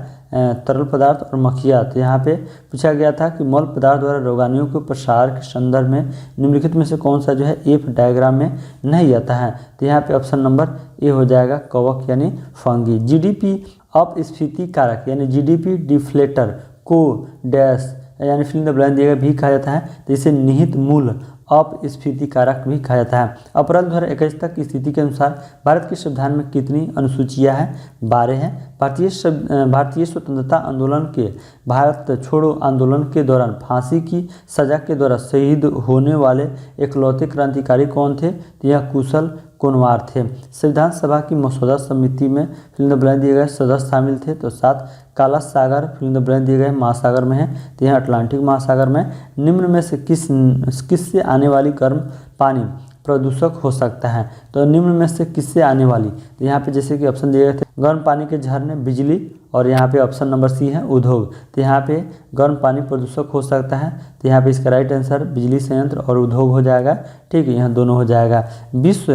तरल पदार्थ और मक्खियाँ। तो यहाँ पे पूछा गया था कि मल पदार्थ द्वारा रोगाणुओं के प्रसार के संदर्भ में निम्नलिखित में से कौन सा जो है एफ डायग्राम में नहीं आता है। तो यहाँ पे ऑप्शन नंबर ए हो जाएगा कवक यानी फंगी। जीडीपी अपस्फीति कारक यानी जीडीपी डिफ्लेटर को डैश यानी फिल इन द ब्लैंक दिया गया भी कहा जाता है। तो इसे निहित मूल अपस्फीति कारक भी कहा जाता है। अप्रैल 2021 तक की स्थिति के अनुसार भारत के संविधान में कितनी अनुसूचियां हैं? 12 हैं। भारतीय स्वतंत्रता आंदोलन के भारत छोड़ो आंदोलन के दौरान फांसी की सजा के द्वारा शहीद होने वाले इकलौते क्रांतिकारी कौन थे? तो यह कुशल कुनवार थे। संविधान सभा की मसौदा समिति में फिल इन द ब्लैंक दिए गए सदस्य शामिल थे। तो 7 काला सागर फिल इन द ब्लैंक दिए गए महासागर में है। तो यह अटलांटिक महासागर में। निम्न में से किससे आने वाली गर्म पानी प्रदूषक हो सकता है? तो निम्न में से किससे आने वाली? तो यहाँ पे जैसे कि ऑप्शन दिए गए थे गर्म पानी के झरने, बिजली, और यहाँ पे ऑप्शन नंबर सी है उद्योग। तो यहाँ पे गर्म पानी प्रदूषक हो सकता है। तो यहाँ पे इसका राइट आंसर बिजली संयंत्र और उद्योग हो जाएगा। ठीक है, यहाँ दोनों हो जाएगा। विश्व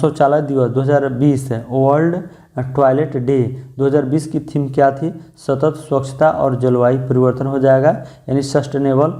शौचालय दिवस 2020 वर्ल्ड टॉयलेट डे 2020 की थीम क्या थी? सतत स्वच्छता और जलवायु परिवर्तन हो जाएगा यानी sustainable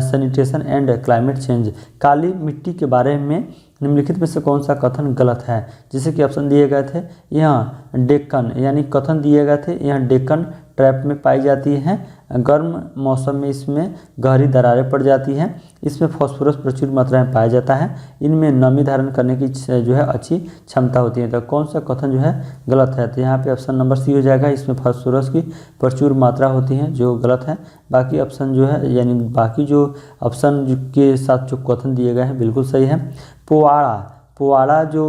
sanitation and climate change. काली मिट्टी के बारे में निम्नलिखित में से कौन सा कथन गलत है? जैसे कि ऑप्शन दिए गए थे यहाँ डेक्कन यानी कथन दिए गए थे यहाँ डेक्कन ट्रैप में पाई जाती है। गर्म मौसम में इसमें गहरी दरारें पड़ जाती हैं। इसमें फास्फोरस प्रचुर मात्रा में पाया जाता है। इनमें नमी धारण करने की जो है अच्छी क्षमता होती है। तो कौन सा कथन जो है गलत है? तो यहाँ पे ऑप्शन नंबर सी हो जाएगा। इसमें फास्फोरस की प्रचुर मात्रा होती है जो गलत है। बाकी ऑप्शन जो है यानी बाकी जो ऑप्शन के साथ जो कथन दिए गए हैं बिल्कुल सही है। पोवाड़ा जो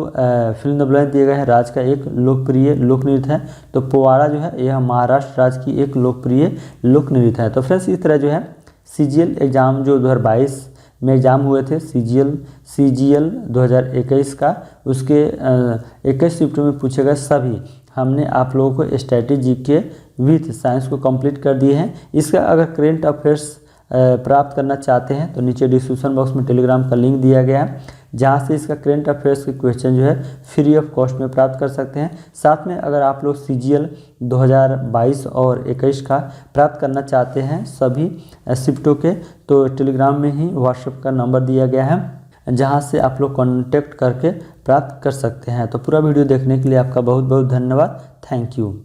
फिल इन द ब्लैंक दिए गए हैं राज्य का एक लोकप्रिय लोक नृत्य है। तो पोवाड़ा जो है यह महाराष्ट्र राज्य की एक लोकप्रिय लोक नृत्य है। तो फ्रेंड्स इस तरह जो है सीजीएल एग्ज़ाम जो 2022 में एग्ज़ाम हुए थे सीजीएल 2021 का, उसके 21 शिफ्ट में पूछे गए सभी हमने आप लोगों को स्ट्रैटेजी के विथ साइंस को कंप्लीट कर दिए हैं। इसका अगर करेंट अफेयर्स प्राप्त करना चाहते हैं तो नीचे डिस्क्रिप्शन बॉक्स में टेलीग्राम का लिंक दिया गया है, जहां से इसका करेंट अफेयर्स के क्वेश्चन जो है फ्री ऑफ कॉस्ट में प्राप्त कर सकते हैं। साथ में अगर आप लोग सीजीएल 2022 और 21 का प्राप्त करना चाहते हैं सभी शिफ्टों के, तो टेलीग्राम में ही व्हाट्सएप का नंबर दिया गया है जहां से आप लोग कॉन्टेक्ट करके प्राप्त कर सकते हैं। तो पूरा वीडियो देखने के लिए आपका बहुत बहुत धन्यवाद। Thank you.